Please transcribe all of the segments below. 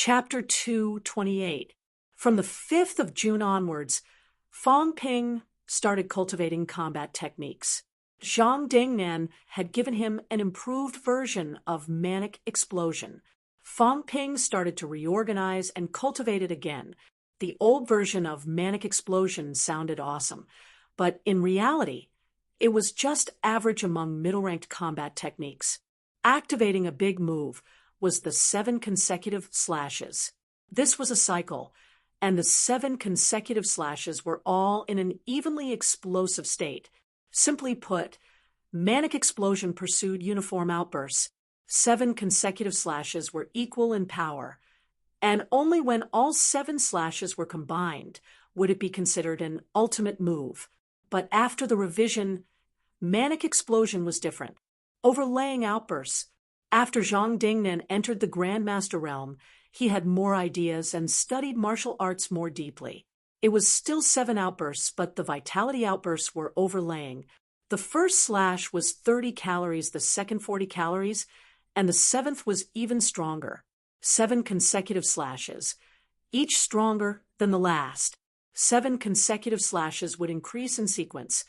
Chapter 228. From the 5th of June onwards, Fang Ping started cultivating combat techniques. Zhang Dingnan had given him an improved version of manic explosion. Fang Ping started to reorganize and cultivate it again. The old version of manic explosion sounded awesome, but in reality, it was just average among middle-ranked combat techniques. Activating a big move was the 7 consecutive slashes. This was a cycle, and the 7 consecutive slashes were all in an evenly explosive state. Simply put, manic explosion pursued uniform outbursts. 7 consecutive slashes were equal in power, and only when all 7 slashes were combined would it be considered an ultimate move. But after the revision, manic explosion was different. Overlaying outbursts. After Zhang Dingnan entered the Grandmaster realm, he had more ideas and studied martial arts more deeply. It was still 7 outbursts, but the vitality outbursts were overlaying. The first slash was 30 calories, the second 40 calories, and the 7th was even stronger. 7 consecutive slashes, each stronger than the last. 7 consecutive slashes would increase in sequence,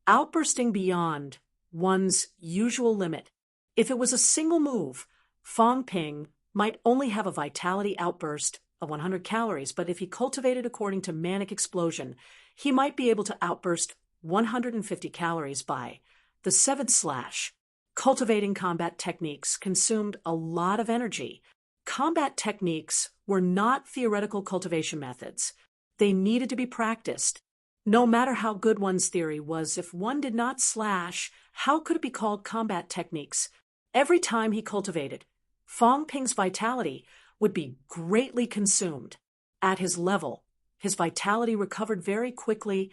outbursting beyond one's usual limit. If it was a single move, Fang Ping might only have a vitality outburst of 100 calories, but if he cultivated according to manic explosion, he might be able to outburst 150 calories by the 7th slash. Cultivating combat techniques consumed a lot of energy. Combat techniques were not theoretical cultivation methods. They needed to be practiced. No matter how good one's theory was, if one did not slash, how could it be called combat techniques? Every time he cultivated, Fang Ping's vitality would be greatly consumed. At his level, his vitality recovered very quickly,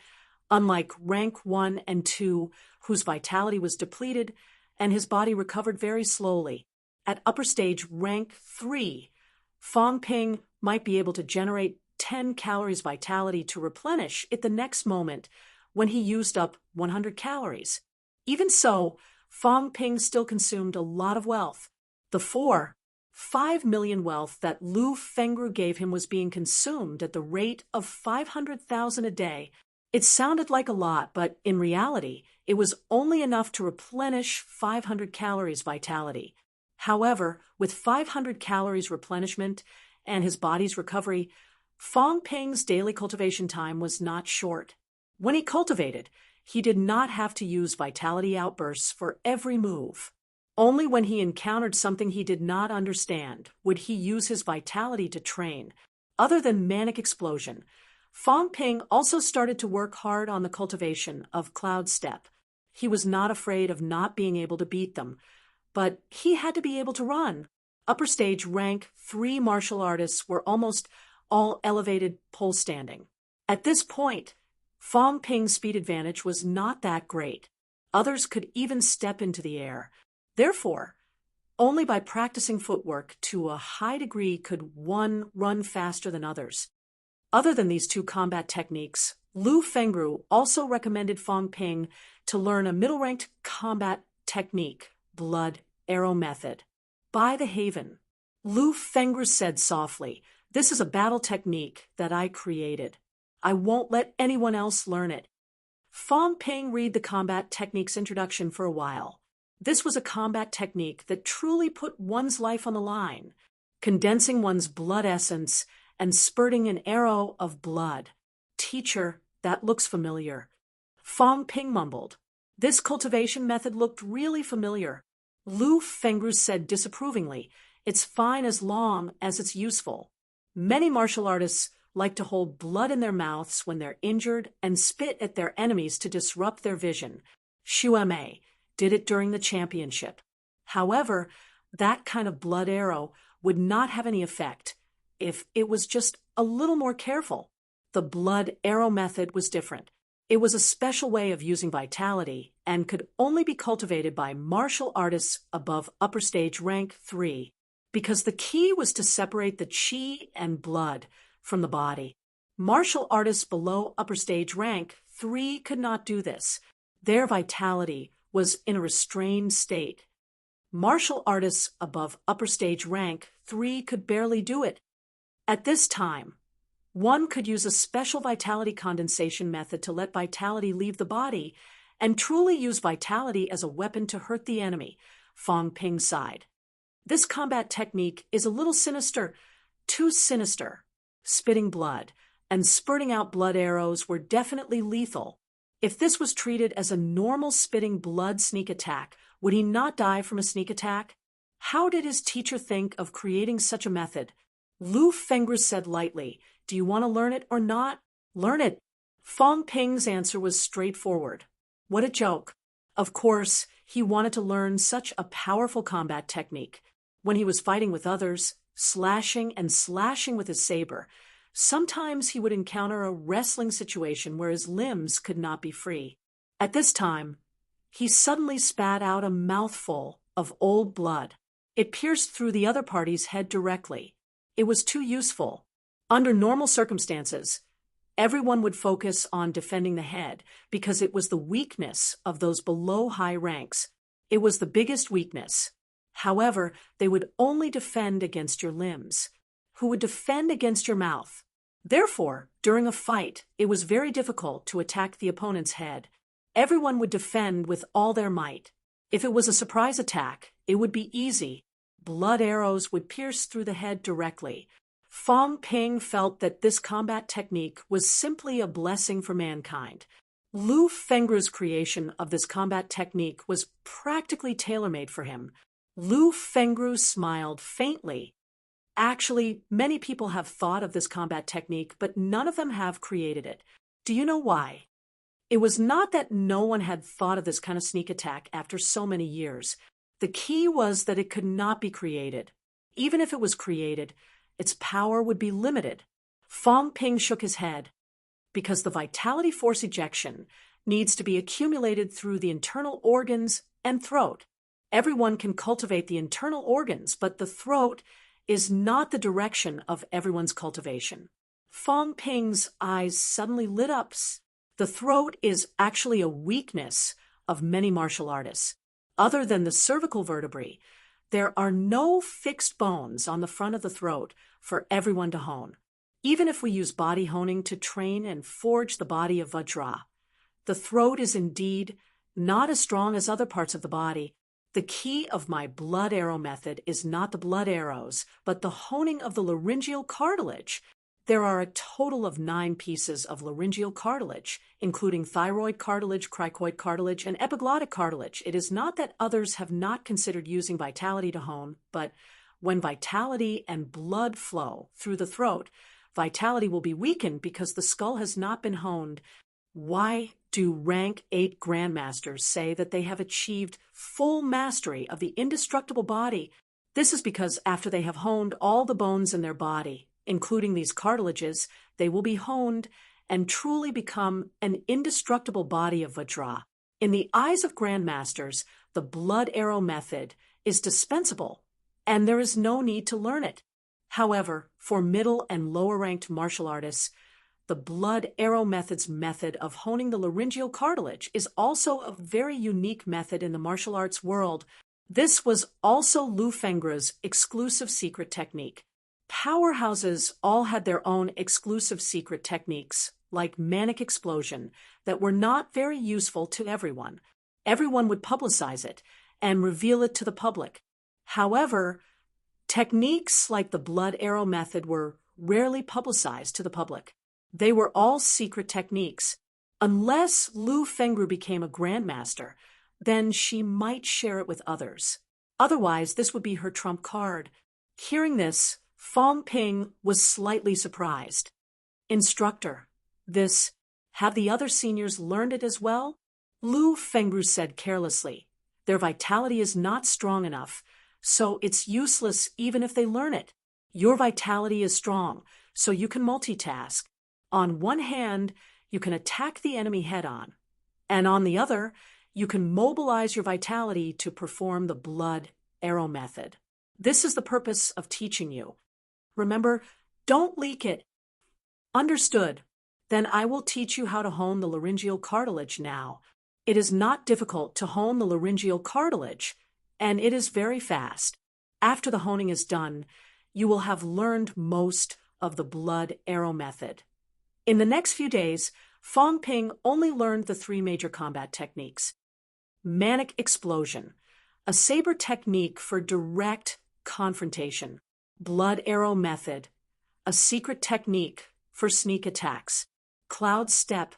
unlike rank 1 and 2, whose vitality was depleted, and his body recovered very slowly. At upper stage rank 3, Fang Ping might be able to generate 10 calories vitality to replenish it the next moment when he used up 100 calories. Even so, Fang Ping still consumed a lot of wealth. The 5 million wealth that Lu Fengru gave him was being consumed at the rate of 500,000 a day. It sounded like a lot, but in reality, it was only enough to replenish 500 calories vitality. However, with 500 calories replenishment and his body's recovery, Fang Ping's daily cultivation time was not short. When he cultivated, he did not have to use vitality outbursts for every move. Only when he encountered something he did not understand would he use his vitality to train. Other than manic explosion, Fang Ping also started to work hard on the cultivation of cloud step. He was not afraid of not being able to beat them, but he had to be able to run. Upper stage rank 3 martial artists were almost all elevated pole standing. At this point, Fang Ping's speed advantage was not that great. Others could even step into the air. Therefore, only by practicing footwork to a high degree could one run faster than others. Other than these 2 combat techniques, Lu Fengru also recommended Fang Ping to learn a middle-ranked combat technique, blood arrow method. By the haven, Lu Fengru said softly, "This is a battle technique that I created. I won't let anyone else learn it." Fang Ping read the combat technique's introduction for a while. This was a combat technique that truly put one's life on the line, condensing one's blood essence and spurting an arrow of blood. "Teacher, that looks familiar." Fang Ping mumbled. This cultivation method looked really familiar. Lu Fengru said disapprovingly, "It's fine as long as it's useful." Many martial artists like to hold blood in their mouths when they're injured and spit at their enemies to disrupt their vision. Xue Mei did it during the championship. However, that kind of blood arrow would not have any effect if it was just a little more careful. The blood arrow method was different. It was a special way of using vitality and could only be cultivated by martial artists above upper stage rank 3, because the key was to separate the qi and blood from the body. Martial artists below upper stage rank 3 could not do this. Their vitality was in a restrained state. Martial artists above upper stage rank 3 could barely do it. At this time, one could use a special vitality condensation method to let vitality leave the body and truly use vitality as a weapon to hurt the enemy, Fong Ping sighed. This combat technique is a little sinister, too sinister. Spitting blood and spurting out blood arrows were definitely lethal. If this was treated as a normal spitting blood sneak attack, would he not die from a sneak attack? How did his teacher think of creating such a method? Lu Fengru said lightly, "Do you want to learn it or not?" "Learn it." Fong Ping's answer was straightforward. What a joke. Of course, he wanted to learn such a powerful combat technique. When he was fighting with others, slashing and slashing with his saber, sometimes he would encounter a wrestling situation where his limbs could not be free. At this time, he suddenly spat out a mouthful of old blood. It pierced through the other party's head directly. It was too useful. Under normal circumstances, everyone would focus on defending the head because it was the weakness of those below high ranks. It was the biggest weakness. However, they would only defend against your limbs. Who would defend against your mouth? Therefore, during a fight, it was very difficult to attack the opponent's head. Everyone would defend with all their might. If it was a surprise attack, it would be easy. Blood arrows would pierce through the head directly. Fong Ping felt that this combat technique was simply a blessing for mankind. Lu Fengru's creation of this combat technique was practically tailor-made for him. Lu Fengru smiled faintly. Actually, many people have thought of this combat technique, but none of them have created it. Do you know why? It was not that no one had thought of this kind of sneak attack after so many years. The key was that it could not be created. Even if it was created, its power would be limited. Fong Ping shook his head. Because the vitality force ejection needs to be accumulated through the internal organs and throat. Everyone can cultivate the internal organs, but the throat is not the direction of everyone's cultivation. Fong Ping's eyes suddenly lit up. The throat is actually a weakness of many martial artists. Other than the cervical vertebrae, there are no fixed bones on the front of the throat for everyone to hone. Even if we use body honing to train and forge the body of Vajra, the throat is indeed not as strong as other parts of the body. The key of my blood arrow method is not the blood arrows, but the honing of the laryngeal cartilage. There are a total of 9 pieces of laryngeal cartilage, including thyroid cartilage, cricoid cartilage, and epiglottic cartilage. It is not that others have not considered using vitality to hone, but when vitality and blood flow through the throat, vitality will be weakened because the skull has not been honed. Why do rank 8 grandmasters say that they have achieved full mastery of the indestructible body? This is because after they have honed all the bones in their body, including these cartilages, they will be honed and truly become an indestructible body of Vajra. In the eyes of grandmasters, the blood arrow method is dispensable, and there is no need to learn it. However, for middle and lower-ranked martial artists, the blood arrow method's method of honing the laryngeal cartilage is also a very unique method in the martial arts world. This was also Lu Fengru's exclusive secret technique. Powerhouses all had their own exclusive secret techniques, like manic explosion, that were not very useful to everyone. Everyone would publicize it and reveal it to the public. However, techniques like the blood arrow method were rarely publicized to the public. They were all secret techniques. Unless Lu Fengru became a grandmaster, then she might share it with others. Otherwise, this would be her trump card. Hearing this, Fong Ping was slightly surprised. Instructor, have the other seniors learned it as well? Lu Fengru said carelessly. Their vitality is not strong enough, so it's useless even if they learn it. Your vitality is strong, so you can multitask. On one hand, you can attack the enemy head-on, and on the other, you can mobilize your vitality to perform the blood arrow method. This is the purpose of teaching you. Remember, don't leak it. Understood. Then I will teach you how to hone the laryngeal cartilage now. It is not difficult to hone the laryngeal cartilage, and it is very fast. After the honing is done, you will have learned most of the blood arrow method. In the next few days, Fong Ping only learned the three major combat techniques. Manic explosion, a saber technique for direct confrontation. Blood arrow method, a secret technique for sneak attacks. Cloud step,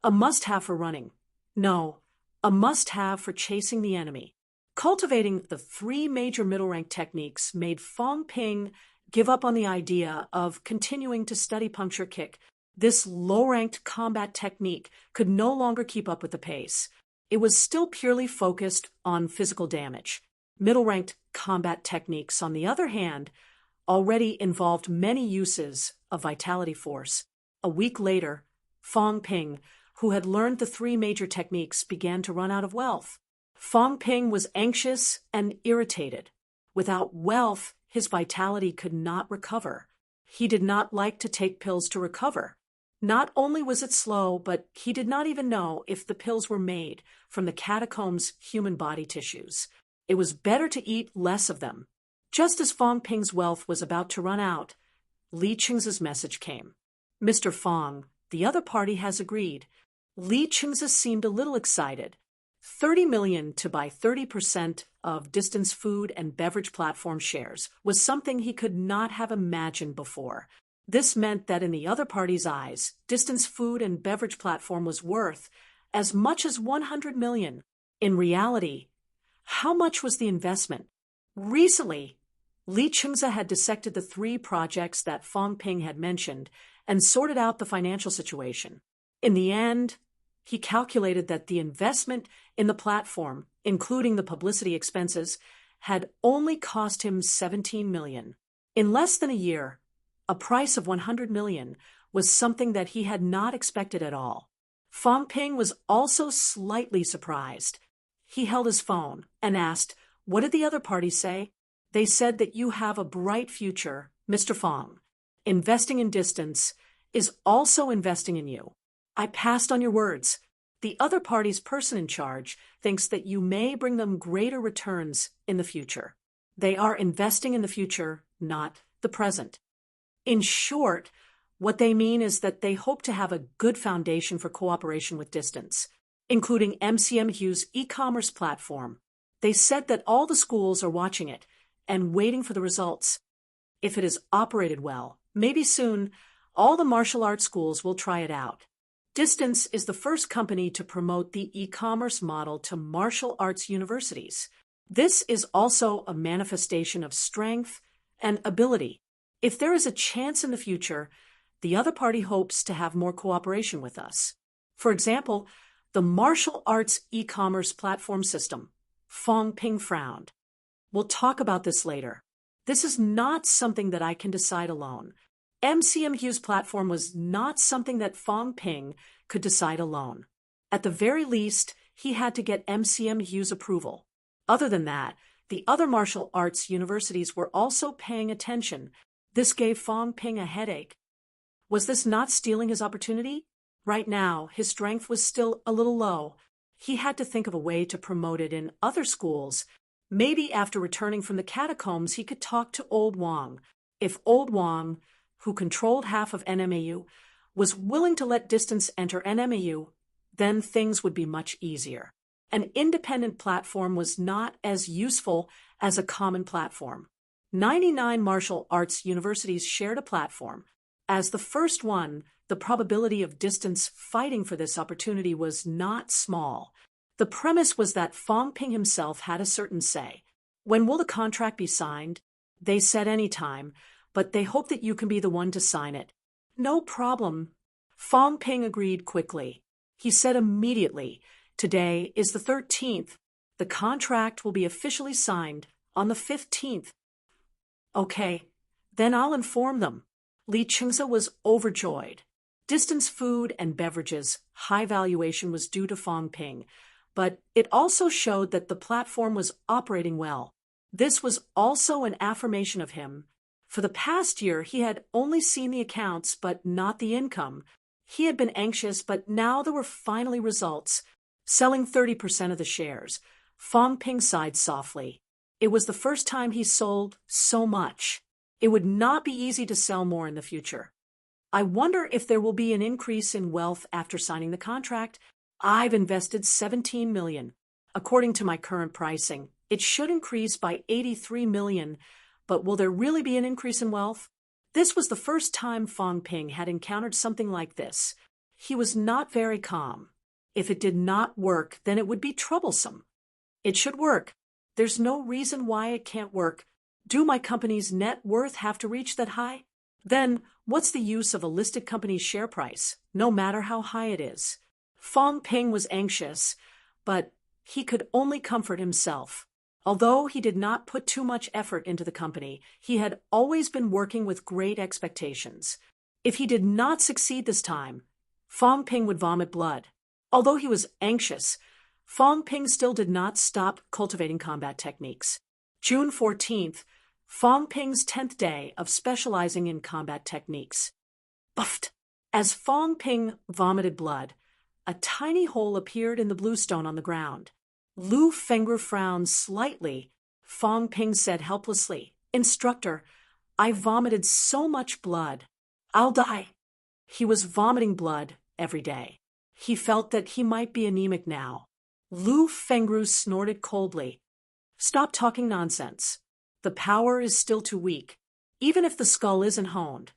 a must-have for running. No, a must-have for chasing the enemy. Cultivating the three major middle-rank techniques made Fong Ping give up on the idea of continuing to study puncture kick. This low-ranked combat technique could no longer keep up with the pace. It was still purely focused on physical damage. Middle-ranked combat techniques, on the other hand, already involved many uses of vitality force. A week later, Fong Ping, who had learned the three major techniques, began to run out of wealth. Fong Ping was anxious and irritated. Without wealth, his vitality could not recover. He did not like to take pills to recover. Not only was it slow, but he did not even know if the pills were made from the catacombs' human body tissues. It was better to eat less of them. Just as Fong Ping's wealth was about to run out, Li Qing's message came. "Mr. Fong, the other party has agreed." Li Qing's seemed a little excited. 30 million to buy 30% of Distance Food and Beverage Platform shares was something he could not have imagined before. This meant that in the other party's eyes, Distance Food and Beverage Platform was worth as much as 100 million. In reality, how much was the investment? Recently, Li Qingze had dissected the three projects that Fong Ping had mentioned and sorted out the financial situation. In the end, he calculated that the investment in the platform, including the publicity expenses, had only cost him 17 million. In less than a year, a price of 100 million was something that he had not expected at all. Fong Ping was also slightly surprised. He held his phone and asked, "What did the other party say?" "They said that you have a bright future, Mr. Fong. Investing in Distance is also investing in you. I passed on your words. The other party's person in charge thinks that you may bring them greater returns in the future. They are investing in the future, not the present." In short, what they mean is that they hope to have a good foundation for cooperation with Distance, including MCMU's e-commerce platform. They said that all the schools are watching it and waiting for the results. If it is operated well, maybe soon, all the martial arts schools will try it out. Distance is the first company to promote the e-commerce model to martial arts universities. This is also a manifestation of strength and ability. If there is a chance in the future, the other party hopes to have more cooperation with us. For example, the martial arts e-commerce platform system. Fong Ping frowned. "We'll talk about this later. This is not something that I can decide alone." MCMU's platform was not something that Fong Ping could decide alone. At the very least, he had to get MCMU's approval. Other than that, the other martial arts universities were also paying attention. This gave Fong Ping a headache. Was this not stealing his opportunity? Right now, his strength was still a little low. He had to think of a way to promote it in other schools. Maybe after returning from the catacombs, he could talk to Old Wang. If Old Wang, who controlled half of NMAU, was willing to let Distance enter NMAU, then things would be much easier. An independent platform was not as useful as a common platform. 99 martial arts universities shared a platform. As the first one, the probability of Distance fighting for this opportunity was not small. The premise was that Fong Ping himself had a certain say. "When will the contract be signed?" "They said any time, but they hope that you can be the one to sign it." "No problem." Fong Ping agreed quickly. He said immediately, "Today is the 13th. The contract will be officially signed on the 15th. "Okay, then I'll inform them." Li Qingze was overjoyed. Distance Food and Beverages' high valuation was due to Fong Ping, but it also showed that the platform was operating well. This was also an affirmation of him. For the past year, he had only seen the accounts but not the income. He had been anxious, but now there were finally results. Selling 30% of the shares, Fong Ping sighed softly. It was the first time he sold so much. It would not be easy to sell more in the future. I wonder if there will be an increase in wealth after signing the contract. I've invested $17 million. According to my current pricing, it should increase by $83 million, but will there really be an increase in wealth? This was the first time Fong Ping had encountered something like this. He was not very calm. If it did not work, then it would be troublesome. It should work. There's no reason why it can't work. Do my company's net worth have to reach that high? Then, what's the use of a listed company's share price, no matter how high it is? Fong Ping was anxious, but he could only comfort himself. Although he did not put too much effort into the company, he had always been working with great expectations. If he did not succeed this time, Fong Ping would vomit blood. Although he was anxious, Fong Ping still did not stop cultivating combat techniques. June 14th, Fong Ping's 10th day of specializing in combat techniques. Buffed! As Fong Ping vomited blood, a tiny hole appeared in the bluestone on the ground. Lu Fengru frowned slightly. Fong Ping said helplessly, "Instructor, I vomited so much blood. I'll die." He was vomiting blood every day. He felt that he might be anemic now. Lu Fengru snorted coldly. "Stop talking nonsense. The power is still too weak. Even if the skull isn't honed,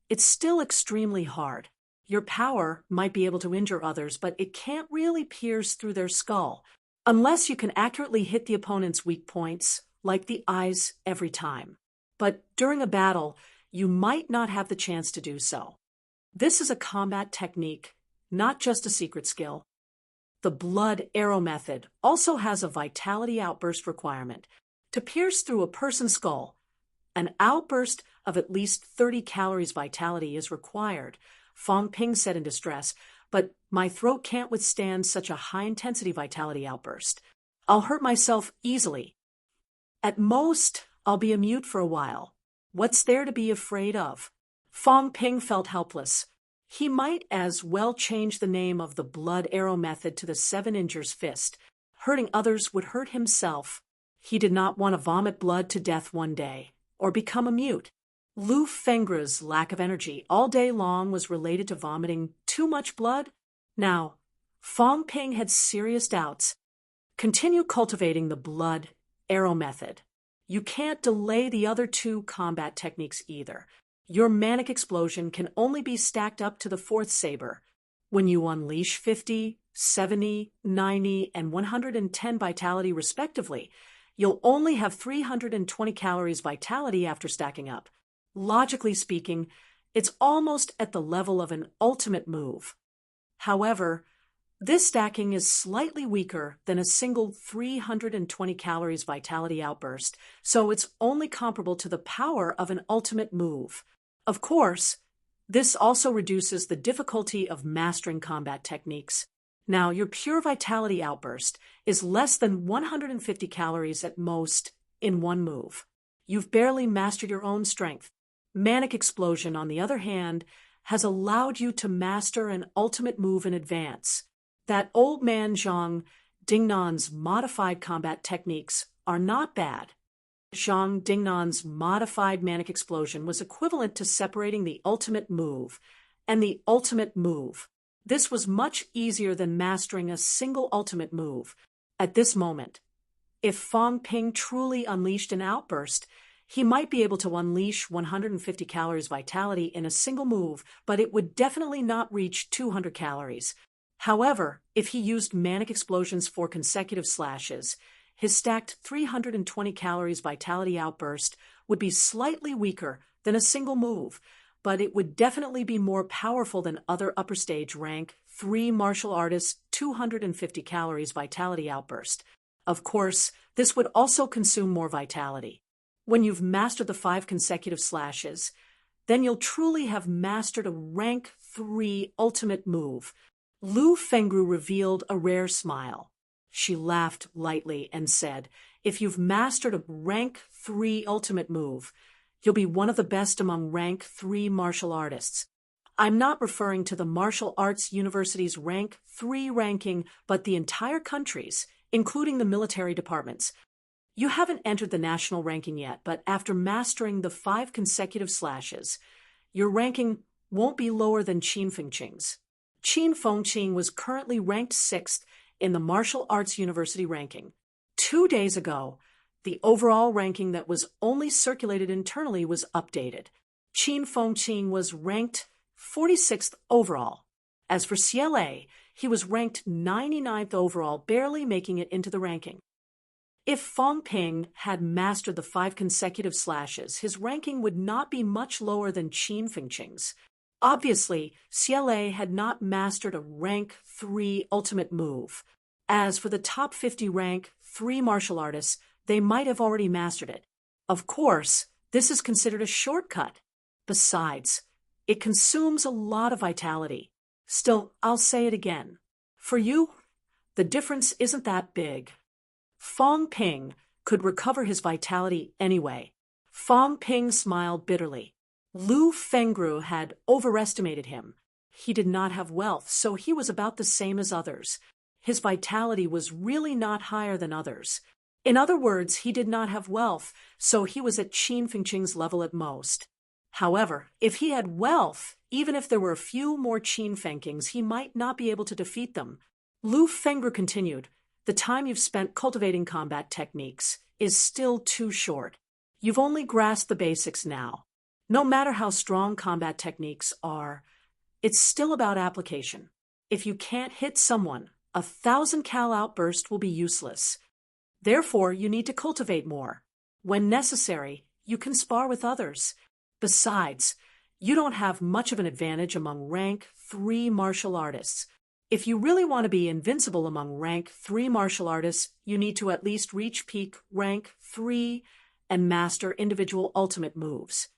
it's still extremely hard. Your power might be able to injure others, but it can't really pierce through their skull, unless you can accurately hit the opponent's weak points, like the eyes, every time. But during a battle, you might not have the chance to do so. This is a combat technique, not just a secret skill. The blood arrow method also has a vitality outburst requirement. To pierce through a person's skull, an outburst of at least 30 calories vitality is required," Fong Ping said in distress, "but my throat can't withstand such a high-intensity vitality outburst. I'll hurt myself easily. At most, I'll be a mute for a while. What's there to be afraid of?" Fong Ping felt helpless. He might as well change the name of the blood arrow method to the 7-incher's fist. Hurting others would hurt himself. He did not want to vomit blood to death one day, or become a mute. Lu Fengru's lack of energy all day long was related to vomiting too much blood. Now, Fong Ping had serious doubts. Continue cultivating the blood arrow method. You can't delay the other 2 combat techniques either. Your manic explosion can only be stacked up to the 4th saber. When you unleash 50, 70, 90, and 110 vitality respectively, you'll only have 320 calories vitality after stacking up. Logically speaking, it's almost at the level of an ultimate move. However, this stacking is slightly weaker than a single 320 calories vitality outburst, so it's only comparable to the power of an ultimate move. Of course, this also reduces the difficulty of mastering combat techniques. Now, your pure vitality outburst is less than 150 calories at most in one move. You've barely mastered your own strength. Manic explosion, on the other hand, has allowed you to master an ultimate move in advance. That old man Zhang Dingnan's modified combat techniques are not bad. Zhang Dingnan's modified manic explosion was equivalent to separating the ultimate move and the ultimate move. This was much easier than mastering a single ultimate move. At this moment, if Fong Ping truly unleashed an outburst, he might be able to unleash 150 calories vitality in a single move, but it would definitely not reach 200 calories. However, if he used manic explosions for consecutive slashes, his stacked 320 calories vitality outburst would be slightly weaker than a single move, but it would definitely be more powerful than other upper stage rank 3 martial artists' 250 calories vitality outburst. Of course, this would also consume more vitality. When you've mastered the 5 consecutive slashes, then you'll truly have mastered a rank 3 ultimate move. Lu Fengru revealed a rare smile. She laughed lightly and said, "If you've mastered a rank 3 ultimate move, you'll be one of the best among rank 3 martial artists. I'm not referring to the martial arts university's rank 3 ranking, but the entire country's, including the military departments. You haven't entered the national ranking yet, but after mastering the 5 consecutive slashes, your ranking won't be lower than Qin Fengqing's. Qin Fengqing was currently ranked 6th in the Martial Arts University ranking. 2 days ago, the overall ranking that was only circulated internally was updated. Qin Fengqing was ranked 46th overall. As for CLA, he was ranked 99th overall, barely making it into the ranking. If Fang Ping had mastered the 5 consecutive slashes, his ranking would not be much lower than Qin Fengqing's. Obviously, CLA had not mastered a rank 3 ultimate move. As for the top 50 rank 3 martial artists, they might have already mastered it. Of course, this is considered a shortcut. Besides, it consumes a lot of vitality. Still, I'll say it again. For you, the difference isn't that big. Fang Ping could recover his vitality anyway. Fang Ping smiled bitterly. Lu Fengru had overestimated him. He did not have wealth, so he was about the same as others. His vitality was really not higher than others. In other words, he did not have wealth, so he was at Qin Fengqing's level at most. However, if he had wealth, even if there were a few more Qin Fengqings, he might not be able to defeat them. Lu Fengru continued, "The time you've spent cultivating combat techniques is still too short. You've only grasped the basics now. No matter how strong combat techniques are, it's still about application. If you can't hit someone, 1,000 cal outburst will be useless. Therefore, you need to cultivate more. When necessary, you can spar with others. Besides, you don't have much of an advantage among rank 3 martial artists. If you really want to be invincible among rank 3 martial artists, you need to at least reach peak rank 3 and master individual ultimate moves.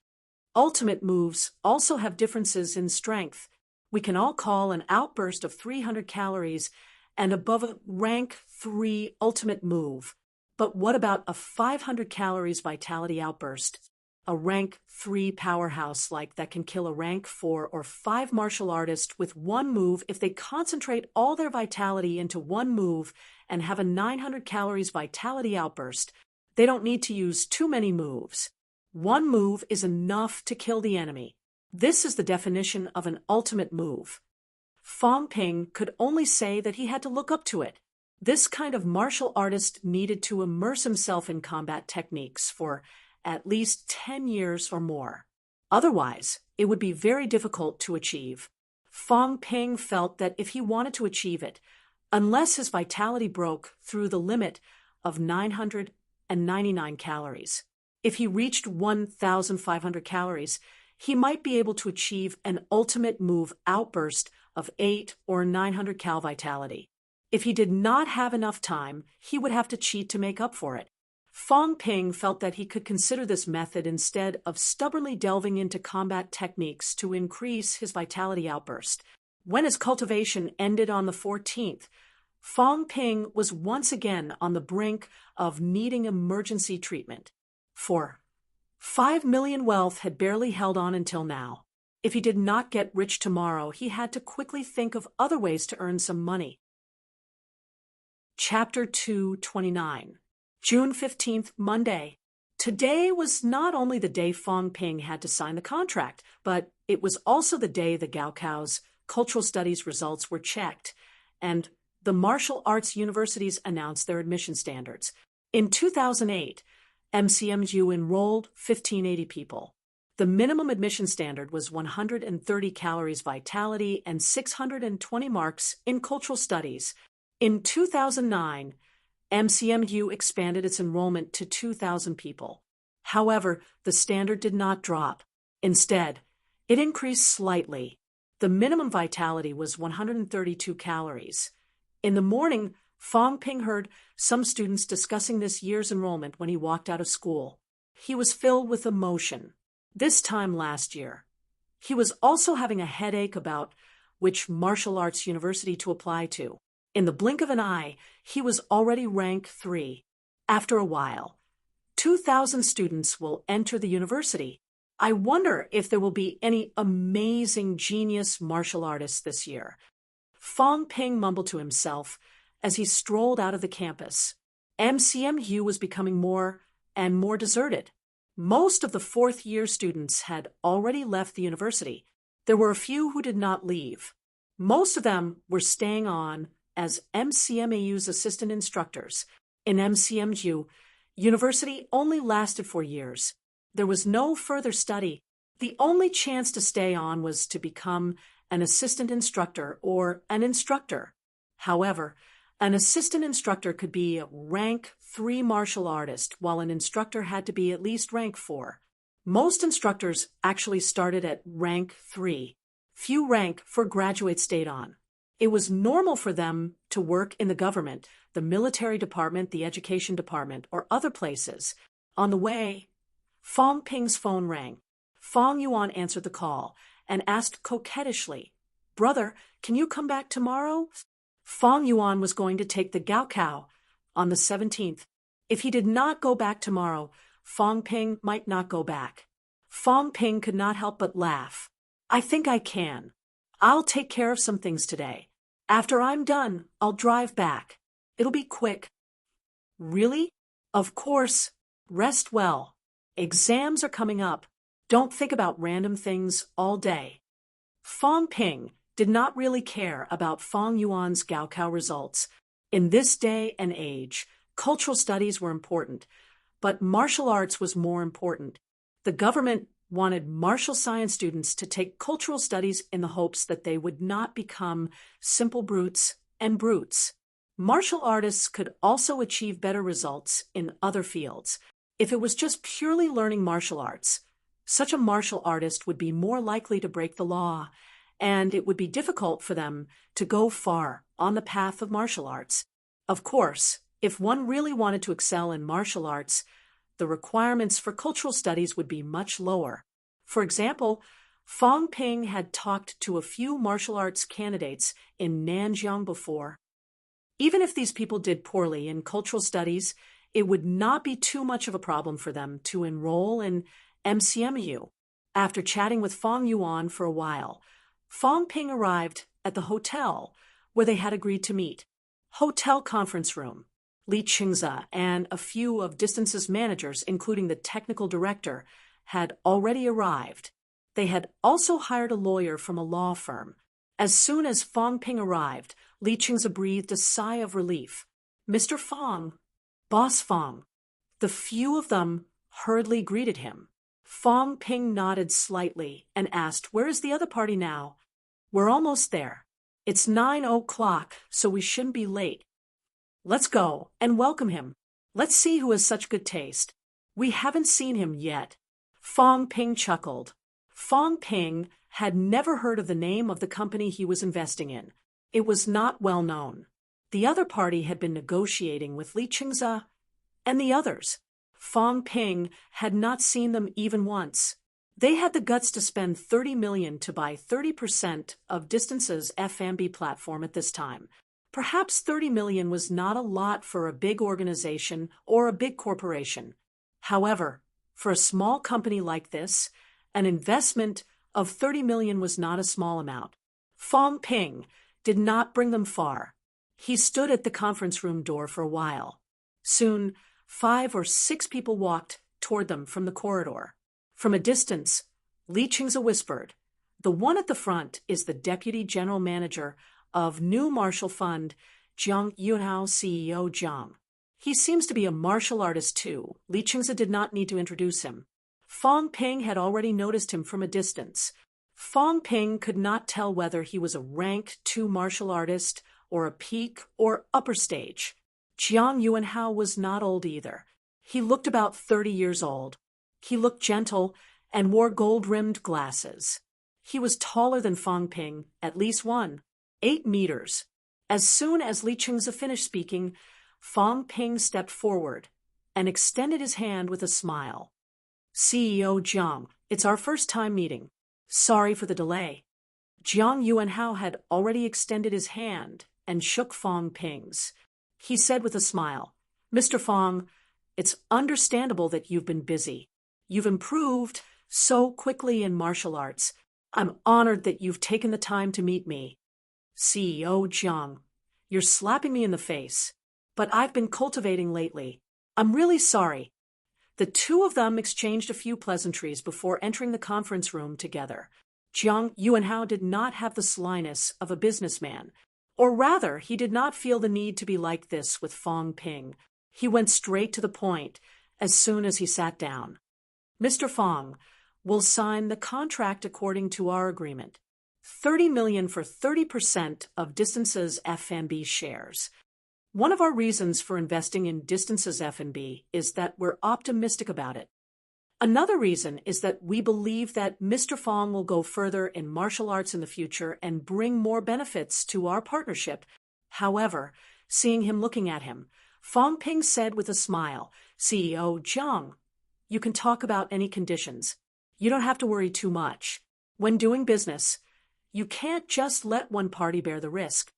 Ultimate moves also have differences in strength. We can all call an outburst of 300 calories and above a rank 3 ultimate move. But what about a 500 calories vitality outburst? A rank 3 powerhouse like that can kill a rank 4 or 5 martial artist with one move if they concentrate all their vitality into one move and have a 900 calories vitality outburst. They don't need to use too many moves. One move is enough to kill the enemy. This is the definition of an ultimate move. Fang Ping could only say that he had to look up to it. This kind of martial artist needed to immerse himself in combat techniques for at least 10 years or more. Otherwise, it would be very difficult to achieve. Fang Ping felt that if he wanted to achieve it, unless his vitality broke through the limit of 999 calories, if he reached 1,500 calories, he might be able to achieve an ultimate move outburst of 8 or 900 cal vitality. If he did not have enough time, he would have to cheat to make up for it. Fang Ping felt that he could consider this method instead of stubbornly delving into combat techniques to increase his vitality outburst. When his cultivation ended on the 14th, Fang Ping was once again on the brink of needing emergency treatment. For 5 million wealth had barely held on until now. If he did not get rich tomorrow, he had to quickly think of other ways to earn some money. Chapter 229. June 15th, Monday. Today was not only the day Fang Ping had to sign the contract, but it was also the day the Gaocao's cultural studies results were checked, and the martial arts universities announced their admission standards. In 2008, MCMU enrolled 1,580 people. The minimum admission standard was 130 calories vitality and 620 marks in cultural studies. In 2009, MCMU expanded its enrollment to 2,000 people. However, the standard did not drop. Instead, it increased slightly. The minimum vitality was 132 calories. In the morning, Fang Ping heard some students discussing this year's enrollment when he walked out of school. He was filled with emotion. This time last year, he was also having a headache about which martial arts university to apply to. In the blink of an eye, he was already rank 3. After a while, 2,000 students will enter the university. I wonder if there will be any amazing genius martial artists this year. Fang Ping mumbled to himself as he strolled out of the campus. MCMU was becoming more and more deserted. Most of the fourth-year students had already left the university. There were a few who did not leave. Most of them were staying on as MCMAU's assistant instructors. In MCMU, university only lasted 4 years. There was no further study. The only chance to stay on was to become an assistant instructor or an instructor. However, an assistant instructor could be a rank 3 martial artist, while an instructor had to be at least rank 4. Most instructors actually started at rank 3. Few rank 4 graduates stayed on. It was normal for them to work in the government, the military department, the education department, or other places. On the way, Fong Ping's phone rang. Fong Yuan answered the call and asked coquettishly, "Brother, can you come back tomorrow?" Fong Yuan was going to take the Gaokao on the 17th. If he did not go back tomorrow, Fong Ping might not go back. Fong Ping could not help but laugh. "I think I can. I'll take care of some things today. After I'm done, I'll drive back. It'll be quick." "Really?" "Of course. Rest well. Exams are coming up. Don't think about random things all day." Fong Ping did not really care about Fong Yuan's Gaokao results. In this day and age, cultural studies were important, but martial arts was more important. The government wanted martial science students to take cultural studies in the hopes that they would not become simple brutes and brutes. Martial artists could also achieve better results in other fields. If it was just purely learning martial arts, such a martial artist would be more likely to break the law, and it would be difficult for them to go far on the path of martial arts. Of course, if one really wanted to excel in martial arts, the requirements for cultural studies would be much lower. For example, Fong Ping had talked to a few martial arts candidates in Nanjiang before. Even if these people did poorly in cultural studies, it would not be too much of a problem for them to enroll in MCMU. After chatting with Fong Yuan for a while, Fong Ping arrived at the hotel where they had agreed to meet. Hotel conference room. Li Qingze and a few of Distance's managers, including the technical director, had already arrived. They had also hired a lawyer from a law firm. As soon as Fong Ping arrived, Li Qingze breathed a sigh of relief. "Mr. Fong, Boss Fong." The few of them hurriedly greeted him. Fong Ping nodded slightly and asked, "Where is the other party now?" "We're almost there. It's 9 o'clock, so we shouldn't be late." "Let's go and welcome him. Let's see who has such good taste. We haven't seen him yet." Fong Ping chuckled. Fong Ping had never heard of the name of the company he was investing in. It was not well known. The other party had been negotiating with Li Qingze and the others. Fong Ping had not seen them even once. They had the guts to spend $30 million to buy 30% of Distance's FMB platform at this time. Perhaps $30 million was not a lot for a big organization or a big corporation. However, for a small company like this, an investment of $30 million was not a small amount. Fong Ping did not bring them far. He stood at the conference room door for a while. Soon, 5 or 6 people walked toward them from the corridor. From a distance, Li Qingze whispered, "The one at the front is the Deputy General Manager of New Martial Fund, Jiang Yunhao, CEO Jiang. He seems to be a martial artist too." Li Qingze did not need to introduce him. Fong Ping had already noticed him from a distance. Fong Ping could not tell whether he was a rank 2 martial artist or a peak or upper stage. Jiang Yunhao was not old either. He looked about 30 years old. He looked gentle and wore gold-rimmed glasses. He was taller than Fong Ping, at least 8 meters. As soon as Li Qingze finished speaking, Fong Ping stepped forward and extended his hand with a smile. "CEO Jiang, it's our first time meeting. Sorry for the delay." Jiang Yunhao had already extended his hand and shook Fong Ping's. He said with a smile, "Mr. Fong, it's understandable that you've been busy. You've improved so quickly in martial arts. I'm honored that you've taken the time to meet me." "CEO Jiang, you're slapping me in the face. but I've been cultivating lately. I'm really sorry." The two of them exchanged a few pleasantries before entering the conference room together. Jiang Yuanhao did not have the slyness of a businessman. Or rather, he did not feel the need to be like this with Fong Ping. He went straight to the point as soon as he sat down. "Mr. Fong, we'll sign the contract according to our agreement. 30 million for 30% of Distance's F&B shares. One of our reasons for investing in Distance's F&B is that we're optimistic about it. Another reason is that we believe that Mr. Fong will go further in martial arts in the future and bring more benefits to our partnership." However, seeing him looking at him, Fong Ping said with a smile, "CEO Jiang, you can talk about any conditions. You don't have to worry too much. When doing business, you can't just let one party bear the risk.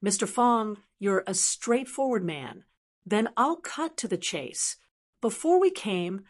Mr. Fong, you're a straightforward man. Then I'll cut to the chase. Before we came,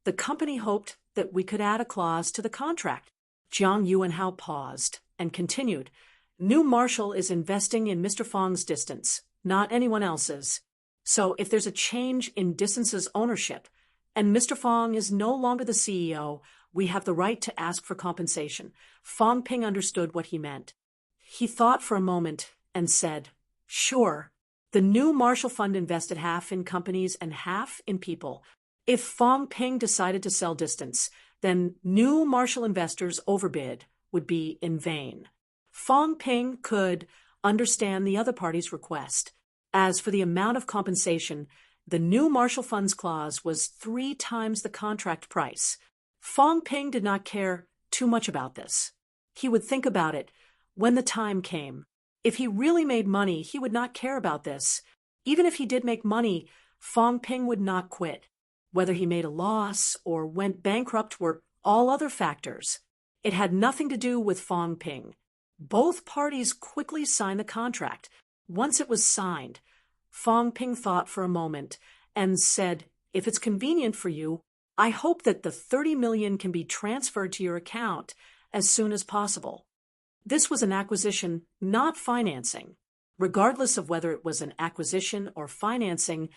the company hoped that we could add a clause to the contract." Jiang Yuanhao paused and continued, "New Marshall is investing in Mr. Fong's Distance, not anyone else's. So if there's a change in Distance's ownership, and Mr. Fong is no longer the CEO, we have the right to ask for compensation." Fong Ping understood what he meant. He thought for a moment and said, "Sure." The new Marshall Fund invested half in companies and half in people. If Fong Ping decided to sell Distance, then new Marshall investors' overbid would be in vain. Fong Ping could understand the other party's request. As for the amount of compensation, the new Marshall Fund's clause was 3 times the contract price. Fong Ping did not care too much about this. He would think about it when the time came. If he really made money, he would not care about this. Even if he did make money, Fong Ping would not quit. Whether he made a loss or went bankrupt were all other factors. It had nothing to do with Fong Ping. Both parties quickly signed the contract. Once it was signed, Fong Ping thought for a moment and said, "If it's convenient for you, I hope that the 30 million can be transferred to your account as soon as possible." This was an acquisition, not financing. Regardless of whether it was an acquisition or financing,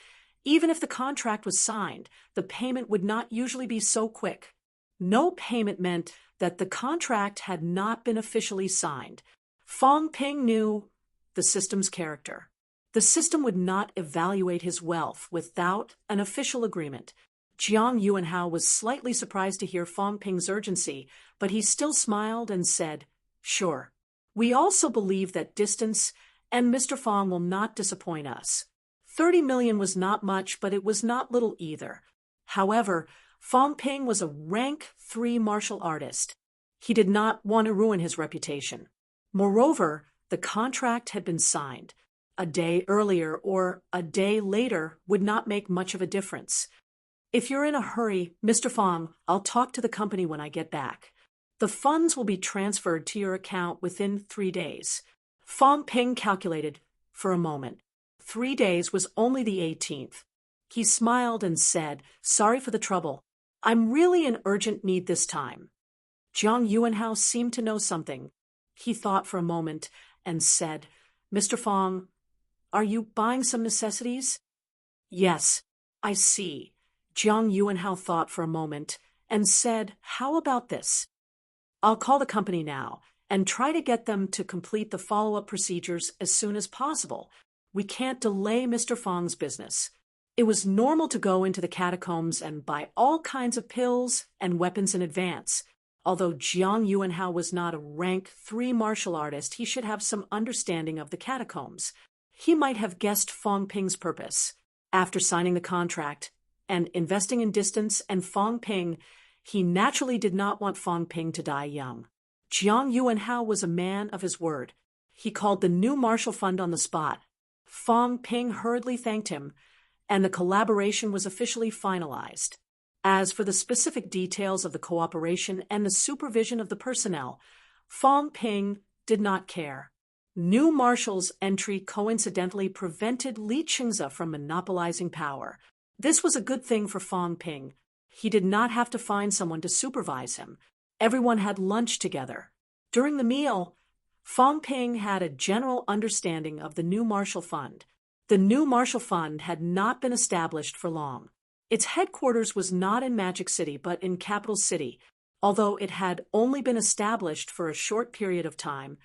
even if the contract was signed, the payment would not usually be so quick. No payment meant that the contract had not been officially signed. Fong Ping knew the system's character. The system would not evaluate his wealth without an official agreement. Jiang Yuanhao was slightly surprised to hear Fong Ping's urgency, but he still smiled and said, "Sure. We also believe that Distance and Mr. Fong will not disappoint us." 30 million was not much, but it was not little either. However, Fong Ping was a rank 3 martial artist. He did not want to ruin his reputation. Moreover, the contract had been signed. A day earlier or a day later would not make much of a difference. "If you're in a hurry, Mr. Fong, I'll talk to the company when I get back. The funds will be transferred to your account within 3 days. Fong Ping calculated for a moment. 3 days was only the 18th. He smiled and said, "Sorry for the trouble. I'm really in urgent need this time." Jiang Yuanhao seemed to know something. He thought for a moment and said, "Mr. Fong, are you buying some necessities?" "Yes, I see." Jiang Yuanhao thought for a moment and said, "How about this? I'll call the company now and try to get them to complete the follow-up procedures as soon as possible. We can't delay Mr. Fong's business." It was normal to go into the catacombs and buy all kinds of pills and weapons in advance. Although Jiang Yuanhao was not a rank 3 martial artist, he should have some understanding of the catacombs. He might have guessed Fong Ping's purpose. After signing the contract and investing in Distance and Fong Ping, he naturally did not want Fong Ping to die young. Jiang Yuanhao was a man of his word. He called the new Marshall Fund on the spot. Fong Ping hurriedly thanked him, and the collaboration was officially finalized. As for the specific details of the cooperation and the supervision of the personnel, Fong Ping did not care. New Marshall's entry coincidentally prevented Li Qingze from monopolizing power. This was a good thing for Fong Ping. He did not have to find someone to supervise him. Everyone had lunch together. During the meal, Fong Ping had a general understanding of the new Marshall Fund. The new Marshall Fund had not been established for long. Its headquarters was not in Magic City but in Capital City. Although it had only been established for a short period of time,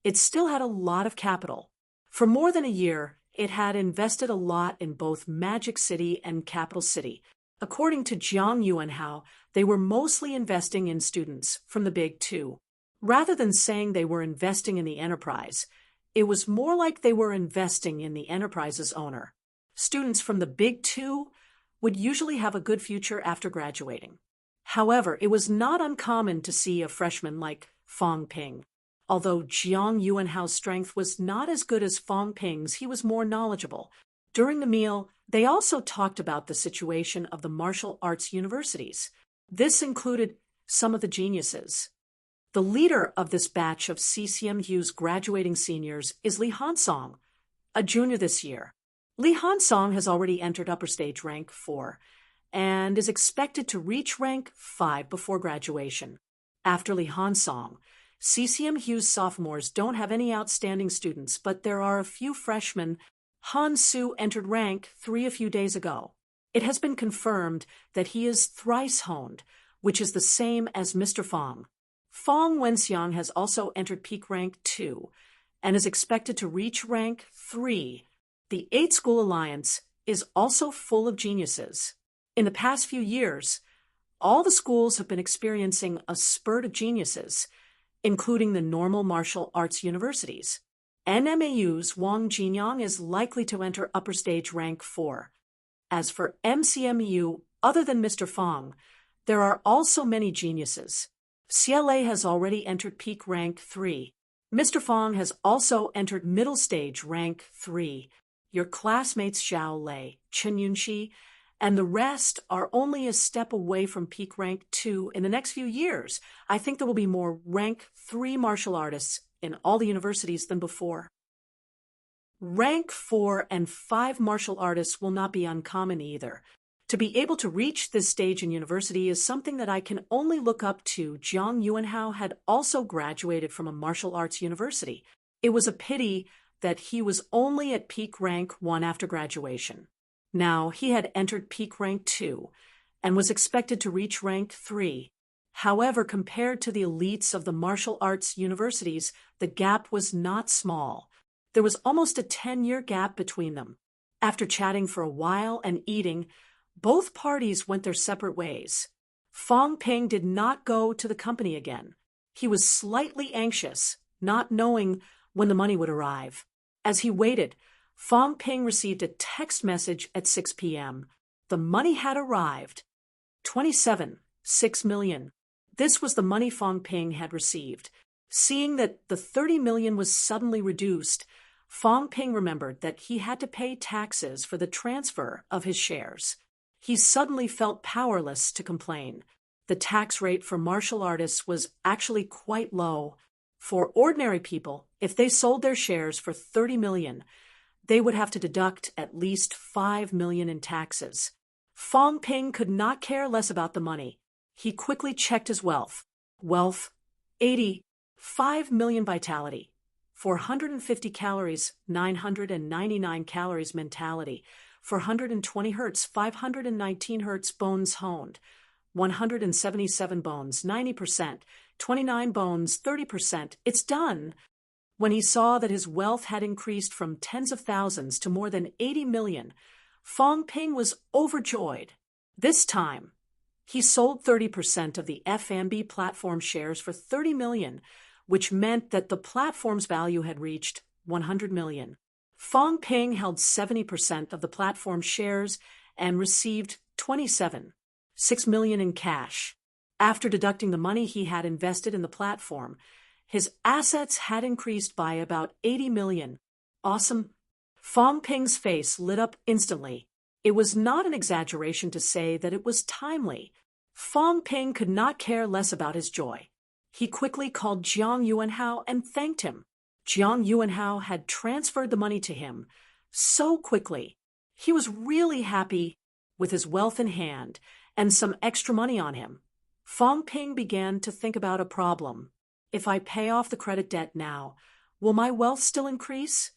it still had a lot of capital. For more than a year, it had invested a lot in both Magic City and Capital City. According to Jiang Yuanhao, they were mostly investing in students from the Big Two. Rather than saying they were investing in the enterprise, it was more like they were investing in the enterprise's owner. Students from the Big Two would usually have a good future after graduating. However, it was not uncommon to see a freshman like Fang Ping. Although Jiang Yuanhao's strength was not as good as Fang Ping's, he was more knowledgeable. During the meal, they also talked about the situation of the martial arts universities. This included some of the geniuses. The leader of this batch of CCMU's graduating seniors is Li Hansong, a junior this year. Li Hansong has already entered upper stage rank 4 and is expected to reach rank 5 before graduation. After Li Hansong, CCMU's sophomores don't have any outstanding students, but there are a few freshmen. Han Su entered rank 3 a few days ago. It has been confirmed that he is thrice honed, which is the same as Mr. Fang. Fang Wenxiang has also entered peak rank 2 and is expected to reach rank 3. The 8 School Alliance is also full of geniuses. In the past few years, all the schools have been experiencing a spurt of geniuses, including the normal martial arts universities. NMAU's Wang Jinyang is likely to enter upper stage rank 4. As for MCMU, other than Mr. Fang, there are also many geniuses. CLA has already entered peak rank 3. Mr. Fang has also entered middle stage rank 3. Your classmates Xiao Lei, Chen Yunxi, and the rest are only a step away from peak rank 2 in the next few years. I think there will be more rank 3 martial artists in all the universities than before. Rank 4 and 5 martial artists will not be uncommon either. To be able to reach this stage in university is something that I can only look up to. Jiang Yuanhao had also graduated from a martial arts university. It was a pity that he was only at peak rank 1 after graduation. Now, he had entered peak rank 2 and was expected to reach rank 3. However, compared to the elites of the martial arts universities, the gap was not small. There was almost a 10-year gap between them. After chatting for a while and eating, both parties went their separate ways. Fang Ping did not go to the company again. He was slightly anxious, not knowing when the money would arrive. As he waited, Fang Ping received a text message at 6 p.m. The money had arrived. 6 million. This was the money Fang Ping had received. Seeing that the 30 million was suddenly reduced, Fang Ping remembered that he had to pay taxes for the transfer of his shares. He suddenly felt powerless to complain. The tax rate for martial artists was actually quite low. For ordinary people, if they sold their shares for 30 million, they would have to deduct at least 5 million in taxes. Fang Ping could not care less about the money. He quickly checked his wealth. 85 million vitality, 450 calories, 999 calories mentality, 420 hertz, 519 hertz bones honed, 177 bones, 90%, 29 bones, 30%. It's done. When he saw that his wealth had increased from tens of thousands to more than 80 million, Fang Ping was overjoyed. This time, he sold 30% of the FMB platform shares for 30 million, which meant that the platform's value had reached 100 million. Fang Ping held 70% of the platform shares and received 6 million in cash. After deducting the money he had invested in the platform, his assets had increased by about 80 million. Awesome. Fang Ping's face lit up instantly. It was not an exaggeration to say that it was timely. Fang Ping could not care less about his joy. He quickly called Jiang Yuanhao and thanked him. Jiang Yuanhao had transferred the money to him so quickly. He was really happy with his wealth in hand and some extra money on him. Fang Ping began to think about a problem. If I pay off the credit debt now, will my wealth still increase?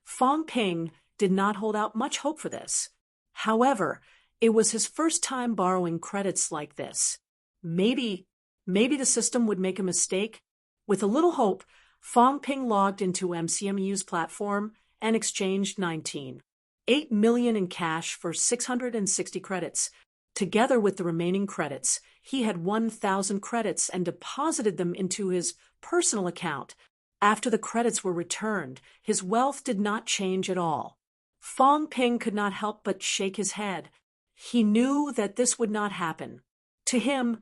Fang Ping did not hold out much hope for this. However, it was his first time borrowing credits like this. Maybe the system would make a mistake. With a little hope, Fong Ping logged into MCMU's platform and exchanged 19.8 million in cash for 660 credits. Together with the remaining credits, he had 1,000 credits and deposited them into his personal account. After the credits were returned, his wealth did not change at all. Fong Ping could not help but shake his head. He knew that this would not happen. To him,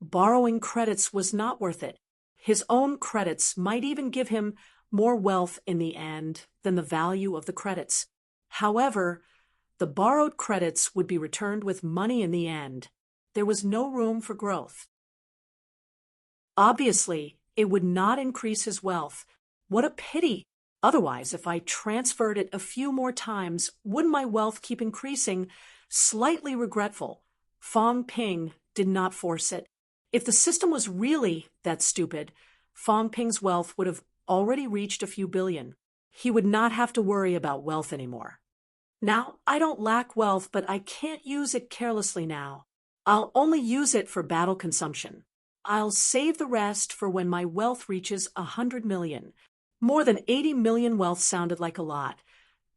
borrowing credits was not worth it. His own credits might even give him more wealth in the end than the value of the credits. However, the borrowed credits would be returned with money in the end. There was no room for growth. Obviously, it would not increase his wealth. What a pity! Otherwise, if I transferred it a few more times, would my wealth keep increasing? Slightly regretful, Fong Ping did not force it. If the system was really that stupid, Fong Ping's wealth would have already reached a few billion. He would not have to worry about wealth anymore. Now, I don't lack wealth, but I can't use it carelessly now. I'll only use it for battle consumption. I'll save the rest for when my wealth reaches 100 million. More than 80 million wealth sounded like a lot,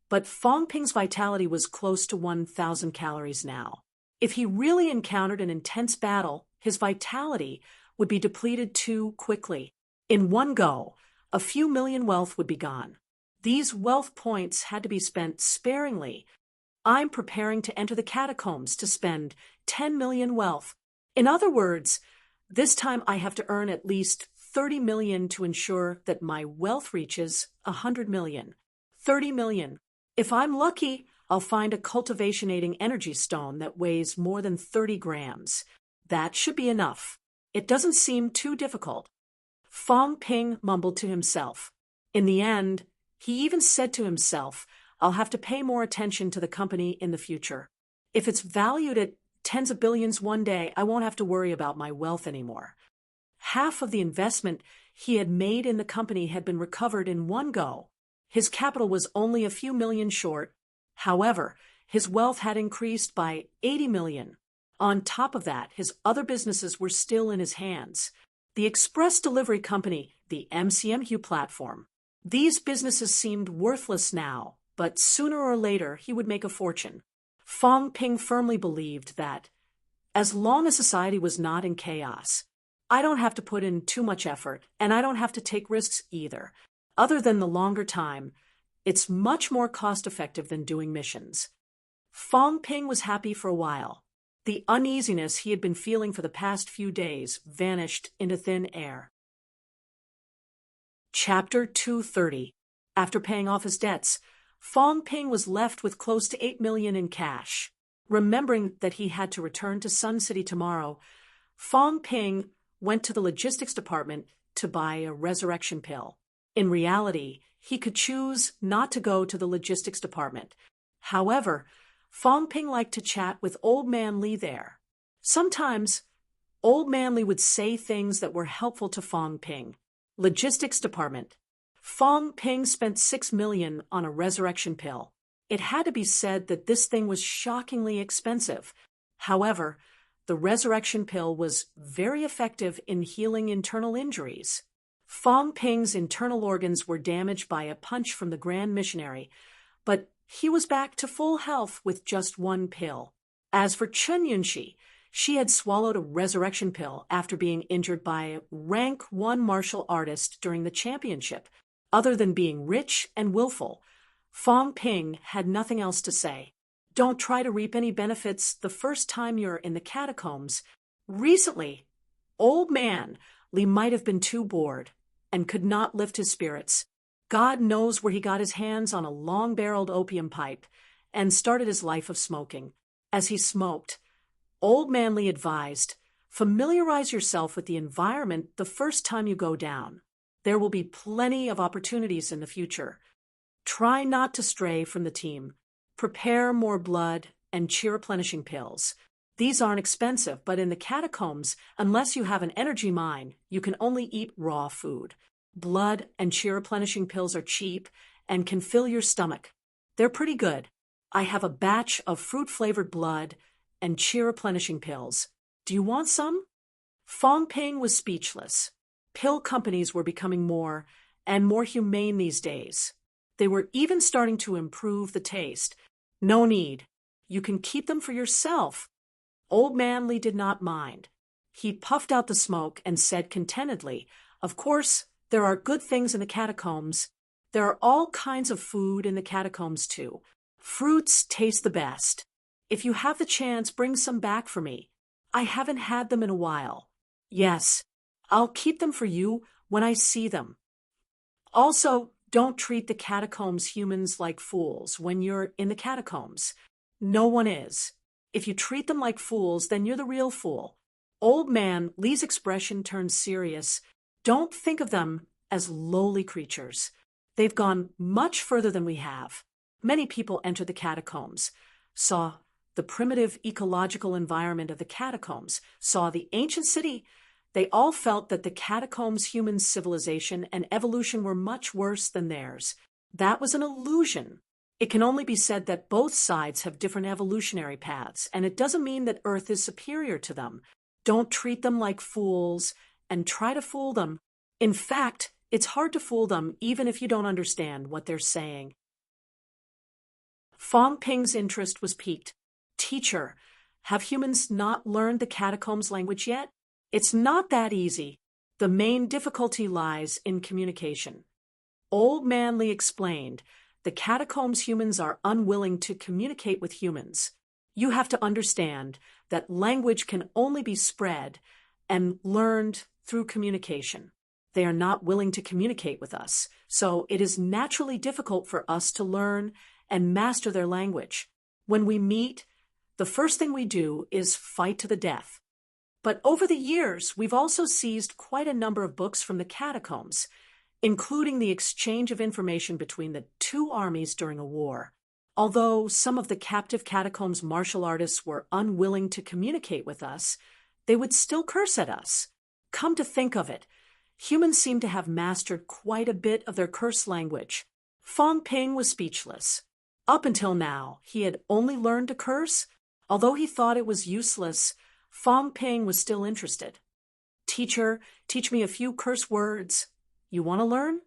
but Fong Ping's vitality was close to 1,000 calories now. If he really encountered an intense battle, his vitality would be depleted too quickly. In one go, a few million wealth would be gone. These wealth points had to be spent sparingly. I'm preparing to enter the catacombs to spend 10 million wealth. In other words, this time I have to earn at least 30 million to ensure that my wealth reaches 100 million. 30 million. If I'm lucky, I'll find a cultivation-aiding energy stone that weighs more than 30 grams. That should be enough. It doesn't seem too difficult. Fong Ping mumbled to himself. In the end, he even said to himself, I'll have to pay more attention to the company in the future. If it's valued at tens of billions one day, I won't have to worry about my wealth anymore. Half of the investment he had made in the company had been recovered in one go. His capital was only a few million short. However, his wealth had increased by 80 million. On top of that, his other businesses were still in his hands. The express delivery company, the MCMU platform. These businesses seemed worthless now, but sooner or later he would make a fortune. Fong Ping firmly believed that, as long as society was not in chaos, I don't have to put in too much effort, and I don't have to take risks either. Other than the longer time, it's much more cost-effective than doing missions. Fong Ping was happy for a while. The uneasiness he had been feeling for the past few days vanished into thin air. Chapter 230. After paying off his debts, Fong Ping was left with close to 8 million in cash. Remembering that he had to return to Sun City tomorrow, Fong Ping went to the logistics department to buy a resurrection pill. In reality, he could choose not to go to the logistics department. However, Fong Ping liked to chat with Old Man Lee there. Sometimes, Old Man Lee would say things that were helpful to Fong Ping. Logistics department. Fong Ping spent 6 million on a resurrection pill. It had to be said that this thing was shockingly expensive. However, the resurrection pill was very effective in healing internal injuries. Fong Ping's internal organs were damaged by a punch from the Grand Missionary, but he was back to full health with just one pill. As for Chun Yunshi, she had swallowed a resurrection pill after being injured by a rank 1 martial artist during the championship. Other than being rich and willful, Fong Ping had nothing else to say. Don't try to reap any benefits the first time you're in the catacombs. Recently, Old Man Lee might have been too bored and could not lift his spirits. God knows where he got his hands on a long-barreled opium pipe and started his life of smoking. As he smoked, Old Man Lee advised, familiarize yourself with the environment the first time you go down. There will be plenty of opportunities in the future. Try not to stray from the team. Prepare more blood and chi replenishing pills. These aren't expensive, but in the catacombs, unless you have an energy mine, you can only eat raw food. Blood and chi replenishing pills are cheap and can fill your stomach. They're pretty good. I have a batch of fruit-flavored blood and cheer-replenishing pills. Do you want some? Fong Ping was speechless. Pill companies were becoming more and more humane these days. They were even starting to improve the taste. No need. You can keep them for yourself. Old Man Lee did not mind. He puffed out the smoke and said contentedly, "Of course, there are good things in the catacombs. There are all kinds of food in the catacombs, too. Fruits taste the best. If you have the chance, bring some back for me. I haven't had them in a while. Yes, I'll keep them for you when I see them. Also, don't treat the catacombs humans like fools when you're in the catacombs. No one is. If you treat them like fools, then you're the real fool." Old Man Lee's expression turned serious. "Don't think of them as lowly creatures. They've gone much further than we have. Many people entered the catacombs, saw the primitive ecological environment of the catacombs, saw the ancient city. They all felt that the catacombs' human civilization and evolution were much worse than theirs. That was an illusion. It can only be said that both sides have different evolutionary paths, and it doesn't mean that Earth is superior to them. Don't treat them like fools and try to fool them. In fact, it's hard to fool them even if you don't understand what they're saying." Fong Ping's interest was piqued. "Teacher, have humans not learned the catacombs language yet? It's not that easy. The main difficulty lies in communication." Old Man Lee explained, "The catacombs humans are unwilling to communicate with humans. You have to understand that language can only be spread and learned through communication. They are not willing to communicate with us, so it is naturally difficult for us to learn and master their language. When we meet, the first thing we do is fight to the death. But over the years, we've also seized quite a number of books from the catacombs, including the exchange of information between the two armies during a war. Although some of the captive catacombs martial artists were unwilling to communicate with us, they would still curse at us. Come to think of it, humans seem to have mastered quite a bit of their curse language." Fong Ping was speechless. Up until now, he had only learned to curse. Although he thought it was useless, Fong Ping was still interested. "Teacher, teach me a few curse words. You want to learn?"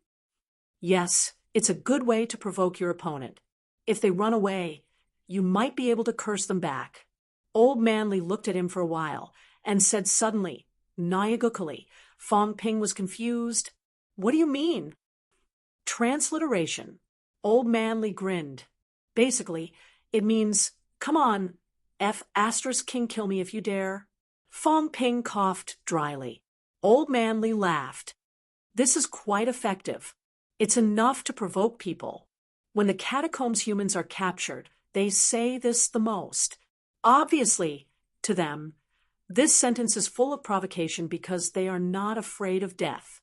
"Yes, it's a good way to provoke your opponent. If they run away, you might be able to curse them back." Old Man Lee looked at him for a while and said suddenly, Nyagukali. Fong Ping was confused. "What do you mean?" "Transliteration." Old Man Lee grinned. "Basically, it means, 'Come on, King, kill me if you dare.'" Fong Ping coughed dryly. Old Man Lee laughed. "This is quite effective. It's enough to provoke people. When the catacombs humans are captured, they say this the most. Obviously, to them, this sentence is full of provocation because they are not afraid of death.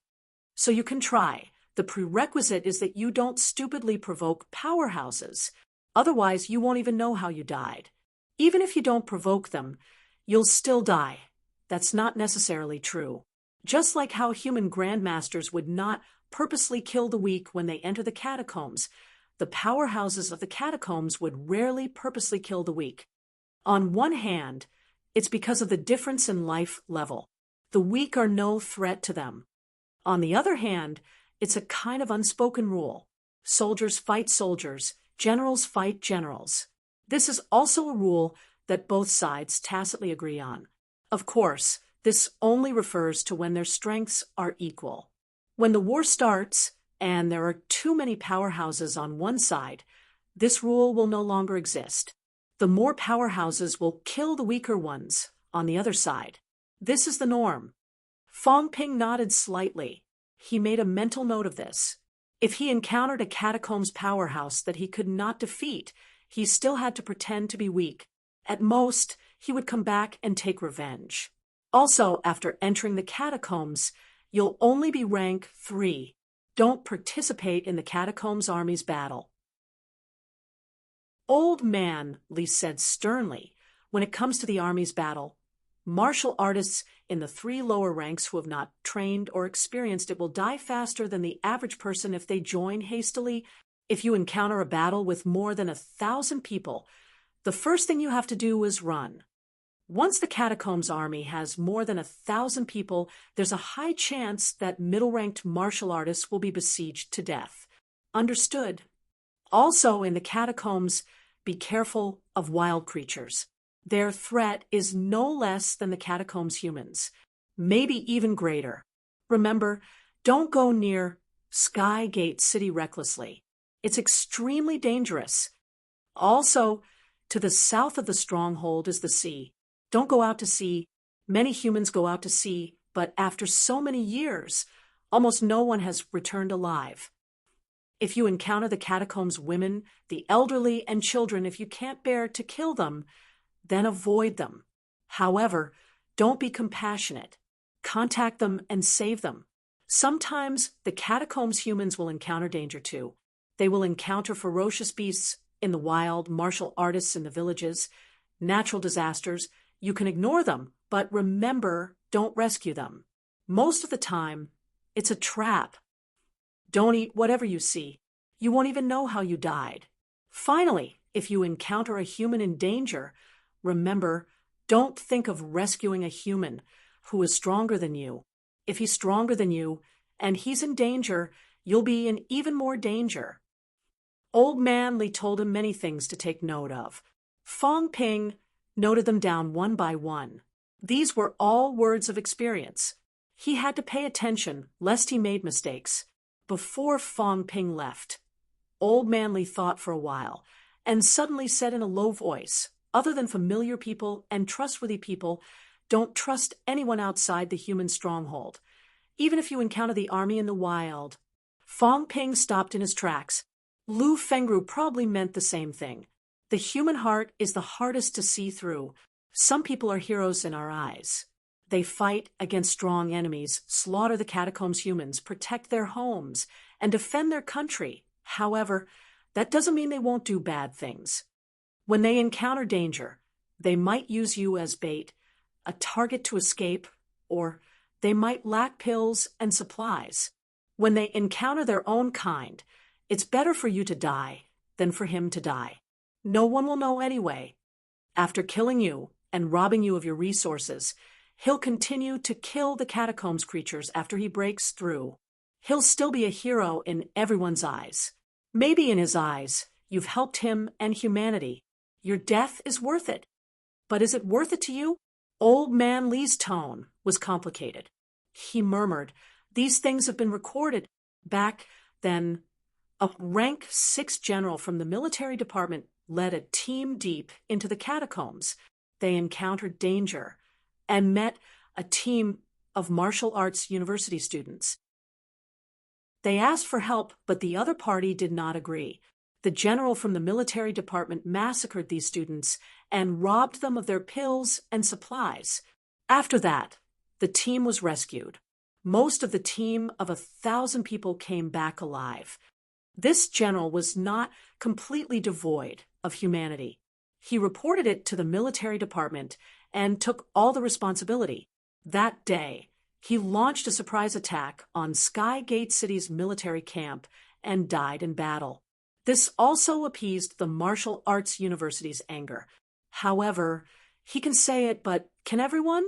So you can try. The prerequisite is that you don't stupidly provoke powerhouses. Otherwise, you won't even know how you died. Even if you don't provoke them, you'll still die. That's not necessarily true. Just like how human grandmasters would not purposely kill the weak when they enter the catacombs, the powerhouses of the catacombs would rarely purposely kill the weak. On one hand, it's because of the difference in life level. The weak are no threat to them. On the other hand, it's a kind of unspoken rule. Soldiers fight soldiers, generals fight generals. This is also a rule that both sides tacitly agree on. Of course, this only refers to when their strengths are equal. When the war starts, and there are too many powerhouses on one side, this rule will no longer exist. The more powerhouses will kill the weaker ones on the other side. This is the norm." Fong Ping nodded slightly. He made a mental note of this. If he encountered a catacombs powerhouse that he could not defeat, he still had to pretend to be weak. At most, he would come back and take revenge. Also, after entering the catacombs, you'll only be rank 3. Don't participate in the catacombs army's battle. Old Man Lee said sternly, "When it comes to the army's battle, martial artists in the 3 lower ranks who have not trained or experienced it will die faster than the average person if they join hastily. If you encounter a battle with more than 1,000 people, the first thing you have to do is run. Once the Catacombs army has more than 1,000 people, there's a high chance that middle-ranked martial artists will be besieged to death. Understood? Also, in the Catacombs, be careful of wild creatures. Their threat is no less than the Catacombs humans, maybe even greater. Remember, don't go near Sky Gate City recklessly. It's extremely dangerous. Also, to the south of the stronghold is the sea. Don't go out to sea. Many humans go out to sea, but after so many years, almost no one has returned alive. If you encounter the Catacombs women, the elderly, and children, if you can't bear to kill them, then avoid them. However, don't be compassionate. Contact them and save them. Sometimes the Catacombs humans will encounter danger too. They will encounter ferocious beasts in the wild, martial artists in the villages, natural disasters. You can ignore them, but remember, don't rescue them. Most of the time, it's a trap. Don't eat whatever you see. You won't even know how you died. Finally, if you encounter a human in danger, remember, don't think of rescuing a human who is stronger than you. If he's stronger than you and he's in danger, you'll be in even more danger. Old Man Li told him many things to take note of. Fong Ping noted them down one by one. These were all words of experience. He had to pay attention lest he made mistakes. Before Fong Ping left, Old Man Li thought for a while and suddenly said in a low voice, "Other than familiar people and trustworthy people, don't trust anyone outside the human stronghold, even if you encounter the army in the wild." Fong Ping stopped in his tracks. Lu Fengru probably meant the same thing. The human heart is the hardest to see through. Some people are heroes in our eyes. They fight against strong enemies, slaughter the Catacombs humans, protect their homes, and defend their country. However, that doesn't mean they won't do bad things. When they encounter danger, they might use you as bait, a target to escape, or they might lack pills and supplies. When they encounter their own kind, it's better for you to die than for him to die. No one will know anyway. After killing you and robbing you of your resources, he'll continue to kill the Catacombs creatures after he breaks through. He'll still be a hero in everyone's eyes. Maybe in his eyes, you've helped him and humanity. Your death is worth it. But is it worth it to you? Old Man Li's tone was complicated. He murmured, "These things have been recorded." Back then, a rank 6 general from the military department led a team deep into the Catacombs. They encountered danger and met a team of martial arts university students. They asked for help, but the other party did not agree. The general from the military department massacred these students and robbed them of their pills and supplies. After that, the team was rescued. Most of the team of 1,000 people came back alive. This general was not completely devoid of humanity. He reported it to the military department and took all the responsibility. That day, he launched a surprise attack on Sky Gate City's military camp and died in battle. This also appeased the martial arts university's anger. However, he can say it, but can everyone?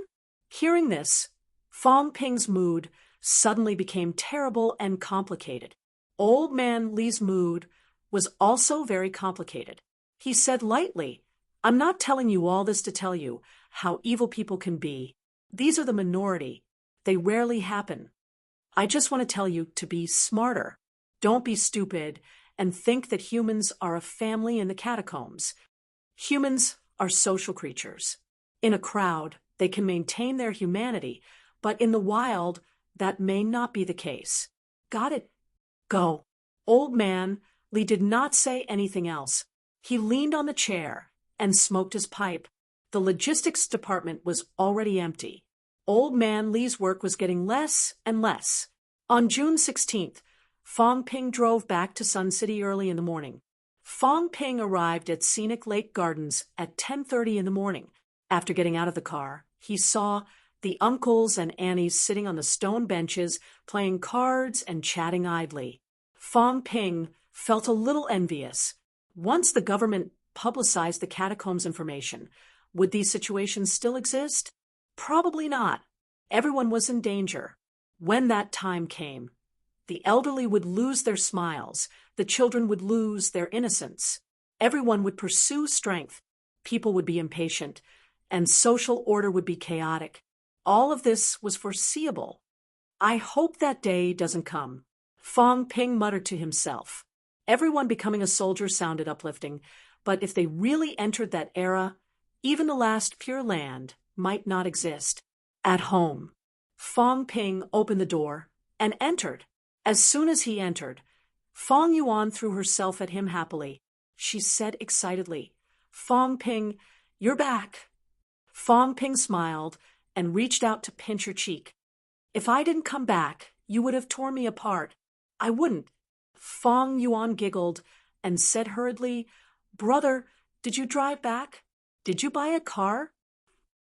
Hearing this, Fong Ping's mood suddenly became terrible and complicated. Old Man Li's mood was also very complicated. He said lightly, "I'm not telling you all this to tell you how evil people can be. These are the minority. They rarely happen. I just want to tell you to be smarter. Don't be stupid and think that humans are a family in the catacombs. Humans are social creatures. In a crowd, they can maintain their humanity, but in the wild, that may not be the case. Got it? Go." Old Man Li did not say anything else. He leaned on the chair and smoked his pipe. The logistics department was already empty. Old Man Li's work was getting less and less. On June 16th, Fong Ping drove back to Sun City early in the morning. Fong Ping arrived at Scenic Lake Gardens at 10:30 in the morning. After getting out of the car, he saw the uncles and aunties sitting on the stone benches, playing cards and chatting idly. Fong Ping felt a little envious. Once the government publicized the catacombs information, would these situations still exist? Probably not. Everyone was in danger. When that time came, the elderly would lose their smiles, the children would lose their innocence. Everyone would pursue strength, people would be impatient, and social order would be chaotic. All of this was foreseeable. I hope that day doesn't come. Fong Ping muttered to himself. Everyone becoming a soldier sounded uplifting, but if they really entered that era, even the last pure land might not exist. At home, Fong Ping opened the door and entered. As soon as he entered, Fong Yuan threw herself at him happily. She said excitedly, "Fong Ping, you're back." Fong Ping smiled and reached out to pinch her cheek. "If I didn't come back, you would have torn me apart." "I wouldn't." Fong Yuan giggled and said hurriedly, "Brother, did you drive back? Did you buy a car?"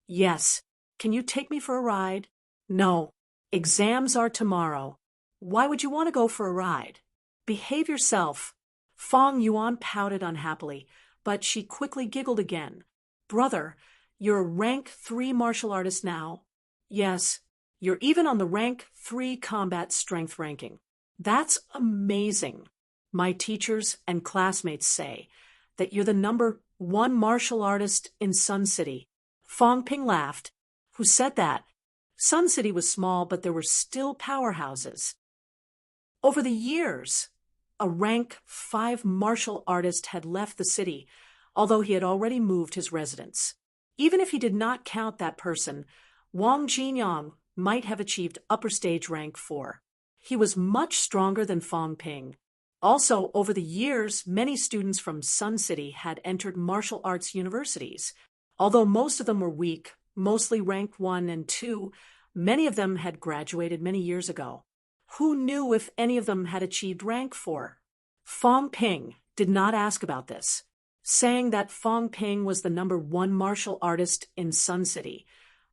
"Yes. Can you take me for a ride?" "No. Exams are tomorrow." "Why would you want to go for a ride?" "Behave yourself." Fong Yuan pouted unhappily, but she quickly giggled again. "Brother, you're a rank 3 martial artist now." "Yes. You're even on the rank 3 combat strength ranking." "That's amazing. My teachers and classmates say that you're the number 1 martial artist in Sun City." Fong Ping laughed. "Who said that?" Sun City was small, but there were still powerhouses. Over the years, a rank 5 martial artist had left the city, although he had already moved his residence. Even if he did not count that person, Wang Jinyang might have achieved upper stage rank 4. He was much stronger than Fong Ping. Also, over the years, many students from Sun City had entered martial arts universities. Although most of them were weak, mostly rank 1 and 2, many of them had graduated many years ago. Who knew if any of them had achieved rank 4? Fong Ping did not ask about this. Saying that Fong Ping was the number 1 martial artist in Sun City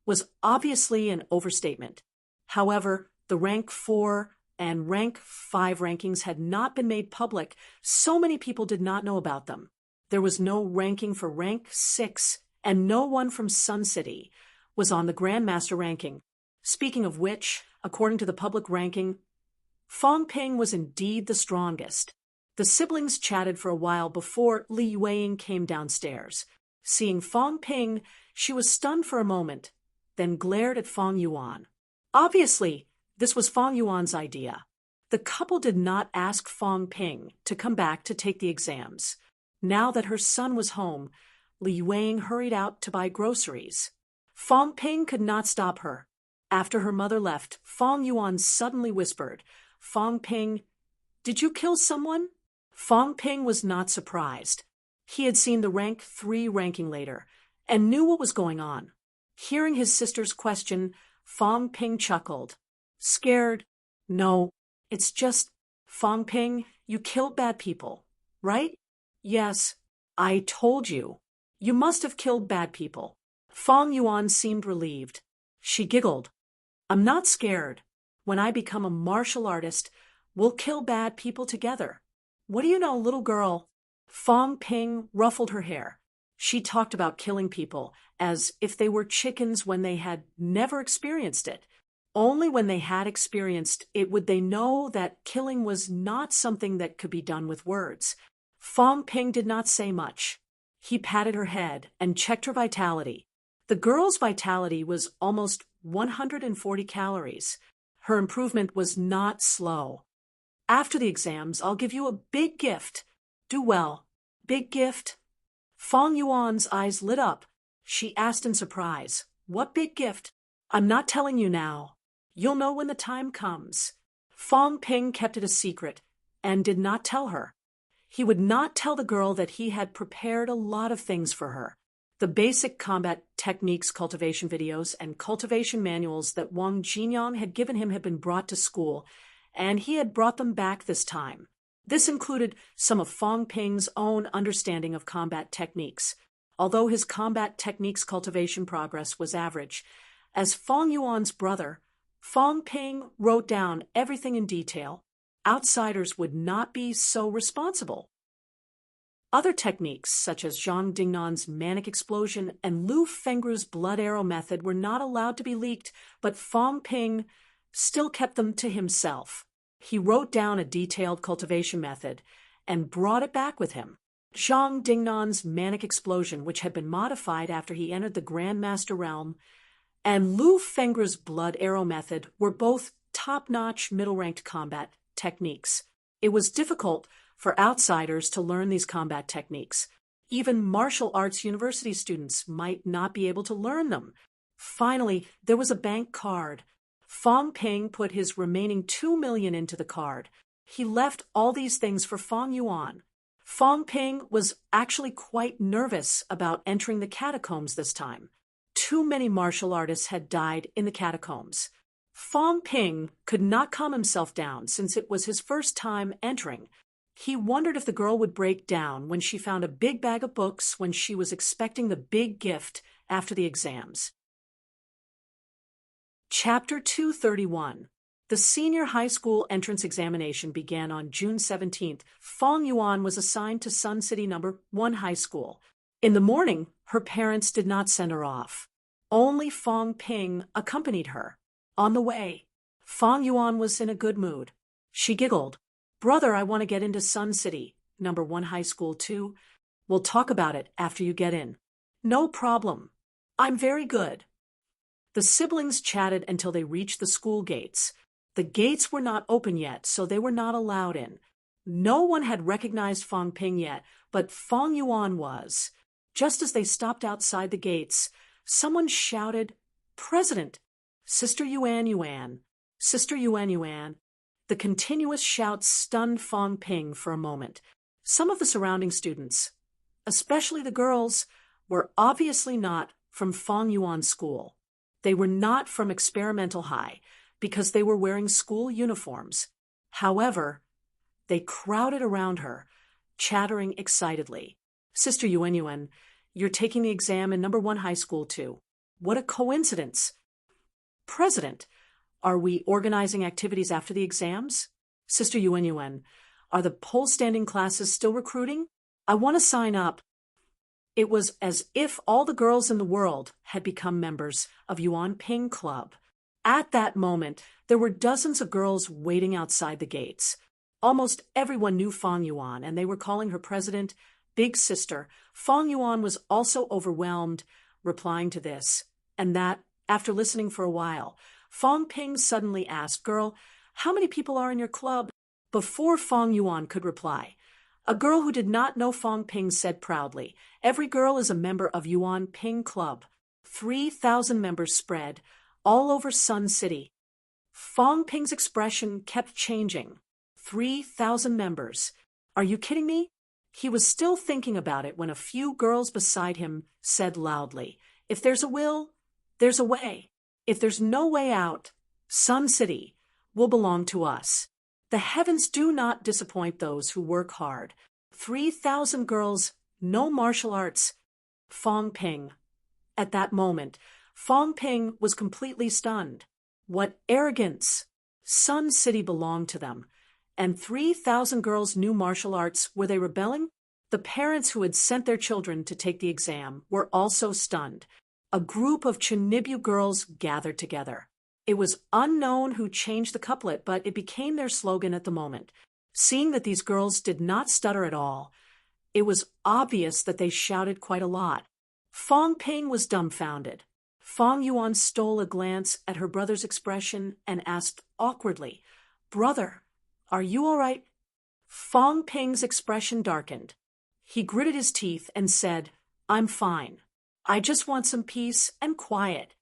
was obviously an overstatement. However, the rank 4 and rank 5 rankings had not been made public, so many people did not know about them. There was no ranking for rank 6, and no one from Sun City was on the Grandmaster ranking. Speaking of which, according to the public ranking, Fong Ping was indeed the strongest. The siblings chatted for a while before Li Yueying came downstairs. Seeing Fong Ping, she was stunned for a moment, then glared at Fong Yuan. Obviously, this was Fong Yuan's idea. The couple did not ask Fong Ping to come back to take the exams. Now that her son was home, Li Yueying hurried out to buy groceries. Fong Ping could not stop her. After her mother left, Fong Yuan suddenly whispered, "Fong Ping, did you kill someone?" Fong Ping was not surprised. He had seen the rank 3 ranking later and knew what was going on. Hearing his sister's question, Fong Ping chuckled. "Scared? No, it's just, Fong Ping, you killed bad people, right?" "Yes, I told you. You must have killed bad people." Fong Yuan seemed relieved. She giggled. "I'm not scared. When I become a martial artist, we'll kill bad people together." "What do you know, little girl?" Fong Ping ruffled her hair. She talked about killing people as if they were chickens when they had never experienced it. Only when they had experienced it would they know that killing was not something that could be done with words. Fong Ping did not say much. He patted her head and checked her vitality. The girl's vitality was almost 140 calories. Her improvement was not slow. "After the exams, I'll give you a big gift. Do well." "Big gift?" Fong Yuan's eyes lit up. She asked in surprise, "What big gift?" "I'm not telling you now. You'll know when the time comes." Fong Ping kept it a secret and did not tell her. He would not tell the girl that he had prepared a lot of things for her. The basic combat techniques cultivation videos and cultivation manuals that Wang Jinyang had given him had been brought to school, and he had brought them back this time. This included some of Fong Ping's own understanding of combat techniques. Although his combat techniques cultivation progress was average, as Fong Yuan's brother, Fong Ping wrote down everything in detail. outsiders would not be so responsible. Other techniques, such as Zhang Dingnan's manic explosion and Lu Fengru's blood arrow method, were not allowed to be leaked, but Fang Ping still kept them to himself. He wrote down a detailed cultivation method and brought it back with him. Zhang Dingnan's manic explosion, which had been modified after he entered the Grandmaster realm, and Lu Fengru's blood arrow method were both top-notch middle-ranked combat techniques. It was difficult for outsiders to learn these combat techniques. Even martial arts university students might not be able to learn them. Finally, there was a bank card. Fang Ping put his remaining 2 million into the card. He left all these things for Fang Yuan. Fang Ping was actually quite nervous about entering the catacombs this time. Too many martial artists had died in the catacombs. Fang Ping could not calm himself down since it was his first time entering. He wondered if the girl would break down when she found a big bag of books when she was expecting the big gift after the exams. Chapter 231. The senior high school entrance examination began on June 17th. Fang Yuan was assigned to Sun City No. 1 High School. In the morning, her parents did not send her off. Only Fang Ping accompanied her. On the way, Fang Yuan was in a good mood. She giggled. "Brother, I want to get into Sun City, No. 1 High School too. We'll talk about it after you get in." "No problem. I'm very good." The siblings chatted until they reached the school gates. The gates were not open yet, so they were not allowed in. No one had recognized Fang Ping yet, but Fang Yuan was. Just as they stopped outside the gates, someone shouted, "President! Sister Yuan Yuan! Sister Yuan Yuan!" The continuous shouts stunned Fang Ping for a moment. Some of the surrounding students, especially the girls, were obviously not from Fang Yuan's school. They were not from Experimental High because they were wearing school uniforms. However, they crowded around her, chattering excitedly. "Sister Yuan Yuan, you're taking the exam in No. 1 High School too. What a coincidence." "President, are we organizing activities after the exams?" "Sister Yuan Yuan, are the pole-standing classes still recruiting? I want to sign up." It was as if all the girls in the world had become members of Yuan Ping Club. At that moment, there were dozens of girls waiting outside the gates. Almost everyone knew Fang Yuan, and they were calling her president, big sister. Fang Yuan was also overwhelmed, replying to this and that. After listening for a while, Fang Ping suddenly asked, "Girl, how many people are in your club?" Before Fang Yuan could reply, a girl who did not know Fang Ping said proudly, "Every girl is a member of Yuan Ping Club." 3,000 members spread all over Sun City. Fang Ping's expression kept changing. 3,000 members. Are you kidding me? He was still thinking about it when a few girls beside him said loudly, "If there's a will, there's a way. If there's no way out, Sun City will belong to us." The heavens do not disappoint those who work hard. 3,000 girls, no martial arts. Fang Ping. At that moment, Fang Ping was completely stunned. What arrogance! Sun City belonged to them. And 3,000 girls knew martial arts. Were they rebelling? The parents who had sent their children to take the exam were also stunned. A group of Chunibyu girls gathered together. It was unknown who changed the couplet, but it became their slogan at the moment. Seeing that these girls did not stutter at all, it was obvious that they shouted quite a lot. Fang Ping was dumbfounded. Fang Yuan stole a glance at her brother's expression and asked awkwardly, "Brother, are you all right?" Fang Ping's expression darkened. He gritted his teeth and said, "I'm fine. I just want some peace and quiet."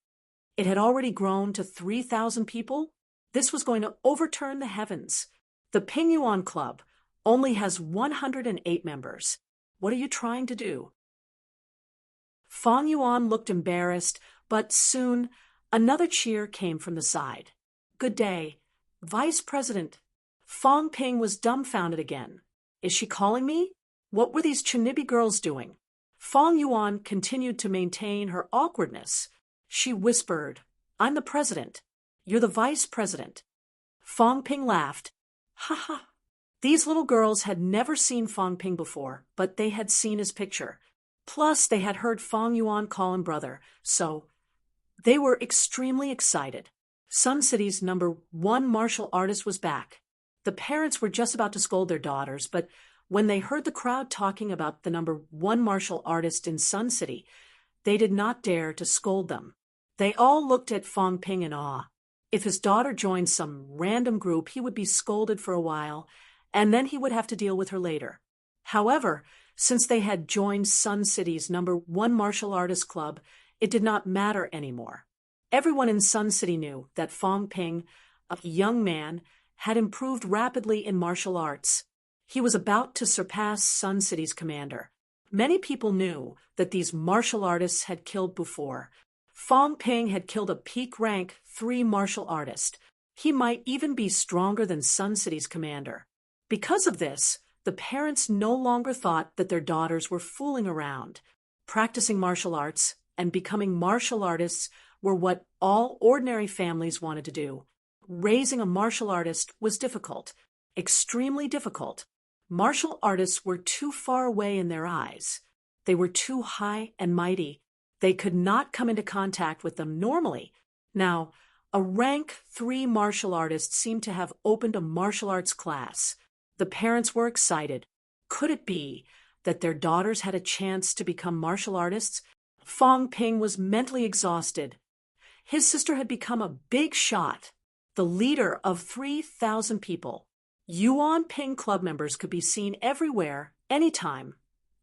It had already grown to 3,000 people. This was going to overturn the heavens. The Ping Yuan Club only has 108 members. What are you trying to do? Fang Yuan looked embarrassed, but soon another cheer came from the side. "Good day, Vice President." Fang Ping was dumbfounded again. Is she calling me? What were these Chunibi girls doing? Fang Yuan continued to maintain her awkwardness. She whispered, "I'm the president. You're the vice president." Fang Ping laughed. Ha ha. These little girls had never seen Fong Ping before, but they had seen his picture. Plus, they had heard Fong Yuan call him brother, so they were extremely excited. Sun City's #1 martial artist was back. The parents were just about to scold their daughters, but when they heard the crowd talking about the #1 martial artist in Sun City, they did not dare to scold them. They all looked at Fong Ping in awe. If his daughter joined some random group, he would be scolded for a while, and then he would have to deal with her later. However, since they had joined Sun City's #1 martial artist club, it did not matter anymore. Everyone in Sun City knew that Fong Ping, a young man, had improved rapidly in martial arts. He was about to surpass Sun City's commander. Many people knew that these martial artists had killed before. Fong Ping had killed a peak rank 3 martial artist. He might even be stronger than Sun City's commander. Because of this, the parents no longer thought that their daughters were fooling around. Practicing martial arts and becoming martial artists were what all ordinary families wanted to do. Raising a martial artist was difficult, extremely difficult. Martial artists were too far away in their eyes. They were too high and mighty. They could not come into contact with them normally. Now, a rank 3 martial artist seemed to have opened a martial arts class. The parents were excited. Could it be that their daughters had a chance to become martial artists? Fong Ping was mentally exhausted. His sister had become a big shot, the leader of 3,000 people. Yuan Ping club members could be seen everywhere, anytime,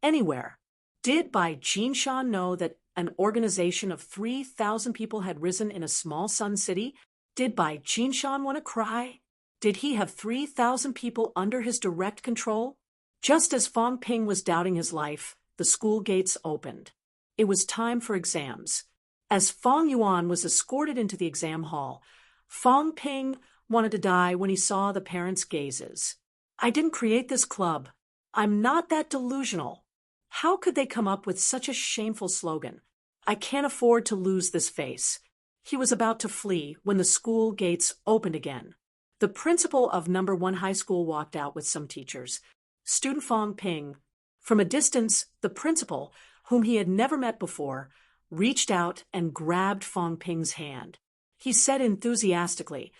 anywhere. Did Bai Jinshan know that an organization of 3,000 people had risen in a small Sun City? Did Bai Jinshan want to cry? Did he have 3,000 people under his direct control? Just as Fong Ping was doubting his life, the school gates opened. It was time for exams. As Fong Yuan was escorted into the exam hall, Fong Ping wanted to die when he saw the parents' gazes. I didn't create this club. I'm not that delusional. How could they come up with such a shameful slogan? I can't afford to lose this face. He was about to flee when the school gates opened again. The principal of #1 high school walked out with some teachers. Student Fong Ping. From a distance, the principal, whom he had never met before, reached out and grabbed Fong Ping's hand. He said enthusiastically,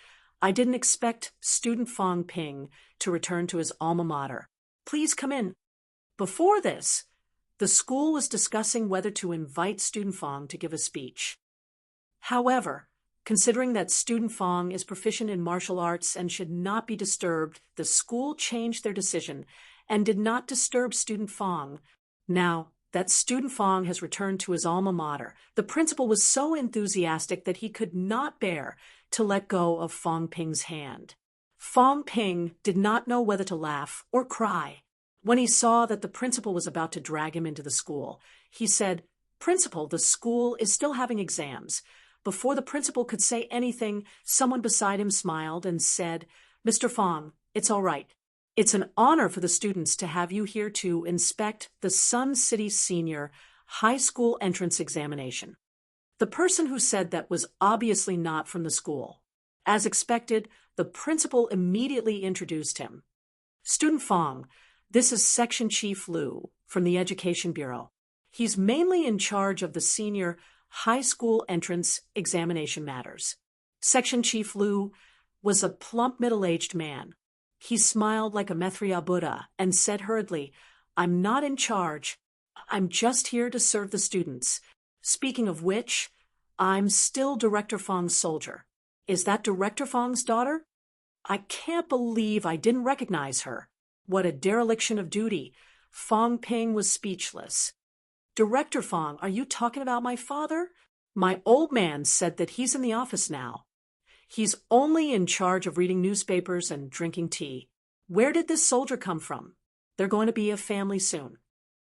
I didn't expect student Fong Ping to return to his alma mater. Please come in. Before this, the school was discussing whether to invite student Fong to give a speech. However, considering that student Fong is proficient in martial arts and should not be disturbed, the school changed their decision and did not disturb student Fong. Now that student Fong has returned to his alma mater, the principal was so enthusiastic that he could not bear to let go of Fong Ping's hand. Fong Ping did not know whether to laugh or cry. When he saw that the principal was about to drag him into the school, he said, Principal, the school is still having exams. Before the principal could say anything, someone beside him smiled and said, Mr. Fong, it's all right. It's an honor for the students to have you here to inspect the Sun City Senior High School entrance examination. The person who said that was obviously not from the school. As expected, the principal immediately introduced him. Student Fong, this is Section Chief Liu from the Education Bureau. He's mainly in charge of the senior high school entrance examination matters. Section Chief Liu was a plump middle-aged man. He smiled like a Maitreya Buddha and said hurriedly, I'm not in charge. I'm just here to serve the students. Speaking of which, I'm still Director Fong's soldier. Is that Director Fong's daughter? I can't believe I didn't recognize her. What a dereliction of duty. Fong Ping was speechless. Director Fong, are you talking about my father? My old man said that he's in the office now. He's only in charge of reading newspapers and drinking tea. Where did this soldier come from? They're going to be a family soon.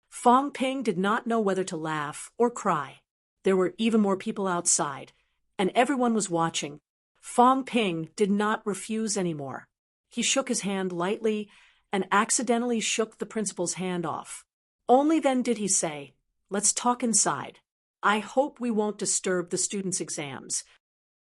Fong Ping did not know whether to laugh or cry. There were even more people outside, and everyone was watching. Fong Ping did not refuse anymore. He shook his hand lightly and accidentally shook the principal's hand off. Only then did he say, Let's talk inside. I hope we won't disturb the students' exams.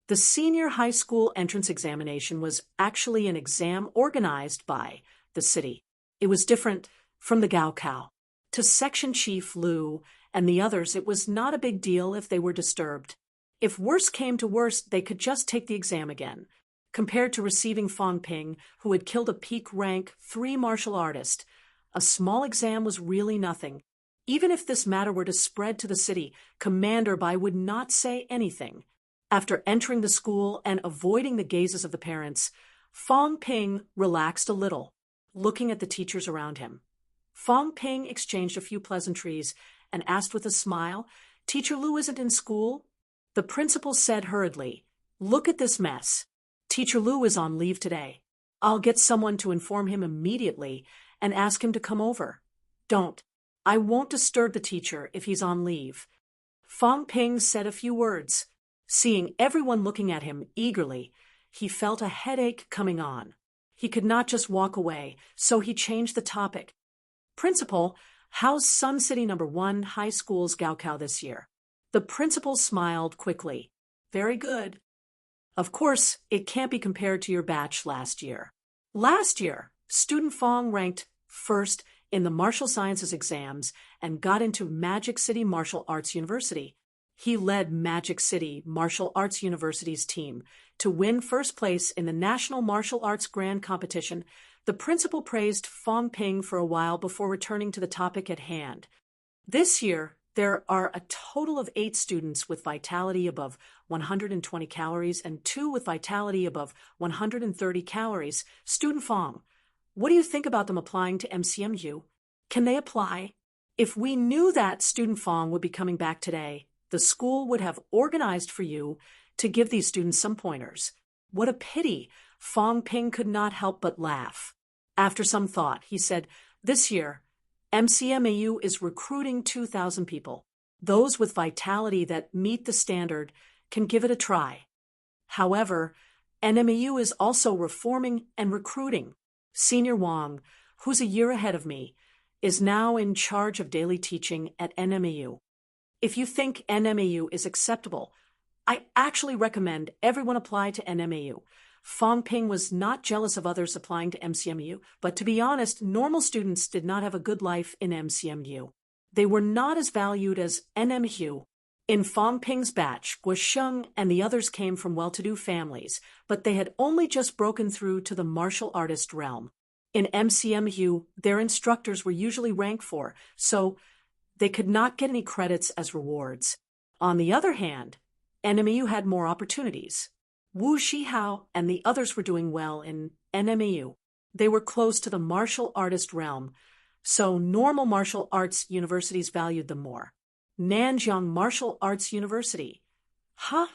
The senior high school entrance examination was actually an exam organized by the city. It was different from the Gaokao. To Section Chief Liu and the others, it was not a big deal if they were disturbed. If worse came to worse, they could just take the exam again. Compared to receiving Fang Ping, who had killed a peak rank 3 martial artist, a small exam was really nothing. Even if this matter were to spread to the city, Commander Bai would not say anything. After entering the school and avoiding the gazes of the parents, Fang Ping relaxed a little, looking at the teachers around him. Fang Ping exchanged a few pleasantries and asked with a smile, "Teacher Liu isn't in school?" The principal said hurriedly, "Look at this mess. Teacher Liu is on leave today. I'll get someone to inform him immediately and ask him to come over." "Don't. I won't disturb the teacher if he's on leave." Fang Ping said a few words. Seeing everyone looking at him eagerly, he felt a headache coming on. He could not just walk away, so he changed the topic. "Principal, how's Sun City No. 1 High School's Gaokao this year?" The principal smiled quickly. "Very good. Of course, it can't be compared to your batch last year. Last year, student Fang ranked first in the martial sciences exams and got into Magic City Martial Arts University. He led Magic City Martial Arts University's team to win first place in the National Martial Arts Grand Competition." The principal praised Fang Ping for a while before returning to the topic at hand. "This year, there are a total of 8 students with vitality above 120 calories and 2 with vitality above 130 calories. Student Fang, what do you think about them applying to MCMU? Can they apply?" If we knew that Student Fang would be coming back today, the school would have organized for you to give these students some pointers. What a pity! Fang Ping could not help but laugh. After some thought, he said, "This year, MCMAU is recruiting 2,000 people. Those with vitality that meet the standard can give it a try. However, NMAU is also reforming and recruiting. Senior Wang, who's a year ahead of me, is now in charge of daily teaching at NMAU. If you think NMAU is acceptable, I actually recommend everyone apply to NMAU." Fang Ping was not jealous of others applying to MCMU, but to be honest, normal students did not have a good life in MCMU. They were not as valued as NMHU. In Fang Ping's batch, Guosheng and the others came from well-to-do families, but they had only just broken through to the martial artist realm. In MCMU, their instructors were usually rank 4, so they could not get any credits as rewards. On the other hand, NMAU had more opportunities. Wu Shihao and the others were doing well in NMAU. They were close to the martial artist realm, so normal martial arts universities valued them more. Nanjiang Martial Arts University. Huh?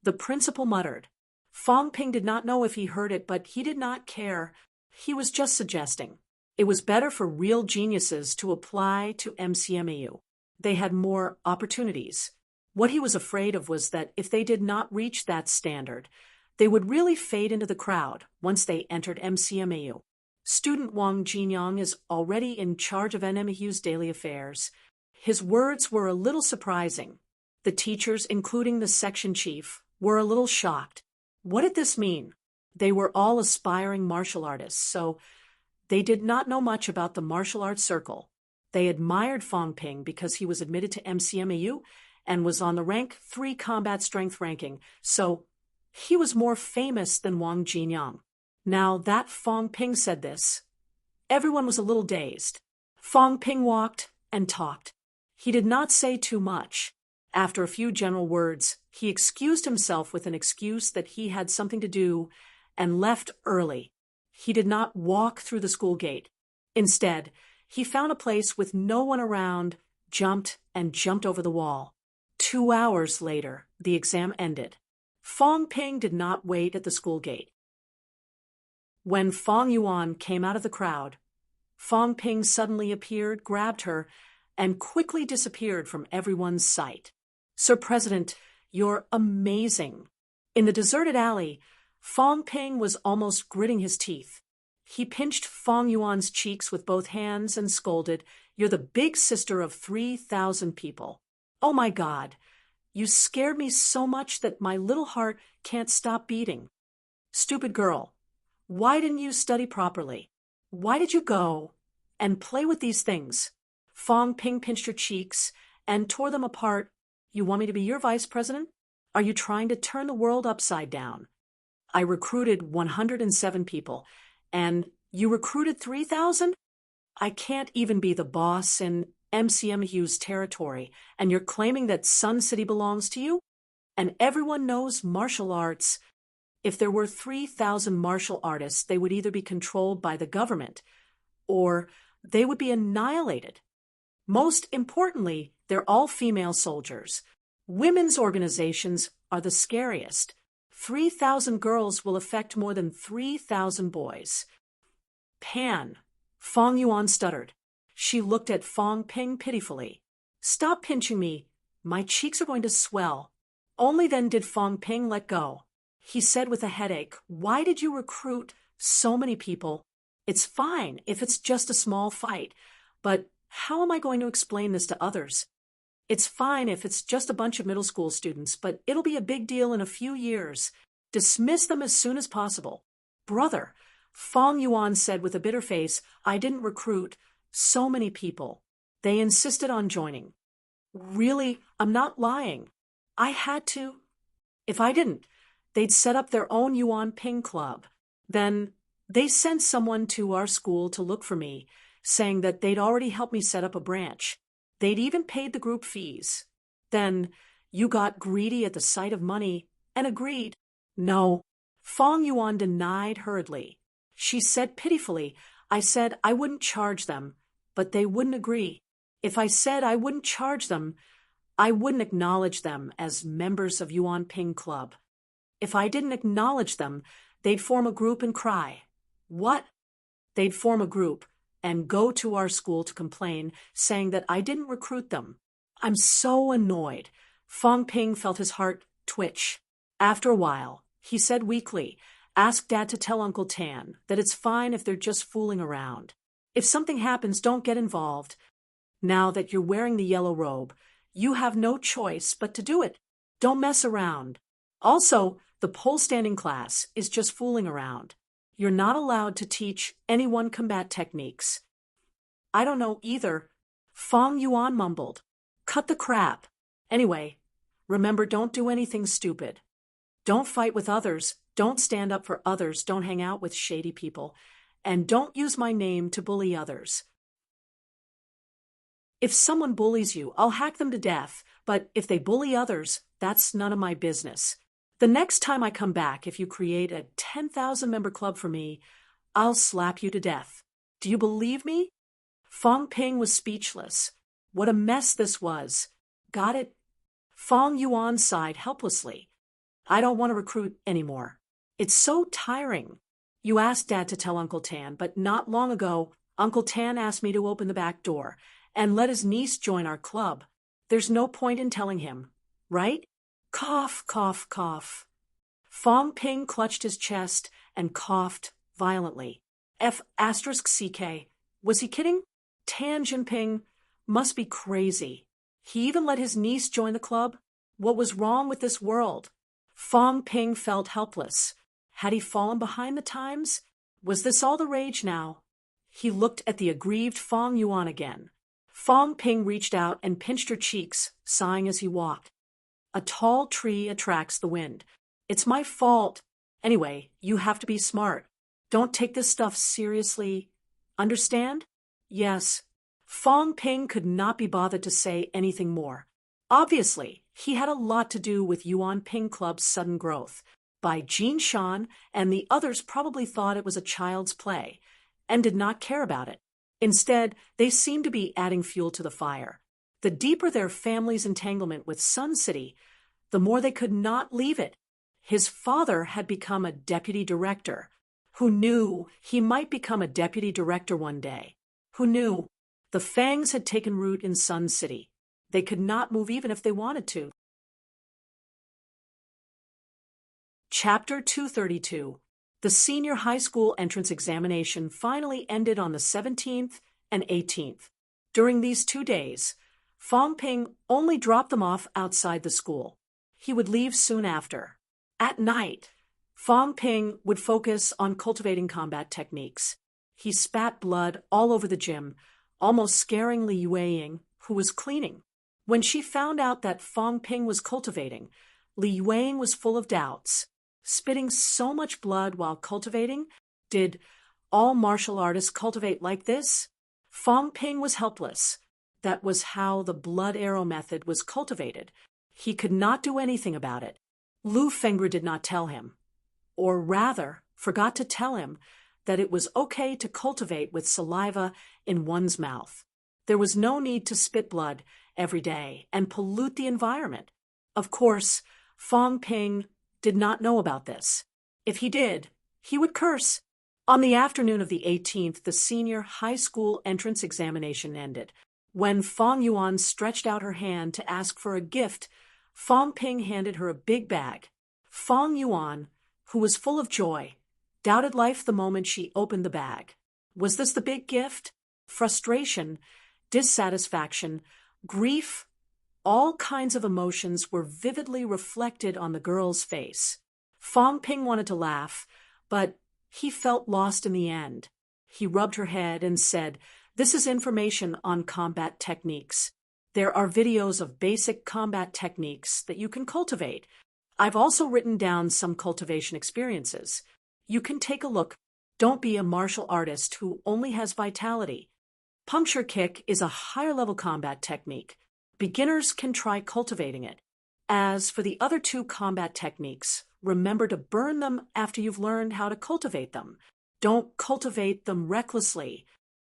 The principal muttered. Fang Ping did not know if he heard it, but he did not care. He was just suggesting. It was better for real geniuses to apply to MCMAU. They had more opportunities. What he was afraid of was that if they did not reach that standard, they would really fade into the crowd once they entered MCMAU. Student Wang Jinyang is already in charge of NMAU's daily affairs. His words were a little surprising. The teachers, including the section chief, were a little shocked. What did this mean? They were all aspiring martial artists, so they did not know much about the martial arts circle. They admired Fang Ping because he was admitted to MCMAU and was on the rank 3 combat strength ranking, so he was more famous than Wang Jinyang. Now that Fang Ping said this, everyone was a little dazed. Fang Ping walked and talked. He did not say too much. After a few general words, he excused himself with an excuse that he had something to do and left early. He did not walk through the school gate. Instead, he found a place with no one around, jumped over the wall. 2 hours later, the exam ended. Fang Ping did not wait at the school gate. When Fang Yuan came out of the crowd, Fang Ping suddenly appeared, grabbed her, and quickly disappeared from everyone's sight. "Sir President, you're amazing." In the deserted alley, Fang Ping was almost gritting his teeth. He pinched Fang Yuan's cheeks with both hands and scolded, "You're the big sister of 3,000 people. Oh my God, You scared me so much that my little heart can't stop beating. Stupid girl. Why didn't you study properly? Why did you go and play with these things? Fong Ping pinched her cheeks and tore them apart. You want me to be your vice president? Are you trying to turn the world upside down? I recruited 107 people, and you recruited 3,000? I can't even be the boss in MCMU's territory, and you're claiming that Sun City belongs to you? And everyone knows martial arts. If there were 3,000 martial artists, they would either be controlled by the government or they would be annihilated. Most importantly, they're all female soldiers. Women's organizations are the scariest. 3,000 girls will affect more than 3,000 boys. Pan. Fong Yuan stuttered. She looked at Fong Ping pitifully. Stop pinching me. My cheeks are going to swell. Only then did Fong Ping let go. He said with a headache, Why did you recruit so many people? It's fine if it's just a small fight, but how am I going to explain this to others? It's fine if it's just a bunch of middle school students, but it'll be a big deal in a few years. Dismiss them as soon as possible. Brother, Fong Yuan said with a bitter face, I didn't recruit so many people. They insisted on joining. Really, I'm not lying. I had to. If I didn't, they'd set up their own Yuan Ping Club. Then they sent someone to our school to look for me, saying that they'd already helped me set up a branch. They'd even paid the group fees. Then you got greedy at the sight of money and agreed. No, Fong Yuan denied hurriedly. She said pitifully, I said I wouldn't charge them, but they wouldn't agree. If I said I wouldn't charge them, I wouldn't acknowledge them as members of Yuan Ping Club. If I didn't acknowledge them, they'd form a group and cry. What? They'd form a group and go to our school to complain, saying that I didn't recruit them. I'm so annoyed. Fong Ping felt his heart twitch. After a while, he said weakly, Ask Dad to tell Uncle Tan that it's fine if they're just fooling around. If something happens, don't get involved. Now that you're wearing the yellow robe, you have no choice but to do it. Don't mess around. Also, the pole standing class is just fooling around. You're not allowed to teach anyone combat techniques. I don't know either. Fong Yuan mumbled. Cut the crap. Anyway, remember, don't do anything stupid. Don't fight with others. Don't stand up for others. Don't hang out with shady people. And don't use my name to bully others. If someone bullies you, I'll hack them to death. But if they bully others, that's none of my business. The next time I come back, if you create a 10,000-member club for me, I'll slap you to death. Do you believe me? Fong Ping was speechless. What a mess this was. Got it? Fong Yuan sighed helplessly. I don't want to recruit anymore. It's so tiring. You asked Dad to tell Uncle Tan, but not long ago, Uncle Tan asked me to open the back door and let his niece join our club. There's no point in telling him, right? Cough, cough, cough. Fong Ping clutched his chest and coughed violently. F***CK. Was he kidding? Tan Jinping must be crazy. He even let his niece join the club? What was wrong with this world? Fong Ping felt helpless. Had he fallen behind the times? Was this all the rage now? He looked at the aggrieved Fong Yuan again. Fong Ping reached out and pinched her cheeks, sighing as he walked. A tall tree attracts the wind. It's my fault. Anyway, you have to be smart. Don't take this stuff seriously. Understand? Yes. Fong Ping could not be bothered to say anything more. Obviously, he had a lot to do with Yuan Ping Club's sudden growth. Bai Jin Shan and the others probably thought it was a child's play and did not care about it. Instead, they seemed to be adding fuel to the fire. The deeper their family's entanglement with Sun City, the more they could not leave it. His father had become a deputy director. Who knew he might become a deputy director one day? Who knew? The Fangs had taken root in Sun City. They could not move even if they wanted to. Chapter 232. The senior high school entrance examination finally ended on the 17th and 18th. During these 2 days, Fong Ping only dropped them off outside the school. He would leave soon after. At night, Fong Ping would focus on cultivating combat techniques. He spat blood all over the gym, almost scaring Li Yueying, who was cleaning. When she found out that Fong Ping was cultivating, Li Yueying was full of doubts. Spitting so much blood while cultivating? Did all martial artists cultivate like this? Fong Ping was helpless. That was how the blood arrow method was cultivated. He could not do anything about it. Lu Fengru did not tell him, or rather, forgot to tell him that it was okay to cultivate with saliva in one's mouth. There was no need to spit blood every day and pollute the environment. Of course, Fong Ping did not know about this. If he did, he would curse. On the afternoon of the 18th, the senior high school entrance examination ended. When Fong Yuan stretched out her hand to ask for a gift, Fong Ping handed her a big bag. Fong Yuan, who was full of joy, doubted life the moment she opened the bag. Was this the big gift? Frustration, dissatisfaction, grief, all kinds of emotions were vividly reflected on the girl's face. Fong Ping wanted to laugh, but he felt lost in the end. He rubbed her head and said, "This is information on combat techniques. There are videos of basic combat techniques that you can cultivate. I've also written down some cultivation experiences. You can take a look. Don't be a martial artist who only has vitality. Puncture kick is a higher-level combat technique. Beginners can try cultivating it. As for the other two combat techniques, remember to burn them after you've learned how to cultivate them. Don't cultivate them recklessly.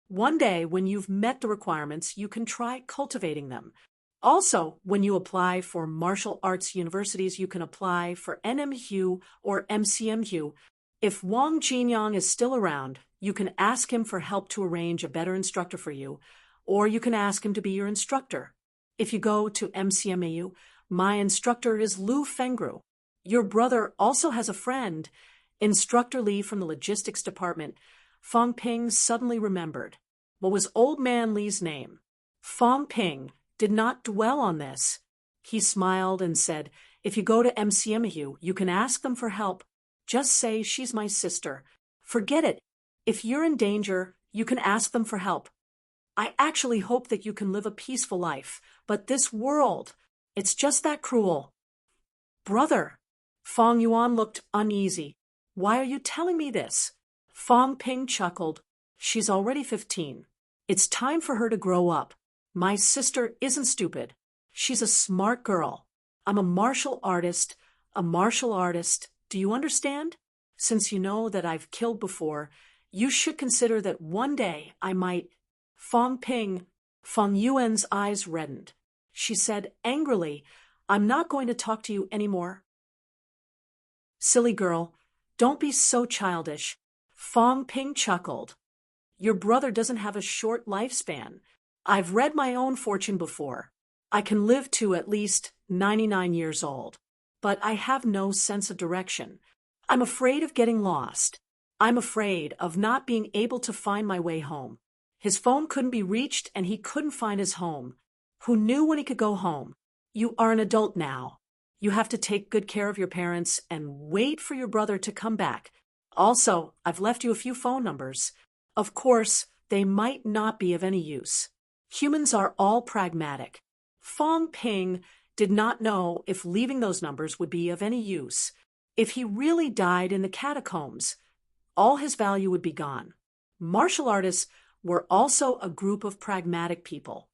One day, when you've met the requirements, you can try cultivating them. Also, when you apply for martial arts universities, you can apply for NMHU or MCMHU. If Wang Jinyang is still around, you can ask him for help to arrange a better instructor for you, or you can ask him to be your instructor. If you go to MCMAU, my instructor is Lu Fengru. Your brother also has a friend, Instructor Li from the logistics department." Fong Ping suddenly remembered. What was old man Li's name? Fong Ping did not dwell on this. He smiled and said, "If you go to MCMAU, you can ask them for help. Just say she's my sister. Forget it. If you're in danger, you can ask them for help. I actually hope that you can live a peaceful life, but this world, it's just that cruel." "Brother," Fong Yuan looked uneasy. "Why are you telling me this?" Fong Ping chuckled. "She's already 15. It's time for her to grow up. My sister isn't stupid. She's a smart girl. I'm a martial artist. Do you understand? Since you know that I've killed before, you should consider that one day I might—" Fong Yuan's eyes reddened. She said angrily, "I'm not going to talk to you anymore." "Silly girl, don't be so childish." Fong Ping chuckled. "Your brother doesn't have a short lifespan. I've read my own fortune before. I can live to at least 99 years old. But I have no sense of direction. I'm afraid of getting lost. I'm afraid of not being able to find my way home." His phone couldn't be reached and he couldn't find his home. Who knew when he could go home? You are an adult now. You have to take good care of your parents and wait for your brother to come back. Also, I've left you a few phone numbers. Of course, they might not be of any use. Humans are all pragmatic. Fong Ping did not know if leaving those numbers would be of any use. If he really died in the catacombs, all his value would be gone. Martial artists were also a group of pragmatic people.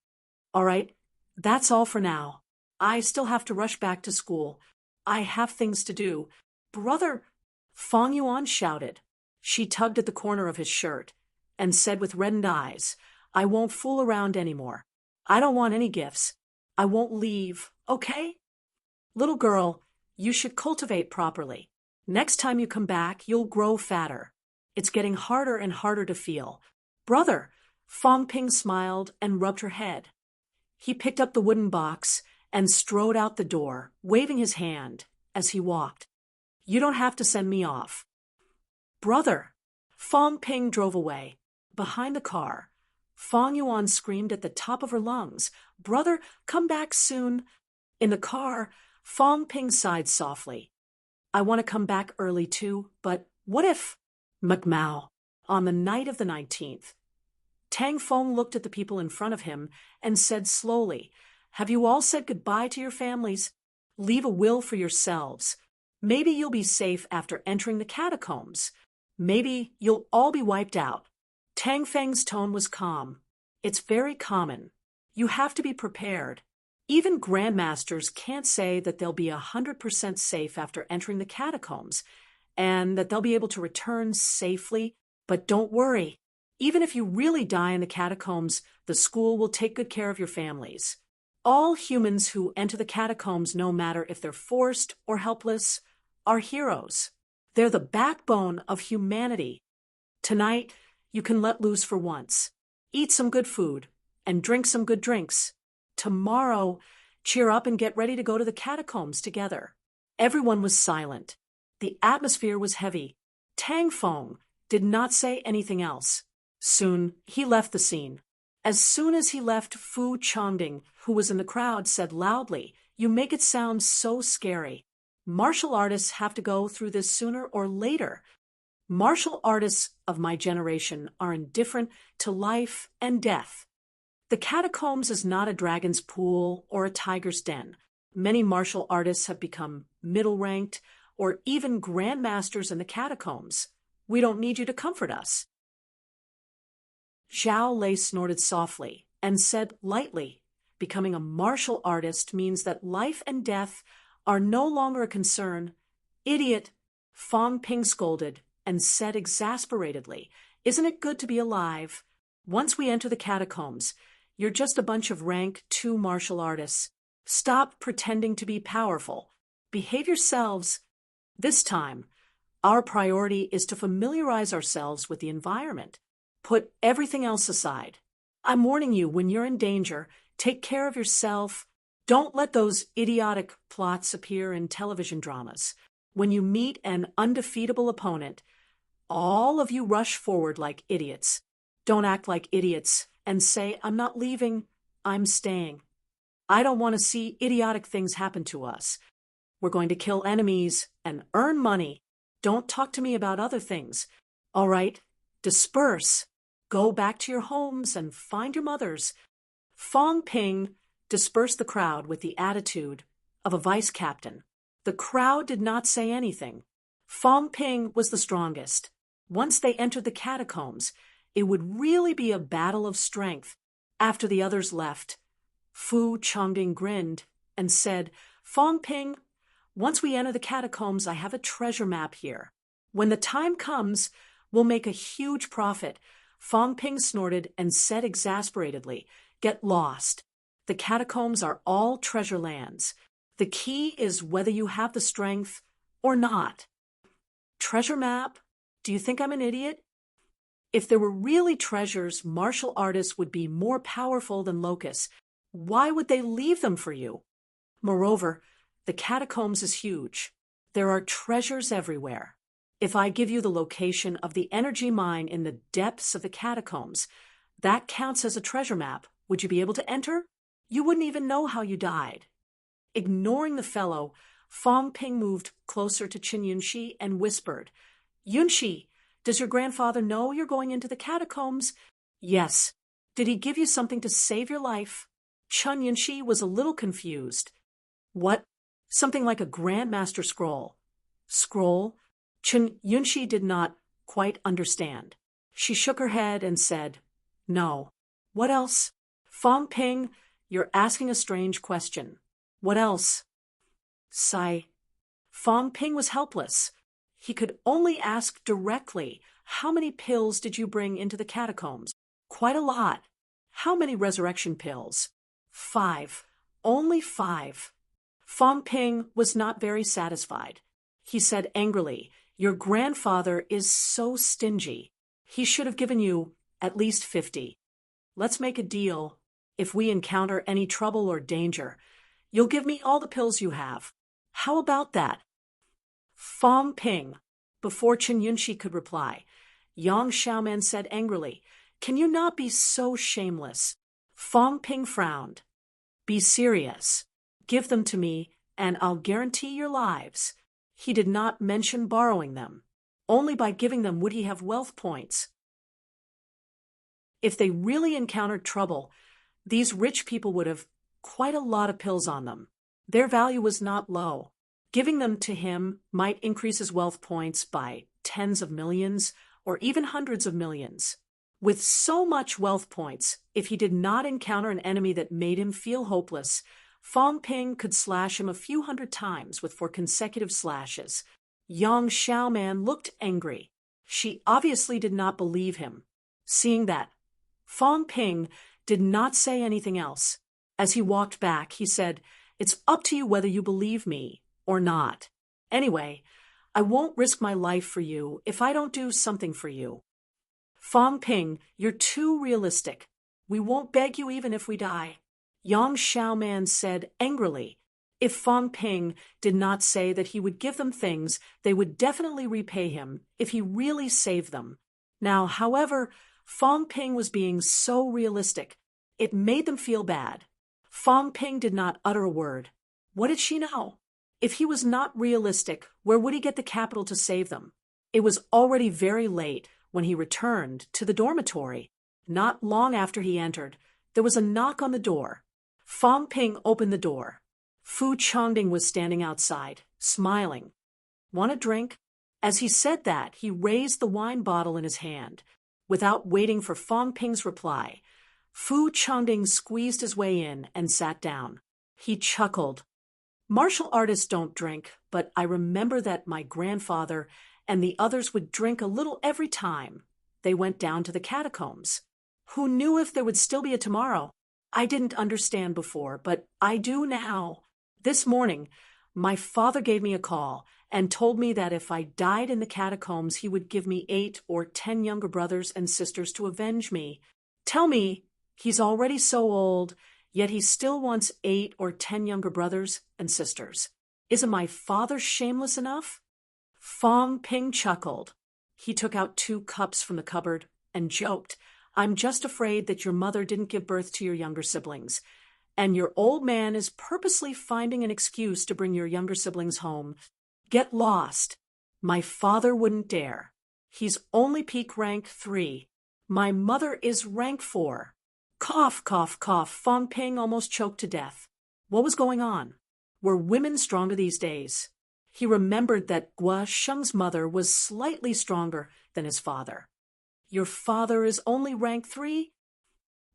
All right, that's all for now. I still have to rush back to school. I have things to do. Brother, Fong Yuan shouted. She tugged at the corner of his shirt and said with reddened eyes, "I won't fool around anymore. I don't want any gifts. I won't leave, okay? Little girl, you should cultivate properly. Next time you come back, you'll grow fatter. It's getting harder and harder to feel." "Brother," Fong Ping smiled and rubbed her head. He picked up the wooden box and strode out the door, waving his hand as he walked. "You don't have to send me off." "Brother." Fong Ping drove away. Behind the car, Fong Yuan screamed at the top of her lungs, "Brother, come back soon." In the car, Fong Ping sighed softly. "I want to come back early too, but what if—" Macmao. On the night of the 19th, Tang Fong looked at the people in front of him and said slowly, "Have you all said goodbye to your families? Leave a will for yourselves. Maybe you'll be safe after entering the catacombs. Maybe you'll all be wiped out." Tang Feng's tone was calm. "It's very common. You have to be prepared. Even grandmasters can't say that they'll be 100% safe after entering the catacombs, and that they'll be able to return safely. But don't worry. Even if you really die in the catacombs, the school will take good care of your families. All humans who enter the catacombs, no matter if they're forced or helpless, are heroes. They're the backbone of humanity. Tonight, you can let loose for once. Eat some good food and drink some good drinks. Tomorrow, cheer up and get ready to go to the catacombs together." Everyone was silent. The atmosphere was heavy. Tang Fong did not say anything else. Soon, he left the scene. As soon as he left, Fu Chongding, who was in the crowd, said loudly, "You make it sound so scary. Martial artists have to go through this sooner or later. Martial artists of my generation are indifferent to life and death. The catacombs is not a dragon's pool or a tiger's den. Many martial artists have become middle-ranked or even grandmasters in the catacombs. We don't need you to comfort us." Zhao Lei snorted softly and said lightly, "Becoming a martial artist means that life and death are no longer a concern." "Idiot," Fong Ping scolded and said exasperatedly, "Isn't it good to be alive? Once we enter the catacombs, you're just a bunch of rank 2 martial artists. Stop pretending to be powerful. Behave yourselves. This time, our priority is to familiarize ourselves with the environment. Put everything else aside. I'm warning you, when you're in danger, take care of yourself. Don't let those idiotic plots appear in television dramas. When you meet an undefeatable opponent, all of you rush forward like idiots. Don't act like idiots and say, 'I'm not leaving, I'm staying.' I don't want to see idiotic things happen to us. We're going to kill enemies and earn money. Don't talk to me about other things. All right, disperse. Go back to your homes and find your mothers." Fong Ping dispersed the crowd with the attitude of a vice captain. The crowd did not say anything. Fong Ping was the strongest. Once they entered the catacombs, it would really be a battle of strength. After the others left, Fu Chongding grinned and said, "Fong Ping, once we enter the catacombs, I have a treasure map here. When the time comes, we'll make a huge profit." Fong Ping snorted and said exasperatedly, "Get lost. The catacombs are all treasure lands. The key is whether you have the strength or not." Treasure map? Do you think I'm an idiot? If there were really treasures, martial artists would be more powerful than locusts. Why would they leave them for you? Moreover, the catacombs is huge. There are treasures everywhere. If I give you the location of the energy mine in the depths of the catacombs, that counts as a treasure map. Would you be able to enter? You wouldn't even know how you died. Ignoring the fellow, Fong Ping moved closer to Qin Yunxi and whispered, "Yunxi, does your grandfather know you're going into the catacombs?" "Yes." "Did he give you something to save your life?" Qin Yunxi was a little confused. "What? Something like a Grandmaster scroll." "Scroll?" Qin Yunxi did not quite understand. She shook her head and said, "No." "What else?" "Fong Ping, you're asking a strange question. What else?" Sigh. Fong Ping was helpless. He could only ask directly, "How many pills did you bring into the catacombs?" "Quite a lot." "How many resurrection pills?" 5. Only 5. Fong Ping was not very satisfied. He said angrily, "Your grandfather is so stingy. He should have given you at least 50. Let's make a deal. If we encounter any trouble or danger, you'll give me all the pills you have. How about that?" Fong Ping. Before Qin Yunxi could reply, Yang Xiaoman said angrily, Can you not be so shameless? Fong Ping frowned. Be serious. Give them to me, and I'll guarantee your lives. He did not mention borrowing them. Only by giving them would he have wealth points. If they really encountered trouble, these rich people would have quite a lot of pills on them. Their value was not low. Giving them to him might increase his wealth points by tens of millions or even hundreds of millions. With so much wealth points, if he did not encounter an enemy that made him feel hopeless, Fong Ping could slash him a few hundred times with 4 consecutive slashes. Yang Xiaoman looked angry. She obviously did not believe him. Seeing that, Fong Ping did not say anything else. As he walked back, he said, "It's up to you whether you believe me or not. Anyway, I won't risk my life for you if I don't do something for you." Fong Ping, you're too realistic. We won't beg you even if we die. Yang Xiaoman said angrily. If Fong Ping did not say that he would give them things, they would definitely repay him if he really saved them. Now, however, Fong Ping was being so realistic. It made them feel bad. Fong Ping did not utter a word. What did she know? If he was not realistic, where would he get the capital to save them? It was already very late when he returned to the dormitory. Not long after he entered, there was a knock on the door. Fong Ping opened the door. Fu Changding was standing outside, smiling. "Want a drink?" As he said that, he raised the wine bottle in his hand. Without waiting for Fong Ping's reply, Fu Changding squeezed his way in and sat down. He chuckled. "Martial artists don't drink, but I remember that my grandfather and the others would drink a little every time they went down to the catacombs. Who knew if there would still be a tomorrow? I didn't understand before, but I do now. This morning, my father gave me a call and told me that if I died in the catacombs, he would give me 8 or 10 younger brothers and sisters to avenge me. Tell me, he's already so old, yet he still wants 8 or 10 younger brothers and sisters. Isn't my father shameless enough?" Fong Ping chuckled. He took out 2 cups from the cupboard and joked, "I'm just afraid that your mother didn't give birth to your younger siblings, and your old man is purposely finding an excuse to bring your younger siblings home. Get lost. My father wouldn't dare. He's only peak rank 3. My mother is rank 4. Cough, cough, cough. Fong Ping almost choked to death. What was going on? Were women stronger these days? He remembered that Gua Sheng's mother was slightly stronger than his father. Your father is only rank 3?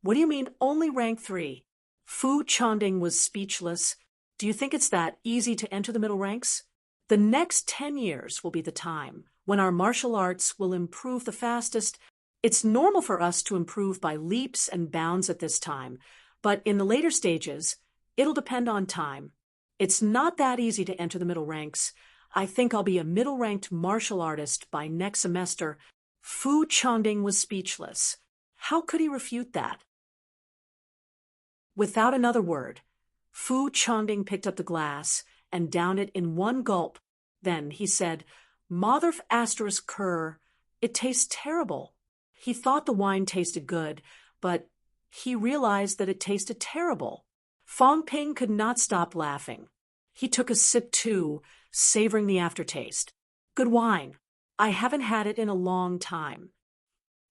What do you mean only rank 3? Fu Changding was speechless. Do you think it's that easy to enter the middle ranks? The next 10 years will be the time when our martial arts will improve the fastest. It's normal for us to improve by leaps and bounds at this time, but in the later stages, it'll depend on time. It's not that easy to enter the middle ranks. I think I'll be a middle-ranked martial artist by next semester. Fu Changding was speechless. How could he refute that? Without another word, Fu Changding picked up the glass and downed it in one gulp. Then he said, "Motherf asterisk cur, it tastes terrible." He thought the wine tasted good, but he realized that it tasted terrible. Fong Ping could not stop laughing. He took a sip too, savoring the aftertaste. "Good wine. I haven't had it in a long time."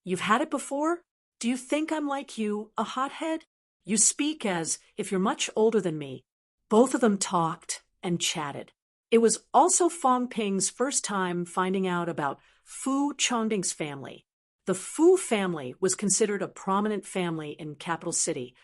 "You've had it before? Do you think I'm like you, a hothead? You speak as if you're much older than me." Both of them talked and chatted. It was also Fong Ping's first time finding out about Fu Changding's family. The Fu family was considered a prominent family in capital city.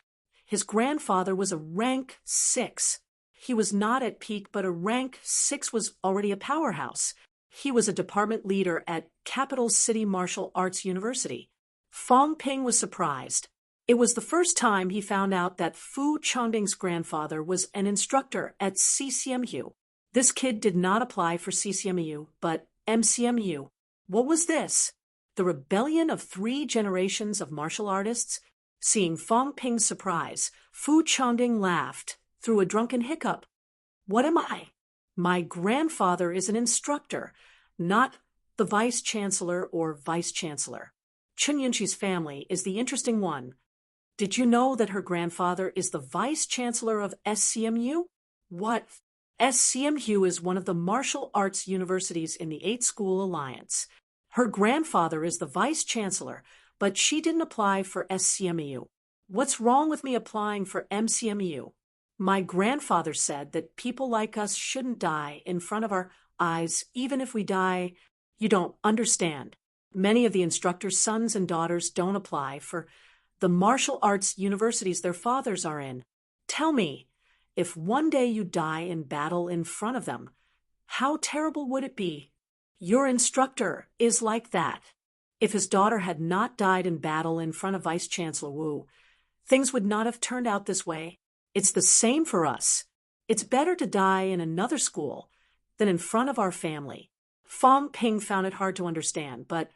His grandfather was a rank 6. He was not at peak, but a rank 6 was already a powerhouse. He was a department leader at Capital City Martial Arts University. Fong Ping was surprised. It was the first time he found out that Fu Changding's grandfather was an instructor at CCMU. This kid did not apply for CCMU, but MCMU. What was this? The rebellion of 3 generations of martial artists? Seeing Fong Ping's surprise, Fu Changding laughed through a drunken hiccup. "What am I? My grandfather is an instructor, not the vice-chancellor or vice-chancellor." Chunyanchi's family is the interesting one. Did you know that her grandfather is the vice chancellor of SCMU? What? SCMU is one of the martial arts universities in the 8-School Alliance. Her grandfather is the vice chancellor, but she didn't apply for SCMU. What's wrong with me applying for MCMU? My grandfather said that people like us shouldn't die in front of our eyes, even if we die. You don't understand. Many of the instructors' sons and daughters don't apply for the martial arts universities their fathers are in. Tell me, if one day you die in battle in front of them, how terrible would it be? Your instructor is like that. If his daughter had not died in battle in front of Vice Chancellor Wu, things would not have turned out this way. It's the same for us. It's better to die in another school than in front of our family. Fong Ping found it hard to understand, but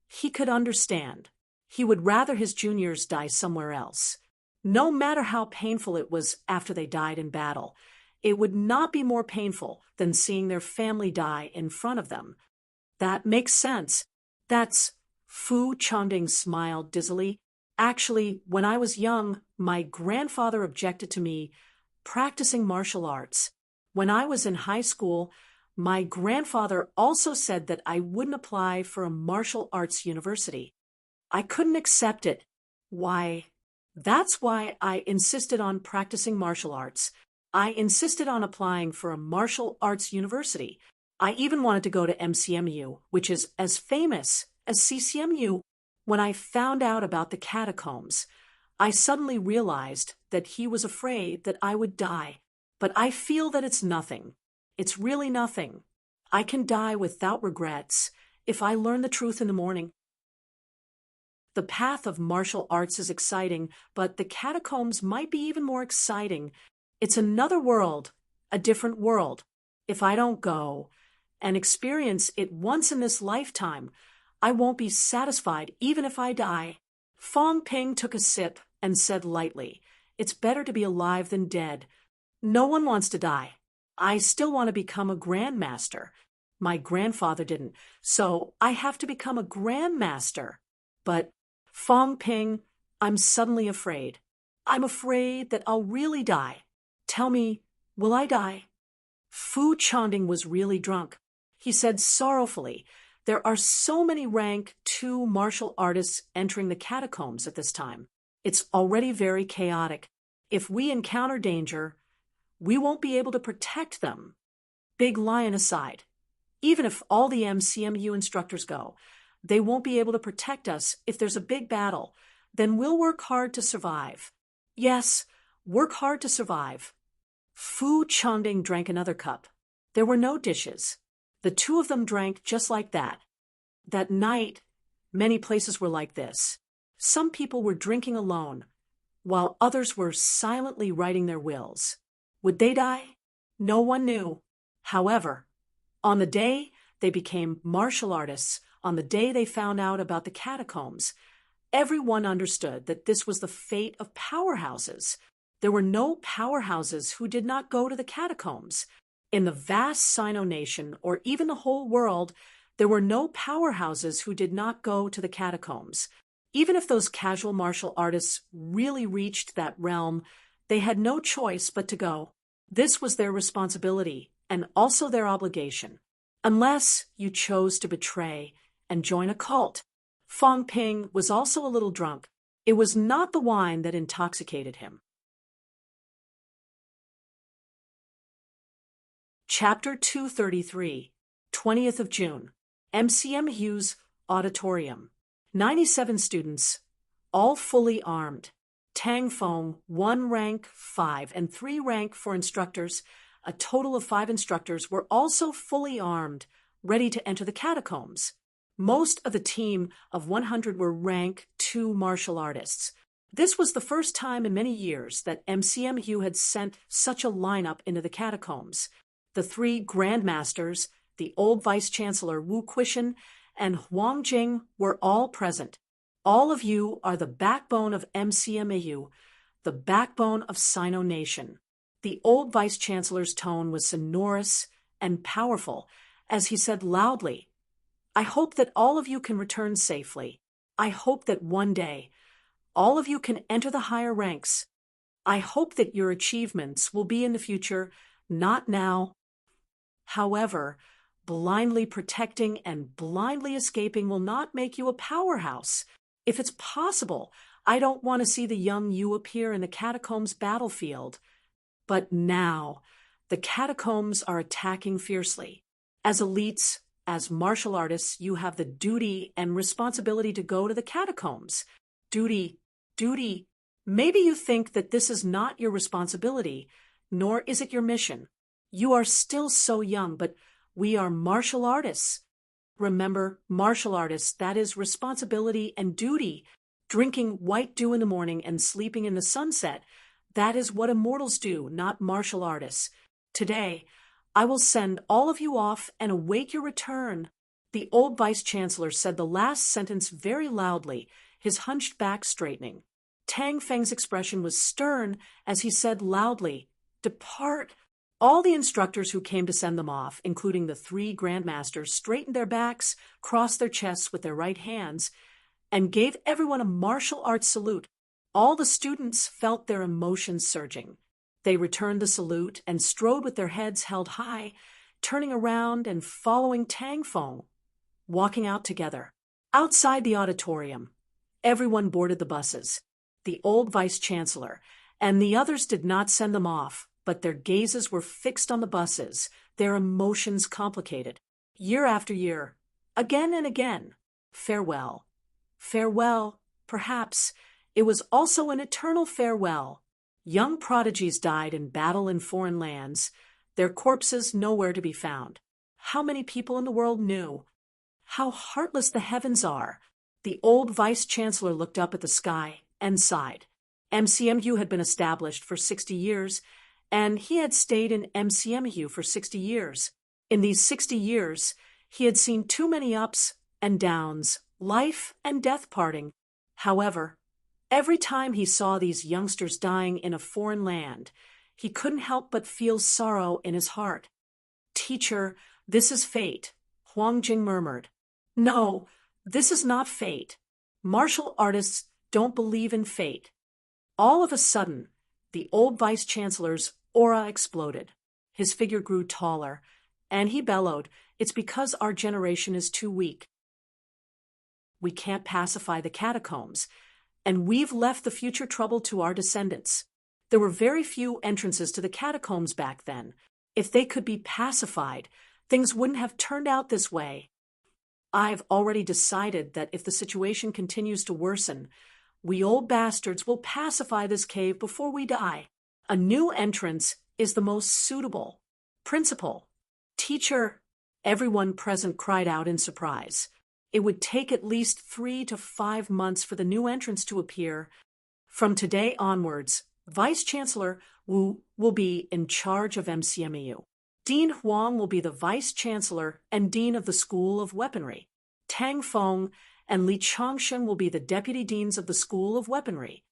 he could understand. He would rather his juniors die somewhere else. No matter how painful it was after they died in battle, it would not be more painful than seeing their family die in front of them. That makes sense. That's... Fu Changding smiled dizzily. Actually, when I was young, my grandfather objected to me practicing martial arts. When I was in high school, my grandfather also said that I wouldn't apply for a martial arts university. I couldn't accept it. Why? That's why I insisted on practicing martial arts. I insisted on applying for a martial arts university. I even wanted to go to MCMU, which is as famous as CCMU. When I found out about the catacombs, I suddenly realized that he was afraid that I would die. But I feel that it's nothing. It's really nothing. I can die without regrets if I learn the truth in the morning. The path of martial arts is exciting, but the catacombs might be even more exciting. It's another world, a different world. If I don't go and experience it once in this lifetime, I won't be satisfied even if I die. Fong Ping took a sip and said lightly, "It's better to be alive than dead. No one wants to die. I still want to become a grandmaster. My grandfather didn't, so I have to become a grandmaster. But, Fong Ping, I'm suddenly afraid. I'm afraid that I'll really die. Tell me, will I die?" Fu Changding was really drunk. He said sorrowfully, "There are so many rank 2 martial artists entering the catacombs at this time. It's already very chaotic. If we encounter danger, we won't be able to protect them." Big Lion aside, even if all the MCMU instructors go, they won't be able to protect us if there's a big battle. Then we'll work hard to survive. Yes, work hard to survive. Fu Changding drank another cup. There were no dishes. The two of them drank just like that. That night, many places were like this. Some people were drinking alone, while others were silently writing their wills. Would they die? No one knew. However, on the day they became martial artists, on the day they found out about the catacombs, everyone understood that this was the fate of powerhouses. There were no powerhouses who did not go to the catacombs. In the vast Sino nation, or even the whole world, there were no powerhouses who did not go to the catacombs. Even if those casual martial artists really reached that realm, they had no choice but to go. This was their responsibility, and also their obligation. Unless you chose to betray and join a cult. Fong Ping was also a little drunk. It was not the wine that intoxicated him. Chapter 233, 20th of June, MCMU's auditorium. 97 students, all fully armed. Tang Fong, 1 rank 5 and 3 rank for instructors, a total of 5 instructors, were also fully armed, ready to enter the catacombs. Most of the team of 100 were rank 2 martial artists. This was the first time in many years that MCMU had sent such a lineup into the catacombs. The 3 grandmasters, the old vice-chancellor Wu Quishan and Huang Jing, were all present. All of you are the backbone of MCMU, the backbone of Sino Nation. The old vice-chancellor's tone was sonorous and powerful as he said loudly, "I hope that all of you can return safely. I hope that one day all of you can enter the higher ranks. I hope that your achievements will be in the future, not now. However, blindly protecting and blindly escaping will not make you a powerhouse. If it's possible, I don't want to see the young you appear in the catacombs battlefield. But now, the catacombs are attacking fiercely. As elites, as martial artists, you have the duty and responsibility to go to the catacombs. Duty. Maybe you think that this is not your responsibility, nor is it your mission. You are still so young, but we are martial artists. Remember, martial artists, that is responsibility and duty. Drinking white dew in the morning and sleeping in the sunset, that is what immortals do, not martial artists. Today, I will send all of you off and await your return. The old vice-chancellor said the last sentence very loudly, his hunched back straightening. Tang Feng's expression was stern as he said loudly, "Depart." All the instructors who came to send them off, including the 3 grandmasters, straightened their backs, crossed their chests with their right hands, and gave everyone a martial arts salute. All the students felt their emotions surging. They returned the salute and strode with their heads held high, turning around and following Tang Feng, walking out together. Outside the auditorium, everyone boarded the buses. The old vice-chancellor and the others did not send them off, but their gazes were fixed on the buses, their emotions complicated. Year after year, again and again, farewell. Farewell, perhaps. It was also an eternal farewell. Young prodigies died in battle in foreign lands, their corpses nowhere to be found. How many people in the world knew? How heartless the heavens are. The old vice-chancellor looked up at the sky and sighed. MCMU had been established for 60 years, and he had stayed in MCMU for 60 years. In these 60 years, he had seen too many ups and downs, life and death parting. However, every time he saw these youngsters dying in a foreign land, he couldn't help but feel sorrow in his heart. "Teacher, this is fate," Huang Jing murmured. "No, this is not fate. Martial artists don't believe in fate." All of a sudden, the old vice-chancellor's aura exploded. His figure grew taller, and he bellowed, "It's because our generation is too weak. We can't pacify the catacombs, and we've left the future trouble to our descendants. There were very few entrances to the catacombs back then. If they could be pacified, things wouldn't have turned out this way. I've already decided that if the situation continues to worsen, we old bastards will pacify this cave before we die. A new entrance is the most suitable. Principal, teacher," everyone present cried out in surprise. It would take at least 3 to 5 months for the new entrance to appear. From today onwards, Vice-Chancellor Wu will be in charge of MCMEU. Dean Huang will be the Vice-Chancellor and Dean of the School of Weaponry. Tang Feng and Li Changshen will be the Deputy Deans of the School of Weaponry.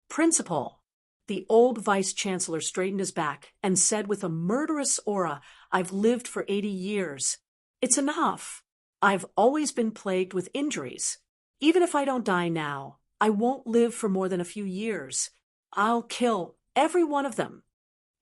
Principal, the old Vice-Chancellor straightened his back and said with a murderous aura, "I've lived for 80 years. It's enough. I've always been plagued with injuries. Even if I don't die now, I won't live for more than a few years. I'll kill every one of them."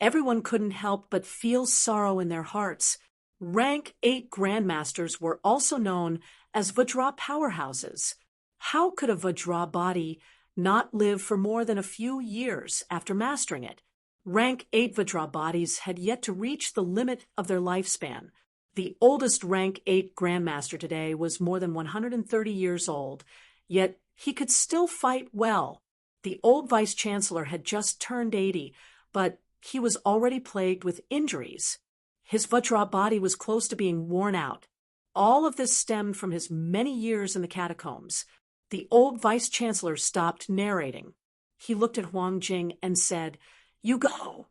Everyone couldn't help but feel sorrow in their hearts. Rank 8 grandmasters were also known as Vajra powerhouses. How could a Vajra body not live for more than a few years after mastering it? Rank 8 Vajra bodies had yet to reach the limit of their lifespan. The oldest rank 8 grandmaster today was more than 130 years old, yet he could still fight well. The old vice-chancellor had just turned 80, but he was already plagued with injuries. His Vajra body was close to being worn out. All of this stemmed from his many years in the catacombs. The old vice-chancellor stopped narrating. He looked at Huang Jing and said, "You go."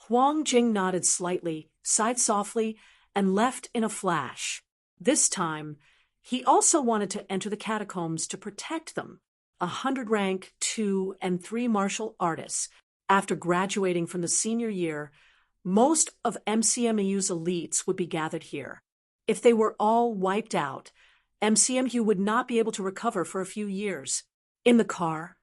Huang Jing nodded slightly, sighed softly, and left in a flash. This time, he also wanted to enter the catacombs to protect them. 100 rank 2 and 3 martial artists. After graduating from the senior year, most of MCMEU's elites would be gathered here. If they were all wiped out, MCMU would not be able to recover for a few years. In the car,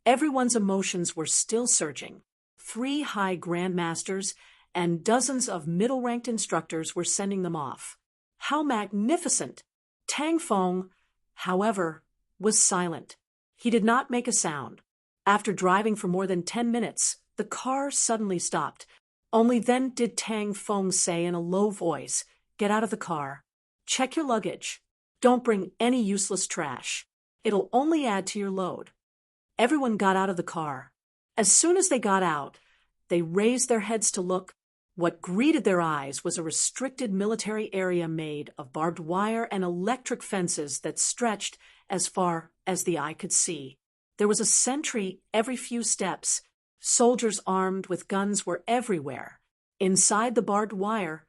everyone's emotions were still surging. 3 high grandmasters and dozens of middle-ranked instructors were sending them off. How magnificent! Tang Feng, however, was silent. He did not make a sound. After driving for more than 10 minutes, the car suddenly stopped. Only then did Tang Feng say in a low voice, "Get out of the car. Check your luggage. Don't bring any useless trash. It'll only add to your load." Everyone got out of the car. As soon as they got out, they raised their heads to look. What greeted their eyes was a restricted military area made of barbed wire and electric fences that stretched as far as the eye could see. There was a sentry every few steps. Soldiers armed with guns were everywhere. Inside the barbed wire,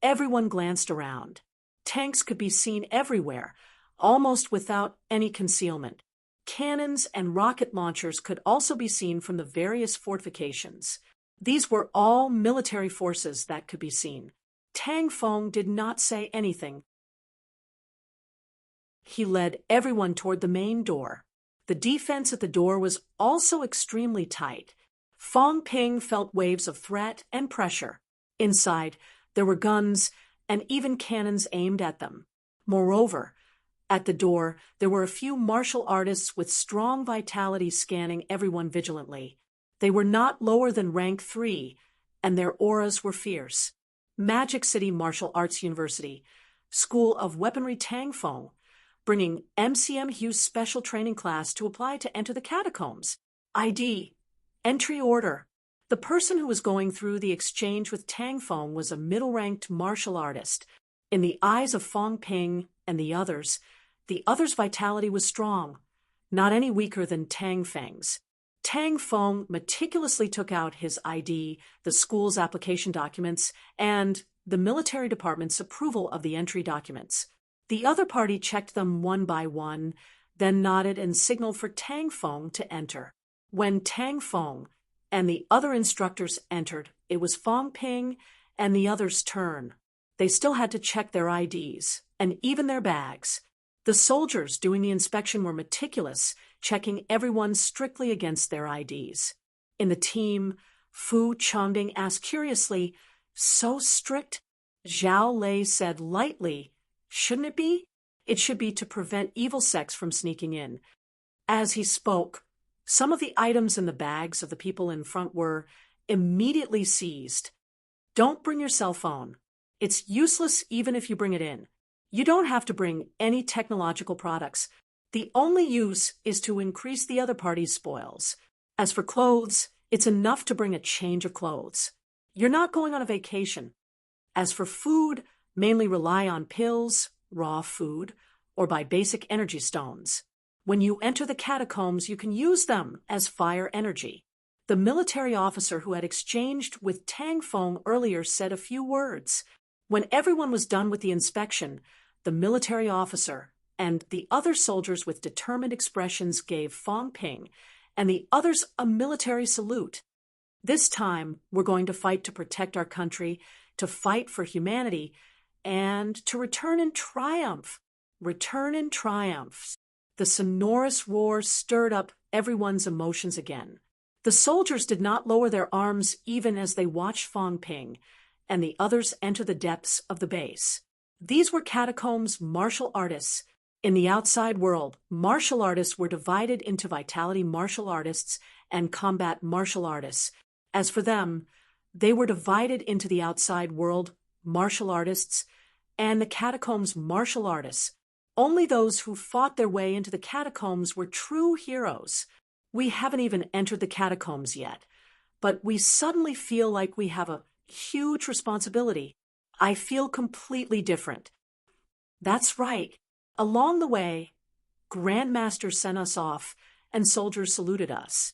everyone glanced around. Tanks could be seen everywhere, almost without any concealment. Cannons and rocket launchers could also be seen from the various fortifications. These were all military forces that could be seen. Tang Feng did not say anything. He led everyone toward the main door. The defense at the door was also extremely tight. Fong Ping felt waves of threat and pressure. Inside, there were guns and even cannons aimed at them. Moreover, at the door, there were a few martial artists with strong vitality scanning everyone vigilantly. They were not lower than rank 3, and their auras were fierce. Magic City Martial Arts University, School of Weaponry Tang Feng, bringing MCMU's special training class to apply to enter the catacombs. ID. Entry order. The person who was going through the exchange with Tang Feng was a middle-ranked martial artist. In the eyes of Fong Ping and the others vitality was strong, not any weaker than Tang Feng's. Tang Feng meticulously took out his ID, the school's application documents, and the military department's approval of the entry documents. The other party checked them one by one, then nodded and signaled for Tang Feng to enter. When Tang Feng and the other instructors entered, it was Fong Ping and the others' turn. They still had to check their IDs, and even their bags. The soldiers doing the inspection were meticulous, checking everyone strictly against their IDs. In the team, Fu Changding asked curiously, "So strict?" Zhao Lei said lightly, "Shouldn't it be? It should be to prevent evil sects from sneaking in." As he spoke, some of the items in the bags of the people in front were immediately seized. Don't bring your cell phone. It's useless even if you bring it in. You don't have to bring any technological products. The only use is to increase the other party's spoils. As for clothes, it's enough to bring a change of clothes. You're not going on a vacation. As for food, mainly rely on pills, raw food, or by basic energy stones. When you enter the catacombs, you can use them as fire energy. The military officer who had exchanged with Tang Feng earlier said a few words. When everyone was done with the inspection, the military officer and the other soldiers with determined expressions gave Fong Ping and the others a military salute. This time, we're going to fight to protect our country, to fight for humanity, and to return in triumph. Return in triumph. The sonorous roar stirred up everyone's emotions again. The soldiers did not lower their arms even as they watched Fong Ping and the others enter the depths of the base. These were catacombs martial artists. In the outside world, martial artists were divided into vitality martial artists and combat martial artists. As for them, they were divided into the outside world martial artists and the catacombs martial artists. Only those who fought their way into the catacombs were true heroes. We haven't even entered the catacombs yet, but we suddenly feel like we have a huge responsibility. I feel completely different. That's right. Along the way, Grandmaster sent us off and soldiers saluted us.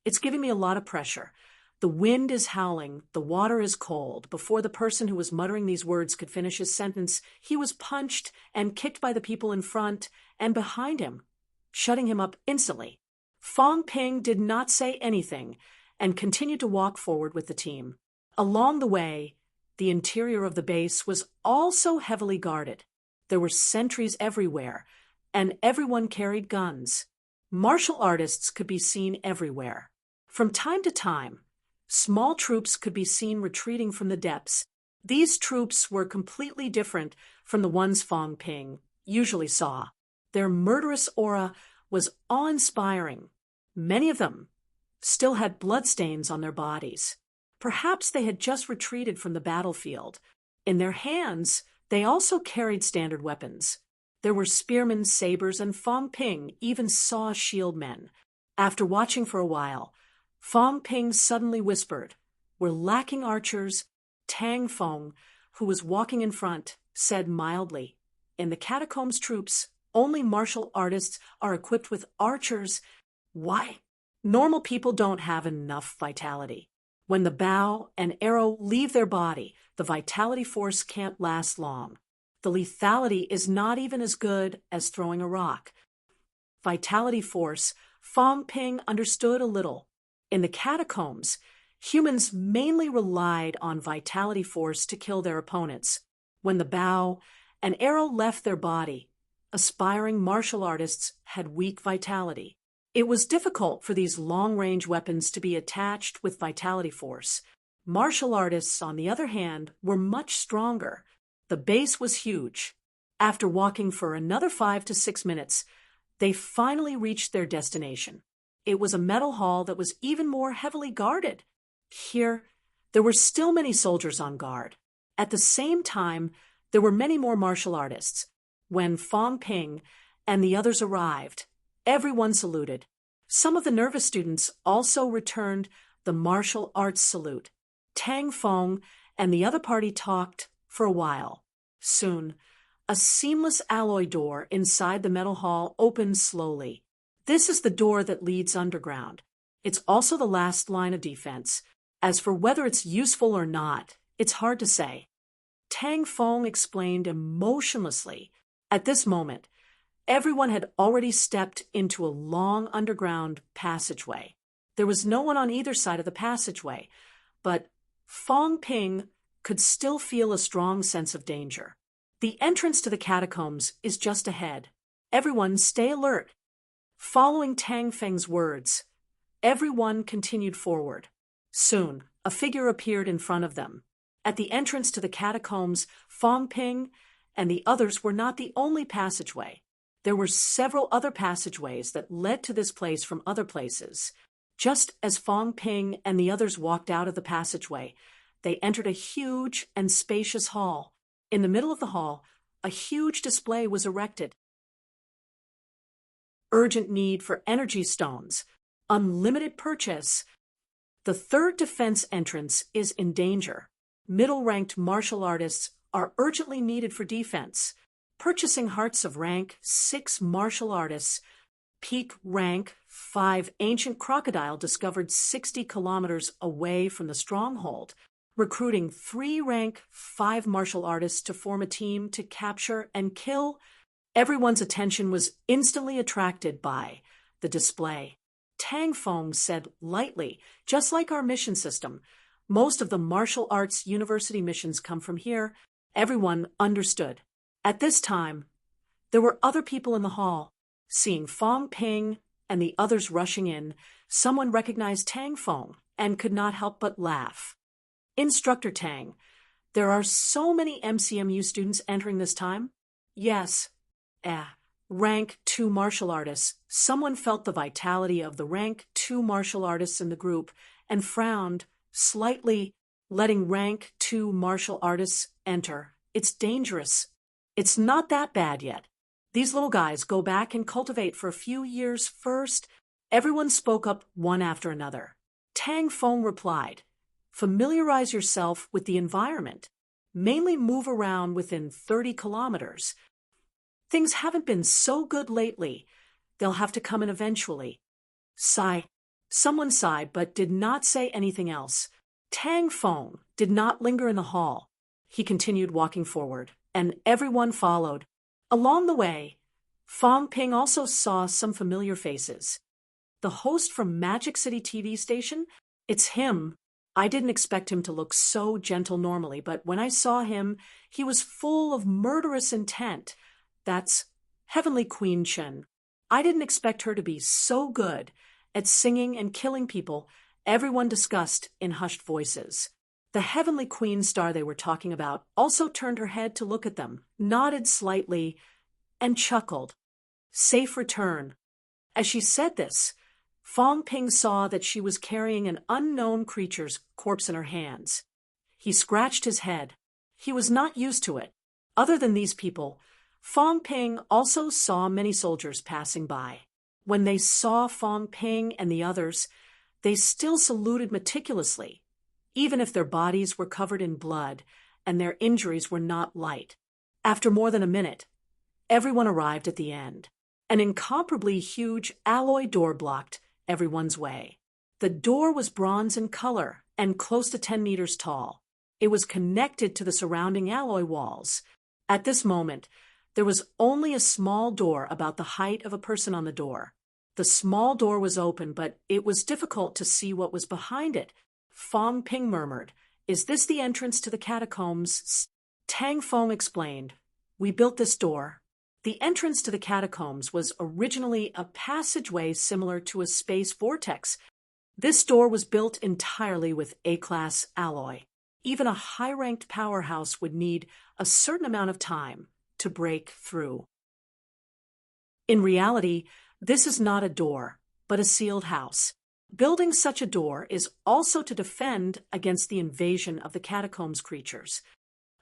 It's giving me a lot of pressure. The wind is howling, the water is cold. Before the person who was muttering these words could finish his sentence, he was punched and kicked by the people in front and behind him, shutting him up instantly. Fong Ping did not say anything and continued to walk forward with the team. Along the way, the interior of the base was also heavily guarded. There were sentries everywhere, and everyone carried guns. Martial artists could be seen everywhere. From time to time, small troops could be seen retreating from the depths. These troops were completely different from the ones Fong Ping usually saw. Their murderous aura was awe-inspiring. Many of them still had bloodstains on their bodies. Perhaps they had just retreated from the battlefield. In their hands, they also carried standard weapons. There were spearmen, sabers, and Fong Ping even saw shield men. After watching for a while, Fong Ping suddenly whispered, "We're lacking archers." Tang Fong, who was walking in front, said mildly, "In the catacombs troops, only martial artists are equipped with archers. Why? Normal people don't have enough vitality. When the bow and arrow leave their body, the vitality force can't last long. The lethality is not even as good as throwing a rock." Vitality force, Fong Ping understood a little. In the catacombs, humans mainly relied on vitality force to kill their opponents. When the bow and arrow left their body, aspiring martial artists had weak vitality. It was difficult for these long-range weapons to be attached with vitality force. Martial artists, on the other hand, were much stronger. The base was huge. After walking for another 5 to 6 minutes, they finally reached their destination. It was a metal hall that was even more heavily guarded. Here, there were still many soldiers on guard. At the same time, there were many more martial artists. When Fong Ping and the others arrived, everyone saluted. Some of the nervous students also returned the martial arts salute. Tang Fong and the other party talked for a while. Soon, a seamless alloy door inside the metal hall opened slowly. This is the door that leads underground. It's also the last line of defense. As for whether it's useful or not, it's hard to say. Tang Fong explained emotionlessly. At this moment, everyone had already stepped into a long underground passageway. There was no one on either side of the passageway, but Fong Ping could still feel a strong sense of danger. The entrance to the catacombs is just ahead. Everyone stay alert. Following Tang Feng's words, everyone continued forward. Soon, a figure appeared in front of them. At the entrance to the catacombs, Fong Ping and the others were not the only passageway. There were several other passageways that led to this place from other places. Just as Fong Ping and the others walked out of the passageway, they entered a huge and spacious hall. In the middle of the hall, a huge display was erected. Urgent need for energy stones. Unlimited purchase. The third defense entrance is in danger. Middle-ranked martial artists are urgently needed for defense. Purchasing hearts of rank 6 martial artists. Peak rank 5 ancient crocodile discovered 60 kilometers away from the stronghold. Recruiting 3 rank 5 martial artists to form a team to capture and kill. Everyone's attention was instantly attracted by the display. Tang Fong said lightly, "Just like our mission system, most of the martial arts university missions come from here." Everyone understood. At this time, there were other people in the hall. Seeing Fong Ping and the others rushing in, someone recognized Tang Fong and could not help but laugh. "Instructor Tang, there are so many MCMU students entering this time?" "Yes." Rank 2 martial artists. Someone felt the vitality of the rank 2 martial artists in the group and frowned slightly, letting rank 2 martial artists enter. "It's dangerous." "It's not that bad yet. These little guys go back and cultivate for a few years first." Everyone spoke up one after another. Tang Fong replied, "Familiarize yourself with the environment. Mainly move around within 30 kilometers. Things haven't been so good lately. They'll have to come in eventually." Sigh. Someone sighed but did not say anything else. Tang Fong did not linger in the hall. He continued walking forward, and everyone followed. Along the way, Fong Ping also saw some familiar faces. "The host from Magic City TV station? It's him. I didn't expect him to look so gentle normally, but when I saw him, he was full of murderous intent. That's Heavenly Queen Shen. I didn't expect her to be so good at singing and killing people, everyone discussed in hushed voices. The Heavenly Queen star they were talking about also turned her head to look at them, nodded slightly, and chuckled. Safe return. As she said this, Fong Ping saw that she was carrying an unknown creature's corpse in her hands. He scratched his head. He was not used to it. Other than these people, Fong Ping also saw many soldiers passing by. When they saw Fong Ping and the others, they still saluted meticulously, even if their bodies were covered in blood and their injuries were not light. After more than a minute, everyone arrived at the end. An incomparably huge alloy door blocked everyone's way. The door was bronze in color and close to 10 meters tall. It was connected to the surrounding alloy walls. At this moment, there was only a small door about the height of a person on the door. The small door was open, but it was difficult to see what was behind it. Fong Ping murmured, "Is this the entrance to the catacombs?" Tang Fong explained, "We built this door." The entrance to the catacombs was originally a passageway similar to a space vortex. This door was built entirely with A-class alloy. Even a high-ranked powerhouse would need a certain amount of time to break through. In reality, this is not a door, but a sealed house. Building such a door is also to defend against the invasion of the catacombs creatures.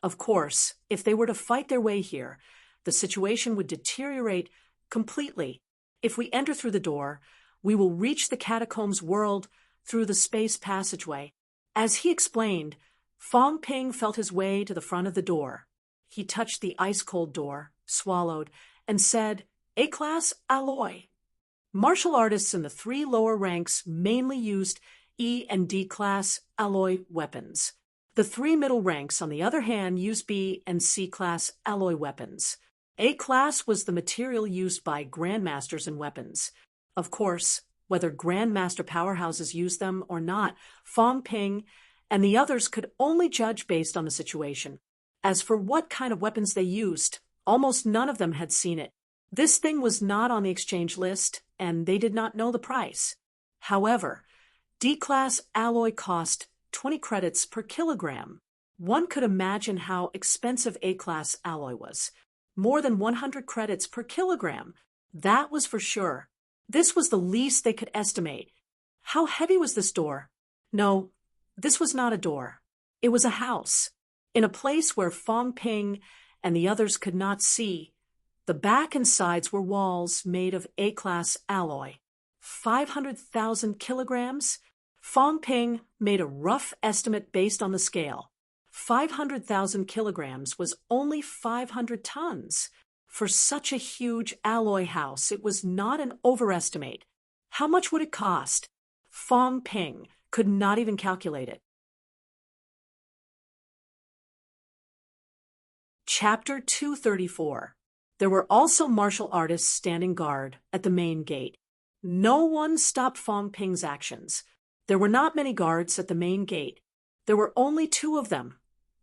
Of course, if they were to fight their way here, the situation would deteriorate completely. If we enter through the door, we will reach the catacombs world through the space passageway. As he explained, Fong Ping felt his way to the front of the door. He touched the ice-cold door, swallowed, and said, "A-class alloy." Martial artists in the 3 lower ranks mainly used E and D-class alloy weapons. The 3 middle ranks, on the other hand, used B and C-class alloy weapons. A-class was the material used by grandmasters in weapons. Of course, whether grandmaster powerhouses used them or not, Fong Ping and the others could only judge based on the situation. As for what kind of weapons they used, almost none of them had seen it. This thing was not on the exchange list, and they did not know the price. However, D-class alloy cost 20 credits per kilogram. One could imagine how expensive A-class alloy was. More than 100 credits per kilogram. That was for sure. This was the least they could estimate. How heavy was this door? No, this was not a door. It was a house. In a place where Fong Ping and the others could not see, the back and sides were walls made of A-class alloy. 500,000 kilograms? Fong Ping made a rough estimate based on the scale. 500,000 kilograms was only 500 tons. For such a huge alloy house, it was not an overestimate. How much would it cost? Fong Ping could not even calculate it. Chapter 234. There were also martial artists standing guard at the main gate. No one stopped Fong Ping's actions. There were not many guards at the main gate. There were only 2 of them,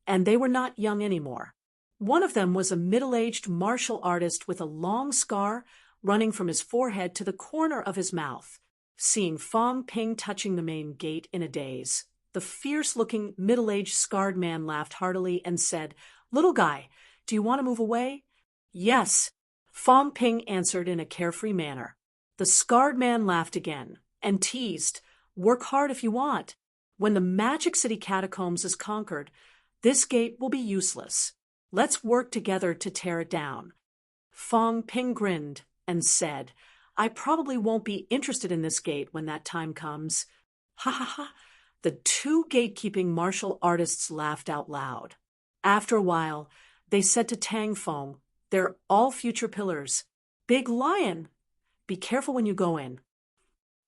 and they were not young anymore. One of them was a middle-aged martial artist with a long scar running from his forehead to the corner of his mouth. Seeing Fong Ping touching the main gate in a daze, the fierce-looking middle-aged scarred man laughed heartily and said, "Little guy, do you want to move away?" "Yes," Fong Ping answered in a carefree manner. The scarred man laughed again and teased, "Work hard if you want. When the Magic City catacombs is conquered, this gate will be useless. Let's work together to tear it down." Fong Ping grinned and said, "I probably won't be interested in this gate when that time comes." Ha ha ha. The 2 gatekeeping martial artists laughed out loud. After a while, they said to Tang Fong, "They're all future pillars. Big Lion, be careful when you go in."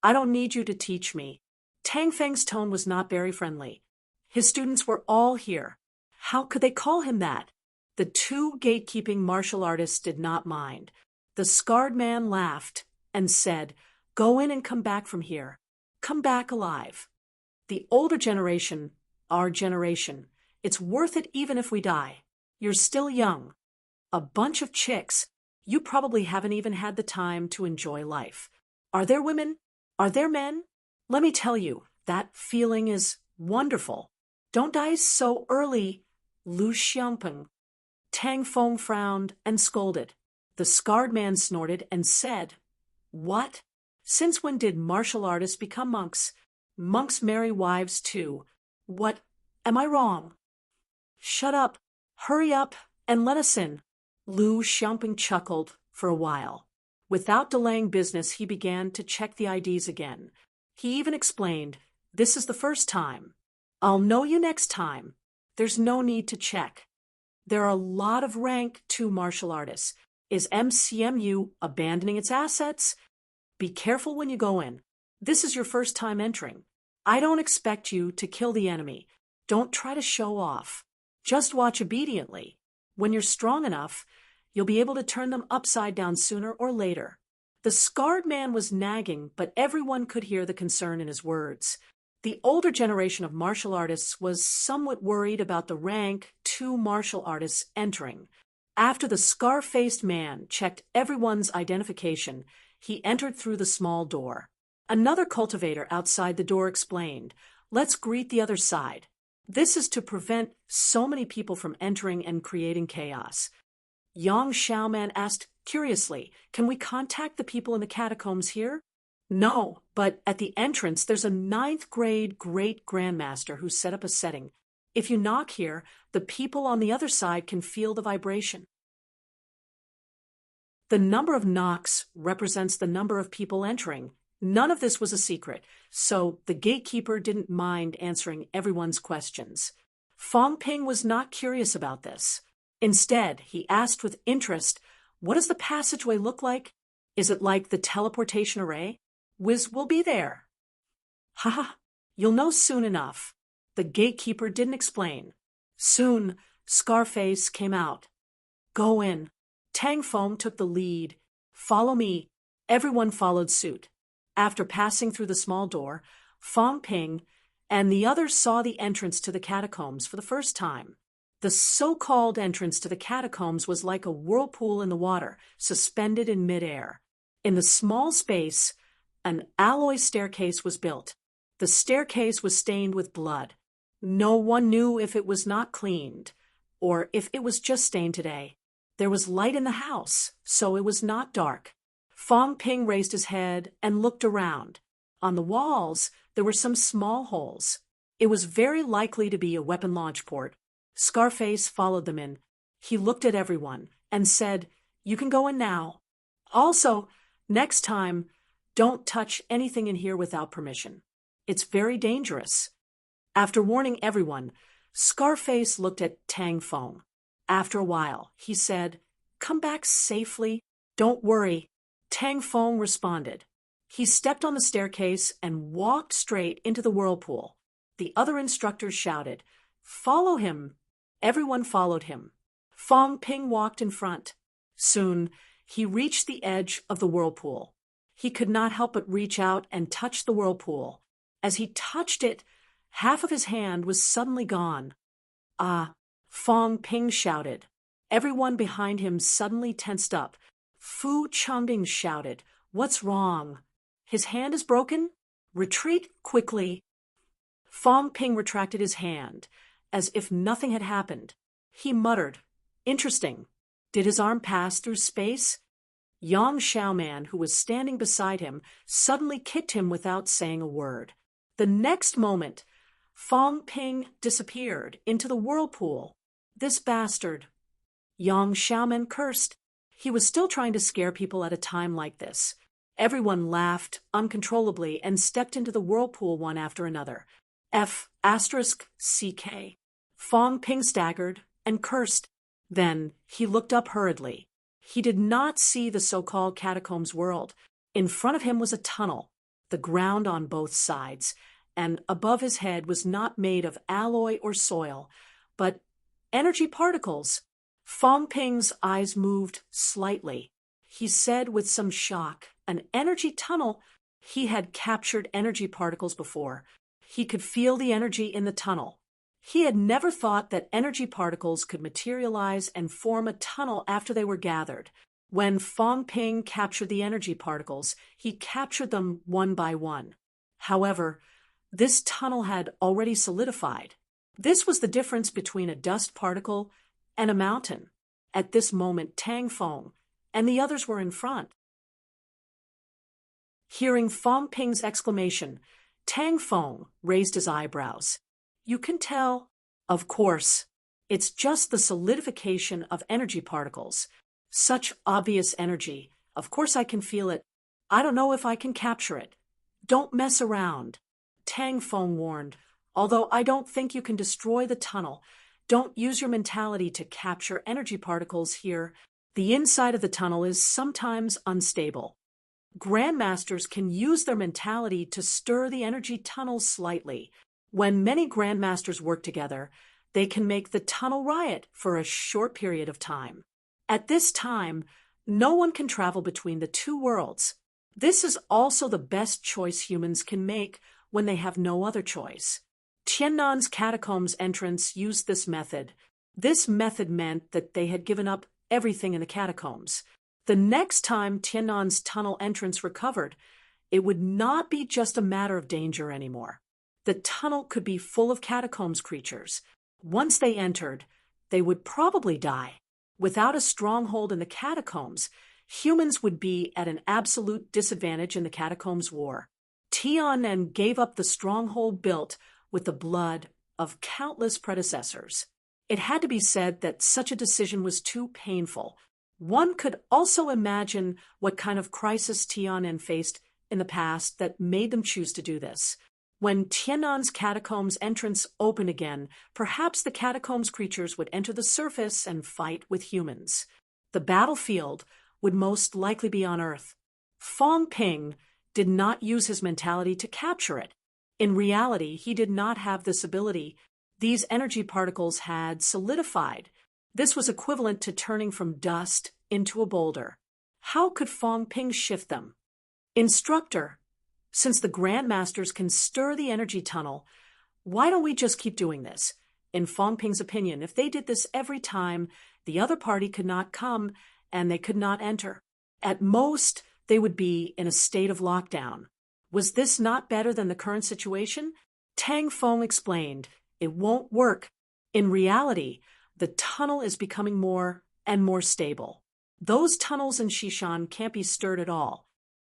"I don't need you to teach me." Tang Feng's tone was not very friendly. His students were all here. How could they call him that? The 2 gatekeeping martial artists did not mind. The scarred man laughed and said, "Go in and come back from here. Come back alive." The older generation, our generation, it's worth it even if we die. You're still young. A bunch of chicks. You probably haven't even had the time to enjoy life. Are there women? Are there men? Let me tell you, that feeling is wonderful. Don't die so early, Lu Xiangpeng. Tang Feng frowned and scolded. The scarred man snorted and said, "What? Since when did martial artists become monks? Monks marry wives too. What? Am I wrong?" "Shut up, hurry up, and let us in." Lu Xiangping chuckled for a while. Without delaying business, he began to check the IDs again. He even explained, "This is the first time. I'll know you next time. There's no need to check. There are a lot of rank 2 martial artists. Is MCMU abandoning its assets? Be careful when you go in. This is your first time entering. I don't expect you to kill the enemy. Don't try to show off. Just watch obediently. When you're strong enough, you'll be able to turn them upside down sooner or later." The scarred man was nagging, but everyone could hear the concern in his words. The older generation of martial artists was somewhat worried about the rank 2 martial artists entering. After the scar-faced man checked everyone's identification, he entered through the small door. Another cultivator outside the door explained, "Let's greet the other side. This is to prevent so many people from entering and creating chaos." Yang Xiaoman asked curiously, "Can we contact the people in the catacombs here?" "No, but at the entrance there's a 9th grade great grandmaster who set up a setting. If you knock here, the people on the other side can feel the vibration." The number of knocks represents the number of people entering. None of this was a secret, so the gatekeeper didn't mind answering everyone's questions. Fong Ping was not curious about this. Instead, he asked with interest, "What does the passageway look like? Is it like the teleportation array? Wiz will be there." "Ha! You'll know soon enough." The gatekeeper didn't explain. Soon, Scarface came out. "Go in." Tang Feng took the lead. "Follow me." Everyone followed suit. After passing through the small door, Fong Ping and the others saw the entrance to the catacombs for the first time. The so-called entrance to the catacombs was like a whirlpool in the water, suspended in midair. In the small space, an alloy staircase was built. The staircase was stained with blood. No one knew if it was not cleaned, or if it was just stained today. There was light in the house, so it was not dark. Fong Ping raised his head and looked around. On the walls, there were some small holes. It was very likely to be a weapon launch port. Scarface followed them in. He looked at everyone and said, "You can go in now. Also, next time, don't touch anything in here without permission. It's very dangerous." After warning everyone, Scarface looked at Tang Feng. After a while, he said, "Come back safely. Don't worry." Tang Feng responded. He stepped on the staircase and walked straight into the whirlpool. The other instructors shouted, "Follow him." Everyone followed him. Fong Ping walked in front. Soon, he reached the edge of the whirlpool. He could not help but reach out and touch the whirlpool. As he touched it, half of his hand was suddenly gone. "Ah!" Fong Ping shouted. Everyone behind him suddenly tensed up. Fu Changbing shouted, "What's wrong? His hand is broken? Retreat quickly." Fong Ping retracted his hand, as if nothing had happened. He muttered, "Interesting. Did his arm pass through space?" Yang Xiaoman, who was standing beside him, suddenly kicked him without saying a word. The next moment, Fong Ping disappeared into the whirlpool. "This bastard." Yang Xiaoman cursed. He was still trying to scare people at a time like this. Everyone laughed uncontrollably and stepped into the whirlpool one after another. F***CK. Fong Ping staggered and cursed. Then he looked up hurriedly. He did not see the so-called catacombs world. In front of him was a tunnel, the ground on both sides, and above his head was not made of alloy or soil, but energy particles. Fong Ping's eyes moved slightly. He said with some shock, "An energy tunnel?" He had captured energy particles before. He could feel the energy in the tunnel. He had never thought that energy particles could materialize and form a tunnel after they were gathered. When Fong Ping captured the energy particles, he captured them one by one. However, this tunnel had already solidified. This was the difference between a dust particle and a mountain. At this moment, Tang Fong and the others were in front. Hearing Fong Ping's exclamation, Tang Fong raised his eyebrows. You can tell. Of course. It's just the solidification of energy particles. Such obvious energy. Of course I can feel it. I don't know if I can capture it. Don't mess around. Tang Fong warned. Although I don't think you can destroy the tunnel, don't use your mentality to capture energy particles here. The inside of the tunnel is sometimes unstable. Grandmasters can use their mentality to stir the energy tunnels slightly. When many grandmasters work together, they can make the tunnel riot for a short period of time. At this time, no one can travel between the two worlds. This is also the best choice humans can make when they have no other choice. Tiannan's catacombs entrance used this method. This method meant that they had given up everything in the catacombs. The next time Tiannan's tunnel entrance recovered, it would not be just a matter of danger anymore. The tunnel could be full of catacombs creatures. Once they entered, they would probably die. Without a stronghold in the catacombs, humans would be at an absolute disadvantage in the catacombs war. Tianan gave up the stronghold built with the blood of countless predecessors. It had to be said that such a decision was too painful. One could also imagine what kind of crisis Tianan faced in the past that made them choose to do this. When Tiannan's catacombs entrance opened again, perhaps the catacombs creatures would enter the surface and fight with humans. The battlefield would most likely be on Earth. Fong Ping did not use his mentality to capture it. In reality, he did not have this ability. These energy particles had solidified. This was equivalent to turning from dust into a boulder. How could Fong Ping shift them? Instructor, since the Grandmasters can stir the energy tunnel, why don't we just keep doing this? In Fong Ping's opinion, if they did this every time, the other party could not come and they could not enter. At most, they would be in a state of lockdown. Was this not better than the current situation? Tang Fong explained, it won't work. In reality, the tunnel is becoming more and more stable. Those tunnels in Shishan can't be stirred at all.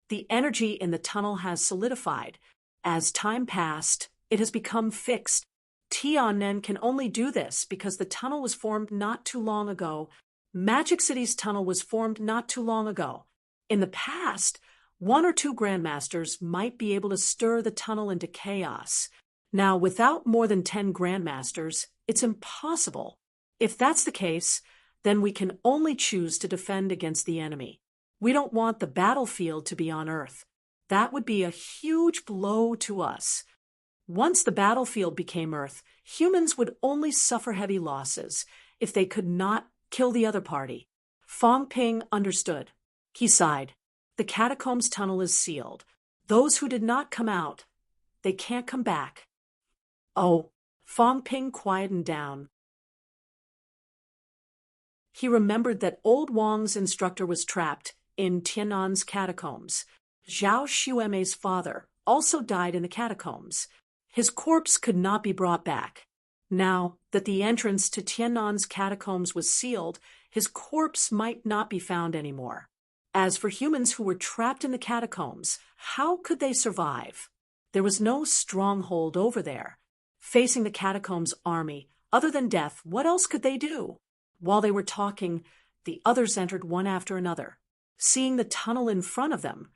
The energy in the tunnel has solidified. As time passed, it has become fixed. Tianan can only do this because the tunnel was formed not too long ago. Magic City's tunnel was formed not too long ago. In the past, one or two grandmasters might be able to stir the tunnel into chaos. Now, without more than 10 grandmasters, it's impossible. If that's the case, then we can only choose to defend against the enemy. We don't want the battlefield to be on Earth. That would be a huge blow to us. Once the battlefield became Earth, humans would only suffer heavy losses if they could not kill the other party. Fong Ping understood. He sighed. The catacombs tunnel is sealed. Those who did not come out, they can't come back. Oh, Fong Ping quietened down. He remembered that old Wang's instructor was trapped in Tiannan's catacombs. Zhao Xuemei's father also died in the catacombs. His corpse could not be brought back. Now that the entrance to Tiannan's catacombs was sealed, his corpse might not be found anymore. As for humans who were trapped in the catacombs, how could they survive? There was no stronghold over there. Facing the catacombs army, other than death, what else could they do? While they were talking, the others entered one after another. Seeing the tunnel in front of them,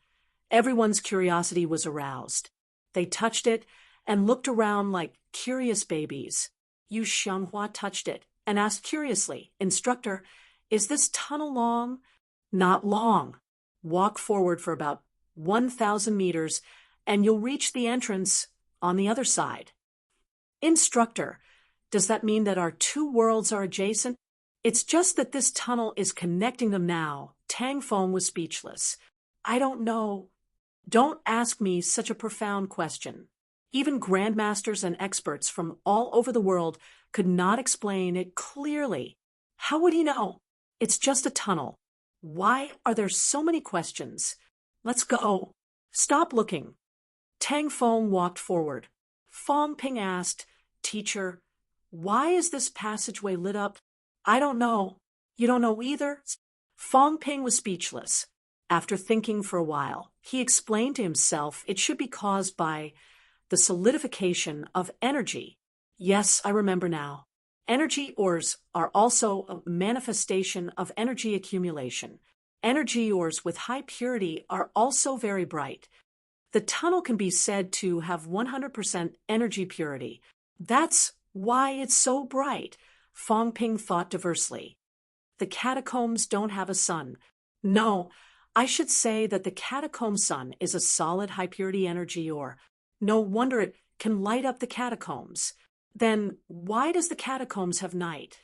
everyone's curiosity was aroused. They touched it and looked around like curious babies. Yu Xianghua touched it and asked curiously, Instructor, is this tunnel long? Not long. Walk forward for about 1,000 meters and you'll reach the entrance on the other side. Instructor, does that mean that our two worlds are adjacent? It's just that this tunnel is connecting them now. Tang Fong was speechless. I don't know. Don't ask me such a profound question. Even grandmasters and experts from all over the world could not explain it clearly. How would he know? It's just a tunnel. Why are there so many questions? Let's go. Stop looking. Tang Feng walked forward. Fong Ping asked, "Teacher, why is this passageway lit up?" "I don't know." "You don't know either?" Fong Ping was speechless. After thinking for a while, he explained to himself it should be caused by the solidification of energy. Yes, I remember now. Energy ores are also a manifestation of energy accumulation. Energy ores with high purity are also very bright. The tunnel can be said to have 100% energy purity. That's why it's so bright, Fong Ping thought diversely. The catacombs don't have a sun. No, I should say that the catacomb sun is a solid high-purity energy ore. No wonder it can light up the catacombs. Then why does the catacombs have night?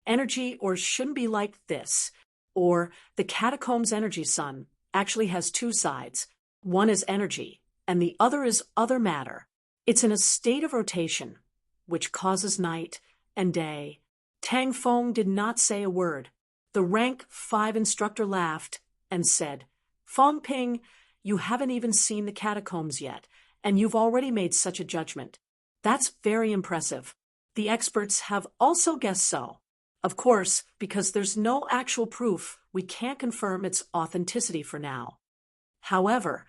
Energy ores shouldn't be like this. Or the catacombs energy sun actually has two sides. One is energy, and the other is other matter. It's in a state of rotation, which causes night and day. Tang Feng did not say a word. The rank 5 instructor laughed and said, "Fong Ping, you haven't even seen the catacombs yet, and you've already made such a judgment. That's very impressive. The experts have also guessed so. Of course, because there's no actual proof, we can't confirm its authenticity for now. However,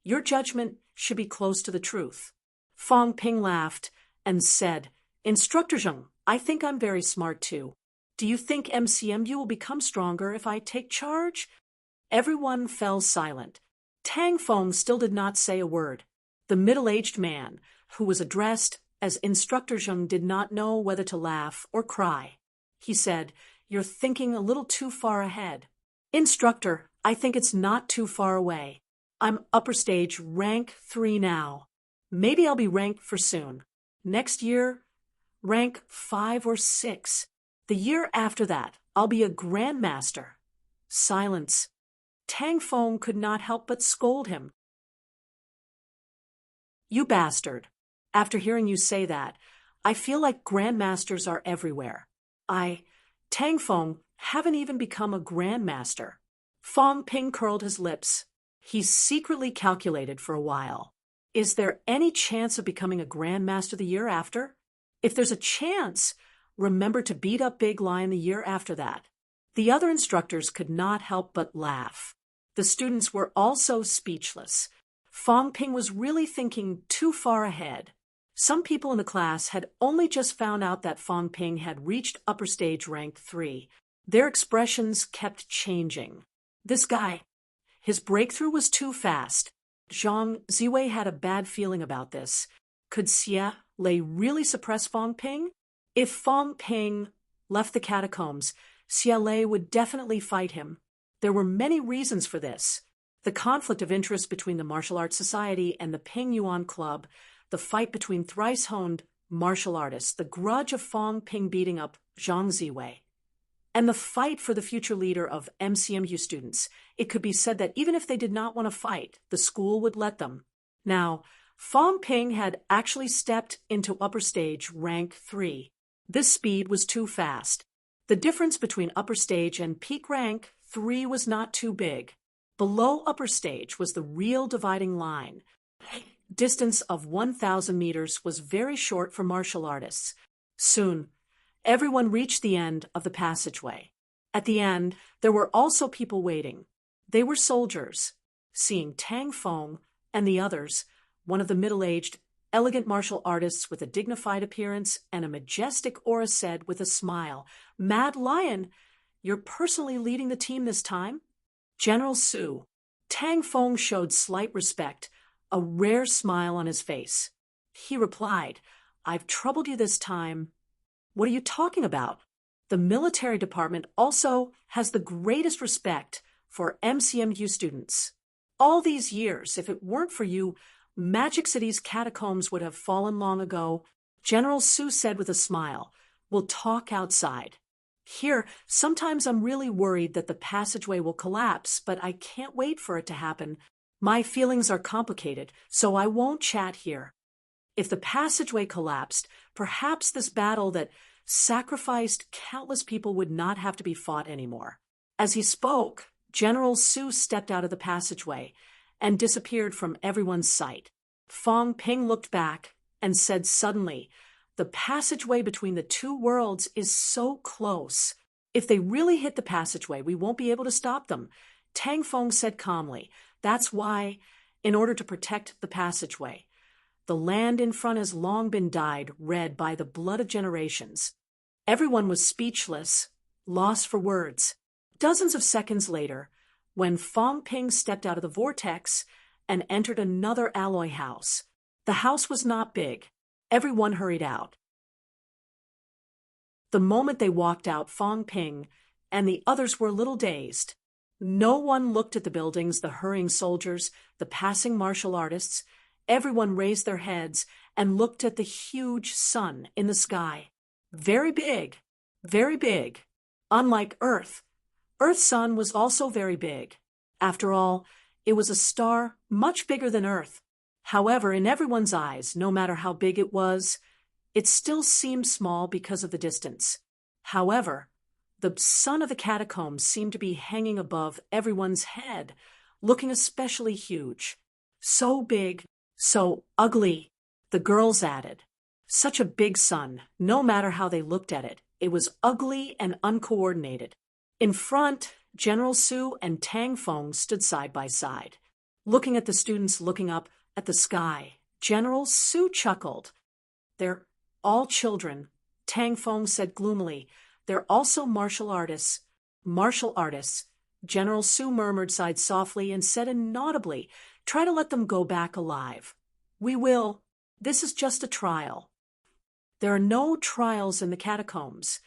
your judgment should be close to the truth." Fong Ping laughed and said, "Instructor Zheng, I think I'm very smart too. Do you think MCMU will become stronger if I take charge?" Everyone fell silent. Tang Feng still did not say a word. The middle-aged man, who was addressed as Instructor Zheng, did not know whether to laugh or cry. He said, "You're thinking a little too far ahead." "Instructor, I think it's not too far away. I'm upper stage rank 3 now. Maybe I'll be ranked for soon. Next year, rank 5 or 6. The year after that, I'll be a grandmaster." Silence. Tang Feng could not help but scold him. "You bastard. After hearing you say that, I feel like grandmasters are everywhere. Tang Feng, haven't even become a grandmaster." Fong Ping curled his lips. He secretly calculated for a while. Is there any chance of becoming a grandmaster the year after? If there's a chance, remember to beat up Big Lion the year after that. The other instructors could not help but laugh. The students were also speechless. Fong Ping was really thinking too far ahead. Some people in the class had only just found out that Fong Ping had reached upper stage rank 3. Their expressions kept changing. This guy, his breakthrough was too fast. Zhang Ziwei had a bad feeling about this. Could Xia Lei really suppress Fong Ping? If Fong Ping left the catacombs, Xia Lei would definitely fight him. There were many reasons for this. The conflict of interest between the Martial Arts Society and the Ping Yuan Club, the fight between thrice-honed martial artists, the grudge of Fong Ping beating up Zhang Ziwei, and the fight for the future leader of MCMU students. It could be said that even if they did not want to fight, the school would let them. Now, Fong Ping had actually stepped into upper stage rank 3. This speed was too fast. The difference between upper stage and peak rank 3 was not too big. Below upper stage was the real dividing line. Distance of 1,000 meters was very short for martial artists. Soon, everyone reached the end of the passageway. At the end, there were also people waiting. They were soldiers. Seeing Tang Feng and the others, one of the middle-aged, elegant martial artists with a dignified appearance and a majestic aura, said with a smile, "Mad Lion, you're personally leading the team this time?" "General Su." Tang Feng showed slight respect, a rare smile on his face. He replied, "I've troubled you this time." "What are you talking about? The military department also has the greatest respect for MCMU students. All these years, if it weren't for you, Magic City's catacombs would have fallen long ago." General Su said with a smile, "We'll talk outside. Here, sometimes I'm really worried that the passageway will collapse, but I can't wait for it to happen. My feelings are complicated, so I won't chat here." If the passageway collapsed, perhaps this battle that sacrificed countless people would not have to be fought anymore. As he spoke, General Su stepped out of the passageway and disappeared from everyone's sight. Fong Ping looked back and said suddenly, "The passageway between the two worlds is so close. If they really hit the passageway, we won't be able to stop them." Tang Feng said calmly, "That's why, in order to protect the passageway, the land in front has long been dyed red by the blood of generations." Everyone was speechless, lost for words. Dozens of seconds later, when Fong Ping stepped out of the vortex and entered another alloy house. The house was not big. Everyone hurried out. The moment they walked out, Fong Ping and the others were a little dazed. No one looked at the buildings, the hurrying soldiers, the passing martial artists. Everyone raised their heads and looked at the huge sun in the sky. Very big, very big. Unlike Earth, Earth's sun was also very big. After all, it was a star much bigger than Earth. However, in everyone's eyes, no matter how big it was, it still seemed small because of the distance. However, the sun of the catacombs seemed to be hanging above everyone's head, looking especially huge. So big, so ugly, the girls added. Such a big sun, no matter how they looked at it, it was ugly and uncoordinated. In front, General Su and Tang Feng stood side by side, looking at the students looking up at the sky. General Su chuckled. "They're all children," Tang Feng said gloomily. "They're also martial artists." "Martial artists," General Su murmured, sighed softly, and said inaudibly, "Try to let them go back alive." "We will. This is just a trial." There are no trials in the catacombs.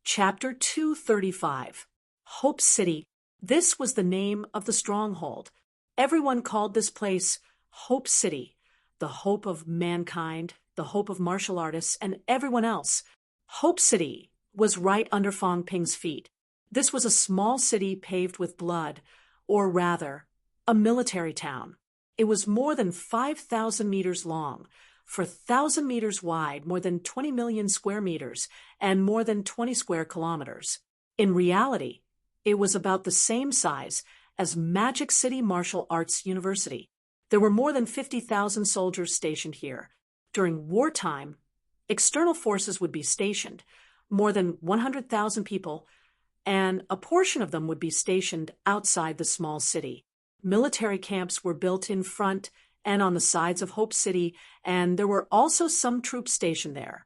Chapter 235. Hope City. This was the name of the stronghold. Everyone called this place Hope City, the hope of mankind, the hope of martial artists, and everyone else. Hope City was right under Fong Ping's feet. This was a small city paved with blood, or rather, a military town. It was more than 5,000 meters long, 4,000 meters wide, more than 20 million square meters, and more than 20 square kilometers. In reality, it was about the same size as Magic City Martial Arts University. There were more than 50,000 soldiers stationed here. During wartime, external forces would be stationed, more than 100,000 people, and a portion of them would be stationed outside the small city. Military camps were built in front and on the sides of Hope City, and there were also some troops stationed there.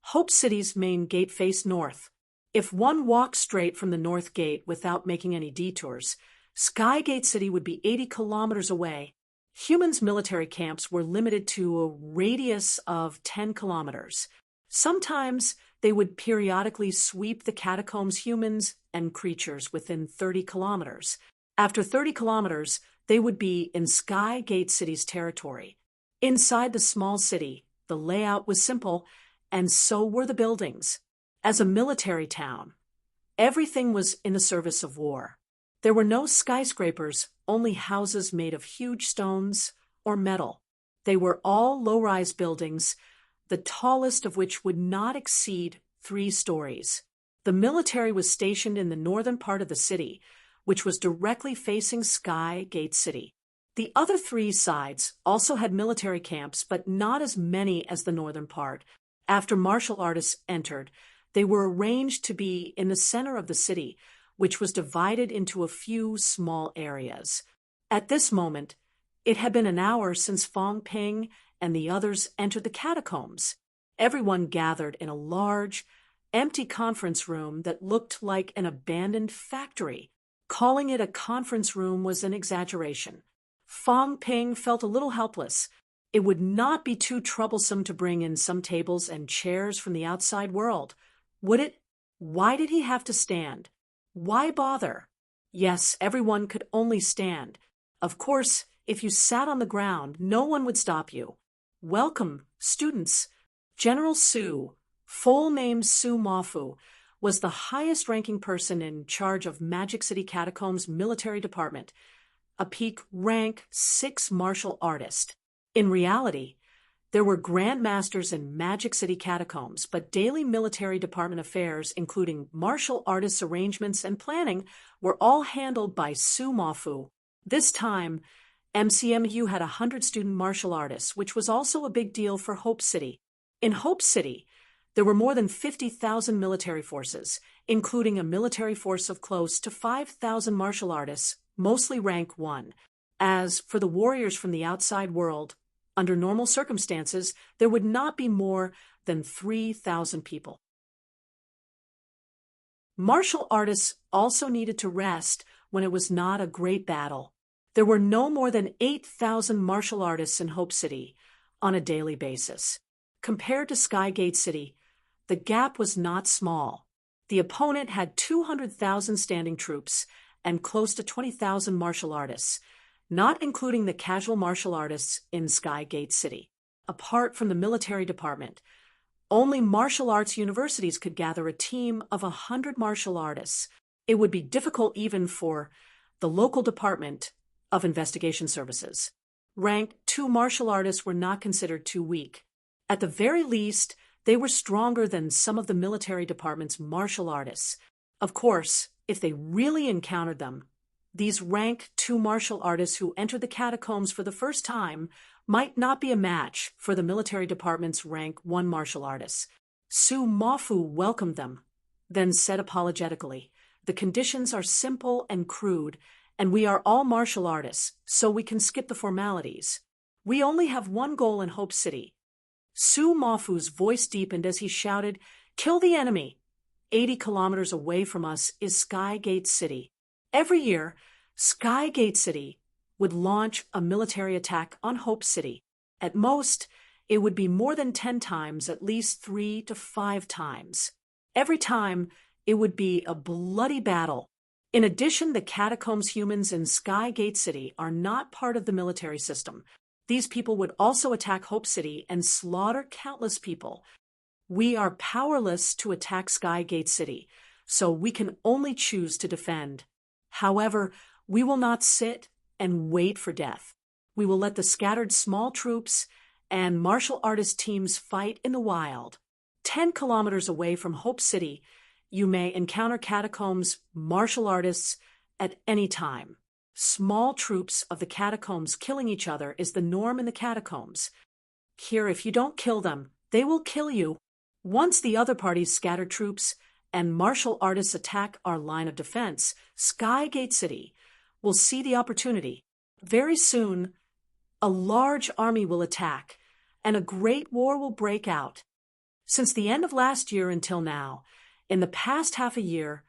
Hope City's main gate faced north. If one walked straight from the north gate without making any detours, Skygate City would be 80 kilometers away. Humans' military camps were limited to a radius of 10 kilometers. Sometimes they would periodically sweep the catacombs, humans and creatures within 30 kilometers. After 30 kilometers, they would be in Skygate City's territory. Inside the small city, the layout was simple, and so were the buildings. As a military town, everything was in the service of war. There were no skyscrapers, only houses made of huge stones or metal. They were all low-rise buildings, the tallest of which would not exceed 3 stories. The military was stationed in the northern part of the city, which was directly facing Skygate City. The other 3 sides also had military camps, but not as many as the northern part. After martial artists entered, they were arranged to be in the center of the city, which was divided into a few small areas. At this moment, it had been an hour since Fong Ping and the others entered the catacombs. Everyone gathered in a large, empty conference room that looked like an abandoned factory. Calling it a conference room was an exaggeration. Fong Ping felt a little helpless. It would not be too troublesome to bring in some tables and chairs from the outside world, would it? Why did he have to stand? Why bother? Yes, everyone could only stand. Of course, if you sat on the ground, no one would stop you. Welcome, students. General Su, full name Su Mafu, was the highest-ranking person in charge of Magic City Catacombs Military Department. a peak rank 6 martial artist. In reality, there were grandmasters in Magic City catacombs, but daily military department affairs, including martial artists' arrangements and planning, were all handled by Su Mafu. This time, MCMU had 100 student martial artists, which was also a big deal for Hope City. In Hope City, there were more than 50,000 military forces, including a military force of close to 5,000 martial artists, mostly rank 1. As for the warriors from the outside world, under normal circumstances, there would not be more than 3,000 people. Martial artists also needed to rest when it was not a great battle. There were no more than 8,000 martial artists in Hope City on a daily basis. Compared to Skygate City, the gap was not small. The opponent had 200,000 standing troops and close to 20,000 martial artists, not including the casual martial artists in Skygate City. Apart from the military department, only martial arts universities could gather a team of 100 martial artists. It would be difficult even for the local Department of Investigation Services. Rank 2 martial artists were not considered too weak. At the very least, they were stronger than some of the military department's martial artists. Of course, if they really encountered them, these rank 2 martial artists who entered the catacombs for the first time might not be a match for the military department's rank 1 martial artists. Su Mafu welcomed them, then said apologetically, "The conditions are simple and crude, and we are all martial artists, so we can skip the formalities. We only have one goal in Hope City." Su Mafu's voice deepened as he shouted, "Kill the enemy! 80 kilometers away from us is Skygate City. Every year, Skygate City would launch a military attack on Hope City. At most, it would be more than 10 times, at least 3 to 5 times. Every time, it would be a bloody battle. In addition, the catacombs humans in Skygate City are not part of the military system. These people would also attack Hope City and slaughter countless people. We are powerless to attack Skygate City, so we can only choose to defend. However, we will not sit and wait for death. We will let the scattered small troops and martial artist teams fight in the wild. 10 kilometers away from Hope City, you may encounter catacombs martial artists at any time. Small troops of the catacombs killing each other is the norm in the catacombs. Here, if you don't kill them, they will kill you. Once the other party's scattered troops and martial artists attack our line of defense, Skygate City will see the opportunity. Very soon, a large army will attack, and a great war will break out. Since the end of last year until now, in the past half a year,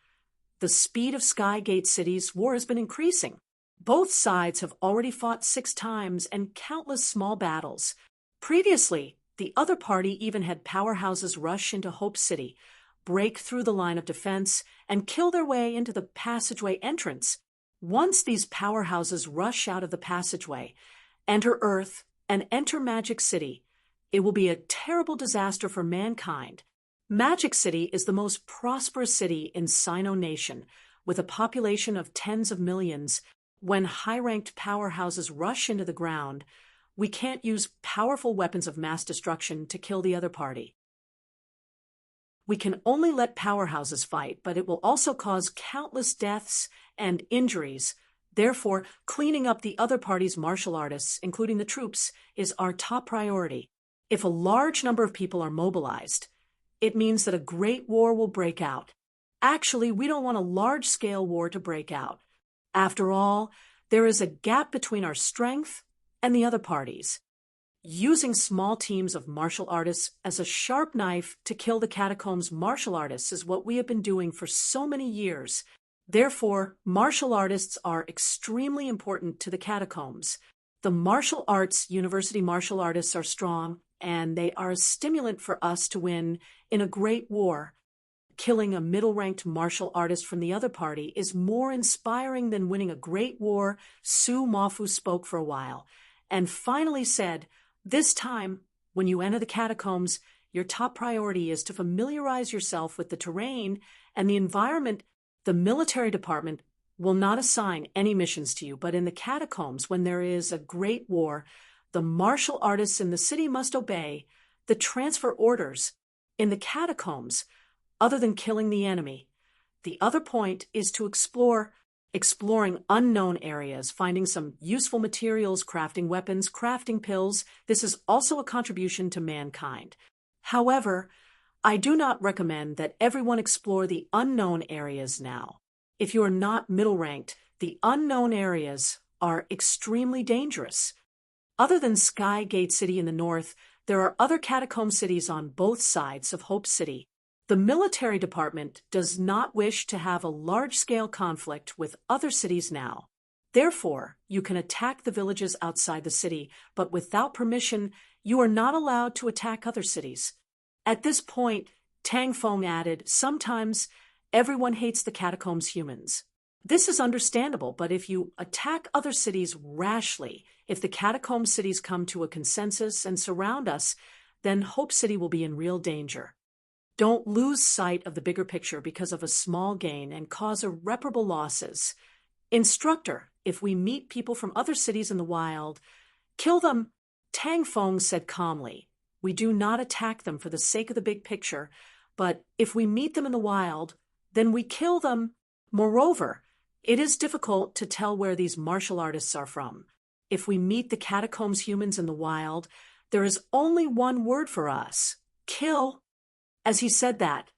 the speed of Skygate City's war has been increasing. Both sides have already fought 6 times and countless small battles. Previously, the other party even had powerhouses rush into Hope City, break through the line of defense, and kill their way into the passageway entrance. Once these powerhouses rush out of the passageway, enter Earth, and enter Magic City, it will be a terrible disaster for mankind. Magic City is the most prosperous city in Sino Nation, with a population of tens of millions. When high-ranked powerhouses rush into the ground, we can't use powerful weapons of mass destruction to kill the other party. We can only let powerhouses fight, but it will also cause countless deaths and injuries. Therefore, cleaning up the other party's martial artists, including the troops, is our top priority. If a large number of people are mobilized, it means that a great war will break out. Actually, we don't want a large-scale war to break out. After all, there is a gap between our strength and the other parties. Using small teams of martial artists as a sharp knife to kill the catacombs martial artists is what we have been doing for so many years. Therefore, martial artists are extremely important to the catacombs. The martial arts university martial artists are strong, and they are a stimulant for us to win in a great war. Killing a middle-ranked martial artist from the other party is more inspiring than winning a great war. Su Mafu spoke for a while, and finally said, "This time, when you enter the catacombs, your top priority is to familiarize yourself with the terrain and the environment. The military department will not assign any missions to you, but in the catacombs, when there is a great war, the martial artists in the city must obey the transfer orders in the catacombs, other than killing the enemy. The other point is to exploring unknown areas, finding some useful materials, crafting weapons, crafting pills. This is also a contribution to mankind. However, I do not recommend that everyone explore the unknown areas now. If you are not middle-ranked, the unknown areas are extremely dangerous. Other than Sky Gate City in the north, there are other catacomb cities on both sides of Hope City. The military department does not wish to have a large-scale conflict with other cities now. Therefore, you can attack the villages outside the city, but without permission, you are not allowed to attack other cities. At this point, Tang Feng added, sometimes everyone hates the catacombs humans. This is understandable, but if you attack other cities rashly, if the catacomb cities come to a consensus and surround us, then Hope City will be in real danger. Don't lose sight of the bigger picture because of a small gain and cause irreparable losses. Instructor, if we meet people from other cities in the wild, kill them. Tang Feng said calmly, we do not attack them for the sake of the big picture, but if we meet them in the wild, then we kill them. Moreover, it is difficult to tell where these martial artists are from. If we meet the catacombs humans in the wild, there is only one word for us: kill. As he said that,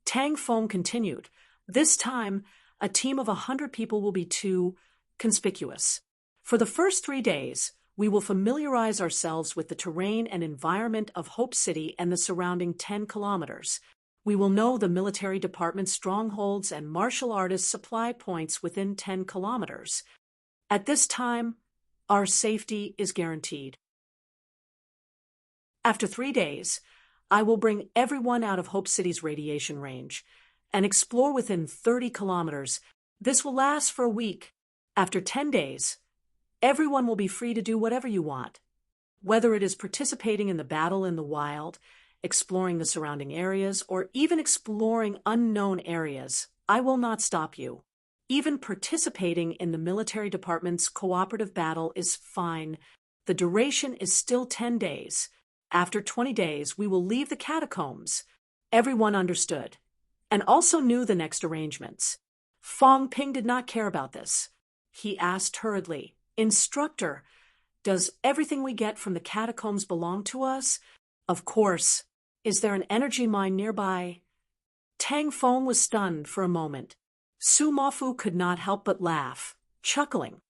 Tang Feng continued, this time, a team of 100 people will be too conspicuous. For the first 3 days, we will familiarize ourselves with the terrain and environment of Hope City and the surrounding 10 kilometers. We will know the military department's strongholds and martial artists' supply points within 10 kilometers. At this time, our safety is guaranteed. After 3 days, I will bring everyone out of Hope City's radiation range and explore within 30 kilometers. This will last for a week. After 10 days, everyone will be free to do whatever you want. Whether it is participating in the battle in the wild, exploring the surrounding areas, or even exploring unknown areas, I will not stop you. Even participating in the military department's cooperative battle is fine. The duration is still 10 days. After 20 days, we will leave the catacombs. Everyone understood, and also knew the next arrangements. Fong Ping did not care about this. He asked hurriedly, Instructor, does everything we get from the catacombs belong to us? Of course. Is there an energy mine nearby? Tang Feng was stunned for a moment. Su Mafu could not help but laugh, chuckling.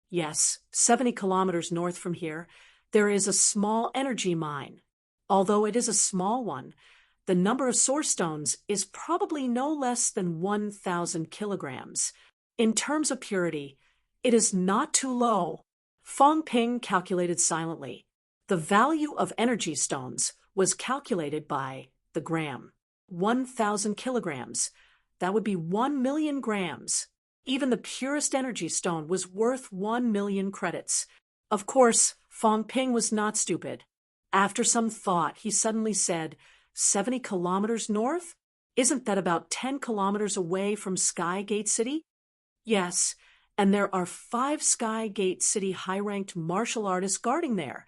Yes, 70 kilometers north from here, there is a small energy mine. Although it is a small one, the number of source stones is probably no less than 1,000 kilograms. In terms of purity, it is not too low. Fong Ping calculated silently. The value of energy stones was calculated by the gram. 1,000 kilograms. That would be 1 million grams. Even the purest energy stone was worth 1 million credits. Of course, Fong Ping was not stupid. After some thought, he suddenly said, 70 kilometers north? Isn't that about 10 kilometers away from Sky Gate City? Yes, and there are 5 Sky Gate City high-ranked martial artists guarding there.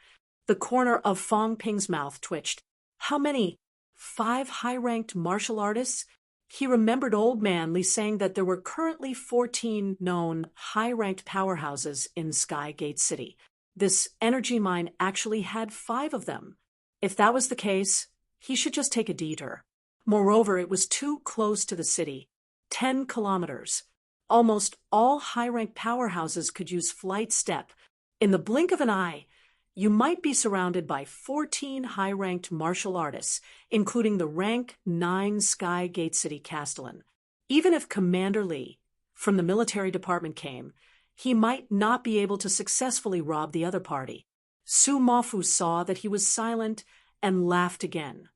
The corner of Fong Ping's mouth twitched. How many? 5 high-ranked martial artists? He remembered Old Man Li saying that there were currently 14 known high-ranked powerhouses in Sky Gate City. This energy mine actually had 5 of them. If that was the case, he should just take a detour. Moreover, it was too close to the city. 10 kilometers. Almost all high-ranked powerhouses could use flight step. In the blink of an eye, you might be surrounded by 14 high-ranked martial artists, including the rank 9 Sky Gate City Castellan. Even if Commander Li from the military department came, he might not be able to successfully rob the other party. Su Mafu saw that he was silent and laughed again.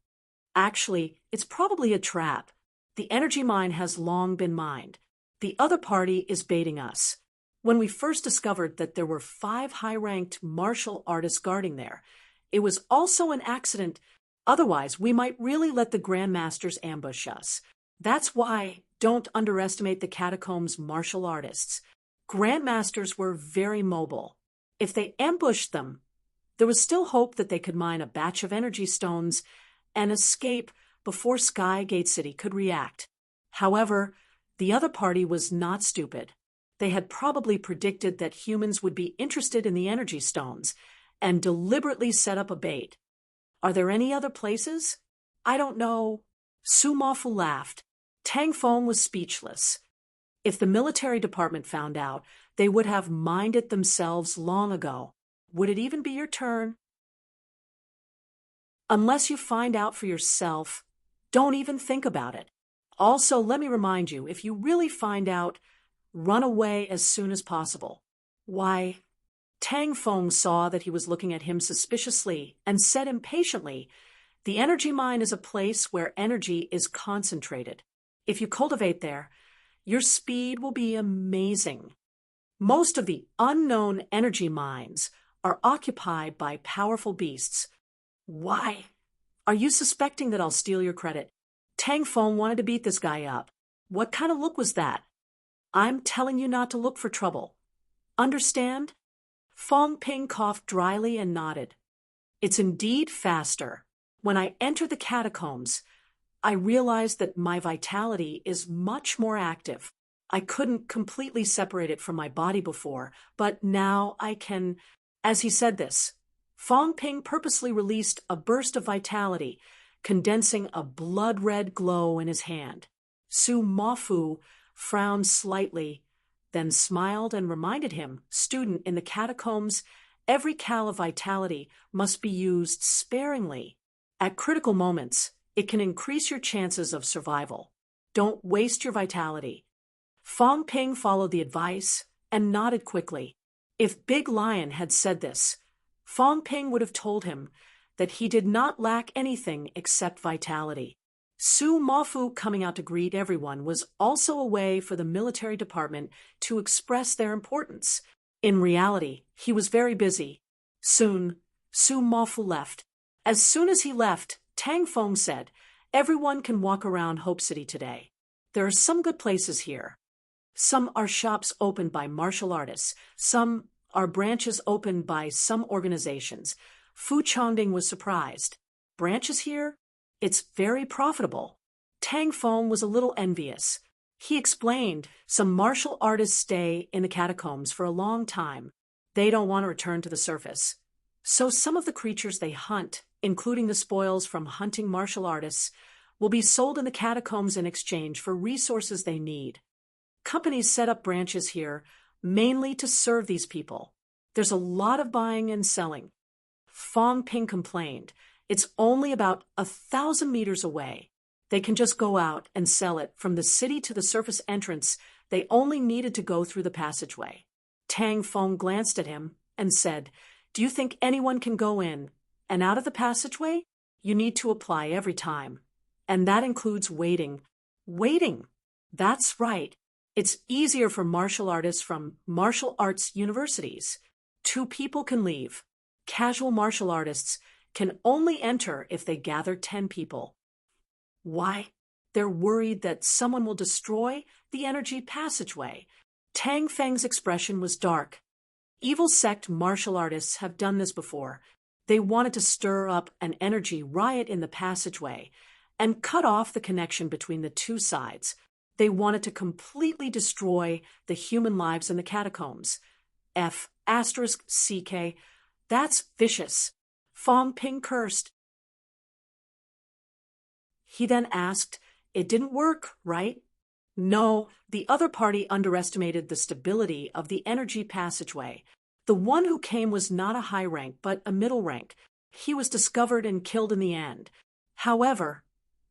Actually, it's probably a trap. The energy mine has long been mined. The other party is baiting us. When we first discovered that there were 5 high-ranked martial artists guarding there, it was also an accident. Otherwise, we might really let the grandmasters ambush us. That's why Don't underestimate the catacombs' martial artists. Grandmasters were very mobile. If they ambushed them, there was still hope that they could mine a batch of energy stones and escape before Skygate City could react. However, the other party was not stupid. They had probably predicted that humans would be interested in the energy stones and deliberately set up a bait. Are there any other places? I don't know. Su Mafu laughed. Tang Feng was speechless. If the military department found out, they would have mined it themselves long ago. Would it even be your turn? Unless you find out for yourself, don't even think about it. Also, let me remind you, if you really find out, run away as soon as possible. Why? Tang Feng saw that he was looking at him suspiciously and said impatiently, "The energy mine is a place where energy is concentrated. If you cultivate there, your speed will be amazing. Most of the unknown energy mines are occupied by powerful beasts." Why? Are you suspecting that I'll steal your credit? Tang Feng wanted to beat this guy up. What kind of look was that? I'm telling you not to look for trouble. Understand? Fong Ping coughed dryly and nodded. It's indeed faster. When I enter the catacombs, I realized that my vitality is much more active. I couldn't completely separate it from my body before, but now I can. As he said this, Fong Ping purposely released a burst of vitality, condensing a blood-red glow in his hand. Su Mafu frowned slightly, then smiled and reminded him, "Student, in the catacombs, every cal of vitality must be used sparingly. At critical moments, it can increase your chances of survival. Don't waste your vitality." Fong Ping followed the advice and nodded quickly. If Big Lion had said this, Fong Ping would have told him that he did not lack anything except vitality. Su Mafu coming out to greet everyone was also a way for the military department to express their importance. In reality, he was very busy. Soon, Su Mafu left. As soon as he left, Tang Feng said, "Everyone can walk around Hope City today. There are some good places here. Some are shops opened by martial artists. Some are branches opened by some organizations." Fu Chongding was surprised. Branches here? It's very profitable. Tang Feng was a little envious. He explained, some martial artists stay in the catacombs for a long time. They don't want to return to the surface. So some of the creatures they hunt, including the spoils from hunting martial artists, will be sold in the catacombs in exchange for resources they need. Companies set up branches here mainly to serve these people. There's a lot of buying and selling. Fong Ping complained. It's only about 1,000 meters away. They can just go out and sell it from the city to the surface entrance. They only needed to go through the passageway. Tang Feng glanced at him and said, "Do you think anyone can go in and out of the passageway? You need to apply every time. And that includes waiting." Waiting? That's right. It's easier for martial artists from martial arts universities. 2 people can leave. Casual martial artists can only enter if they gather 10 people. Why? They're worried that someone will destroy the energy passageway. Tang Feng's expression was dark. Evil sect martial artists have done this before. They wanted to stir up an energy riot in the passageway and cut off the connection between the two sides. They wanted to completely destroy the human lives in the catacombs. F***CK. That's vicious. Fong Ping cursed. He then asked, "It didn't work, right?" No, the other party underestimated the stability of the energy passageway. The one who came was not a high rank, but a middle rank. He was discovered and killed in the end. However,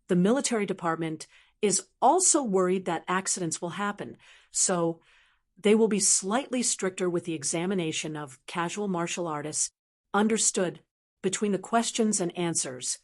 the military department is also worried that accidents will happen, so they will be slightly stricter with the examination of casual martial artists. Understood. Between the questions and answers,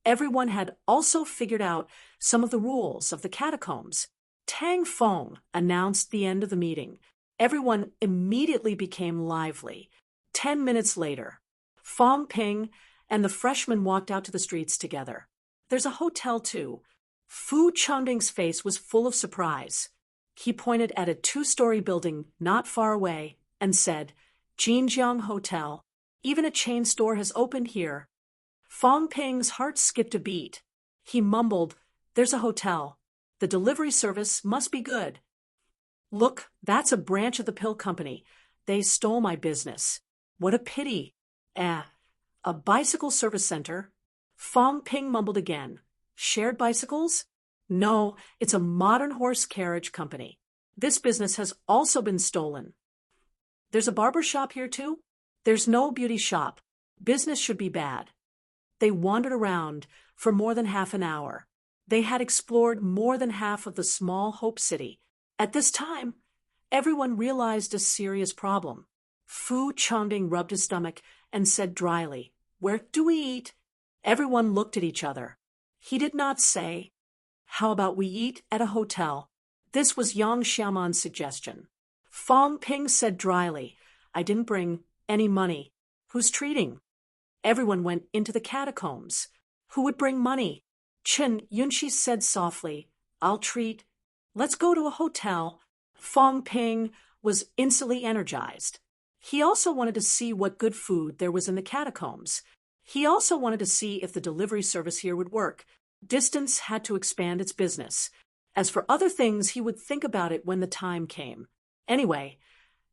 everyone had also figured out some of the rules of the catacombs. Tang Feng announced the end of the meeting. Everyone immediately became lively. 10 minutes later, Fong Ping and the freshmen walked out to the streets together. There's a hotel, too. Fu Changding's face was full of surprise. He pointed at a 2-story building not far away and said, Jinjiang Hotel. Even a chain store has opened here. Fong Ping's heart skipped a beat. He mumbled, there's a hotel. The delivery service must be good. Look, that's a branch of the pill company. They stole my business. What a pity. A bicycle service center? Fong Ping mumbled again. Shared bicycles? No, it's a modern horse carriage company. This business has also been stolen. There's a barber shop here too? There's no beauty shop. Business should be bad. They wandered around for more than half an hour. They had explored more than half of the small Hope City. At this time, everyone realized a serious problem. Fu Changding rubbed his stomach and said dryly, Where do we eat? Everyone looked at each other. He did not say, How about we eat at a hotel? This was Yang Xiaoman's suggestion. Fong Ping said dryly, I didn't bring any money. Who's treating? Everyone went into the catacombs. Who would bring money? Chen Yunqi said softly, I'll treat. Let's go to a hotel. Fong Ping was instantly energized. He also wanted to see what good food there was in the catacombs. He also wanted to see if the delivery service here would work. Distance had to expand its business. As for other things, he would think about it when the time came. Anyway,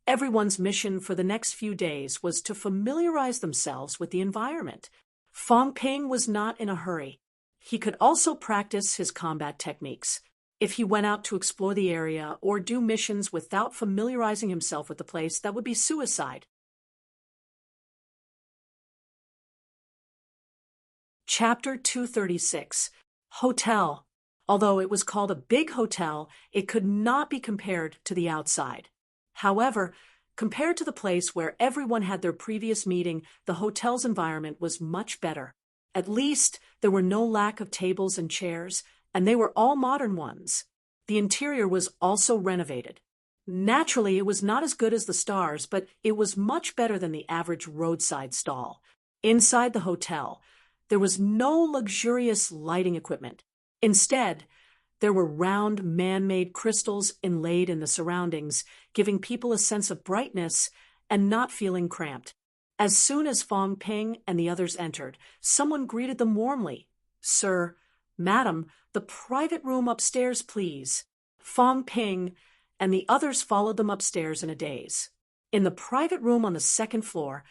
everyone's mission for the next few days was to familiarize themselves with the environment. Fong Ping was not in a hurry. He could also practice his combat techniques. If he went out to explore the area or do missions without familiarizing himself with the place, that would be suicide. Chapter 236. Hotel. Although it was called a big hotel, it could not be compared to the outside. However, compared to the place where everyone had their previous meeting, the hotel's environment was much better. At least, there were no lack of tables and chairs, and they were all modern ones. The interior was also renovated. Naturally, it was not as good as the stars, but it was much better than the average roadside stall. Inside the hotel, there was no luxurious lighting equipment. Instead, there were round man-made crystals inlaid in the surroundings, giving people a sense of brightness and not feeling cramped. As soon as Fong Ping and the others entered, someone greeted them warmly. Sir, Madam, the private room upstairs, please. Fong Ping and the others followed them upstairs in a daze. In the private room on the second floor,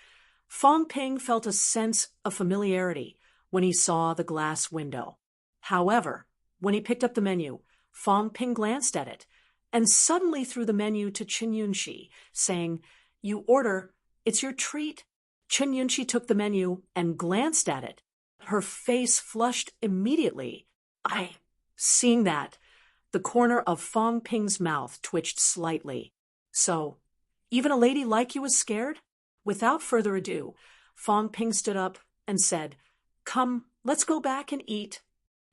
Fong Ping felt a sense of familiarity when he saw the glass window. However, when he picked up the menu, Fong Ping glanced at it and suddenly threw the menu to Chen Yunqi, saying, You order, it's your treat. Chen Yunqi took the menu and glanced at it. Her face flushed immediately. Seeing that, the corner of Fong Ping's mouth twitched slightly. So, even a lady like you was scared? Without further ado, Fong Ping stood up and said, Come, let's go back and eat.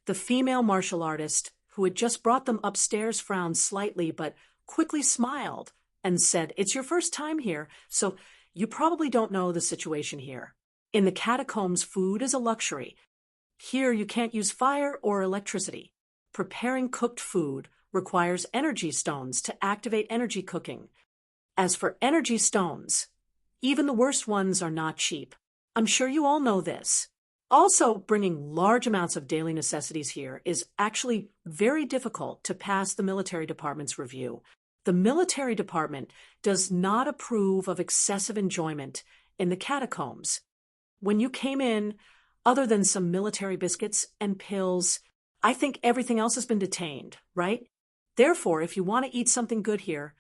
The female martial artist, who had just brought them upstairs, frowned slightly but quickly smiled and said, It's your first time here, so you probably don't know the situation here. In the catacombs, food is a luxury. Here you can't use fire or electricity. Preparing cooked food requires energy stones to activate energy cooking. As for energy stones, even the worst ones are not cheap. I'm sure you all know this. Also, bringing large amounts of daily necessities here is actually very difficult to pass the military department's review. The military department does not approve of excessive enjoyment in the catacombs. When you came in, other than some military biscuits and pills, I think everything else has been detained, right? Therefore, if you want to eat something good here,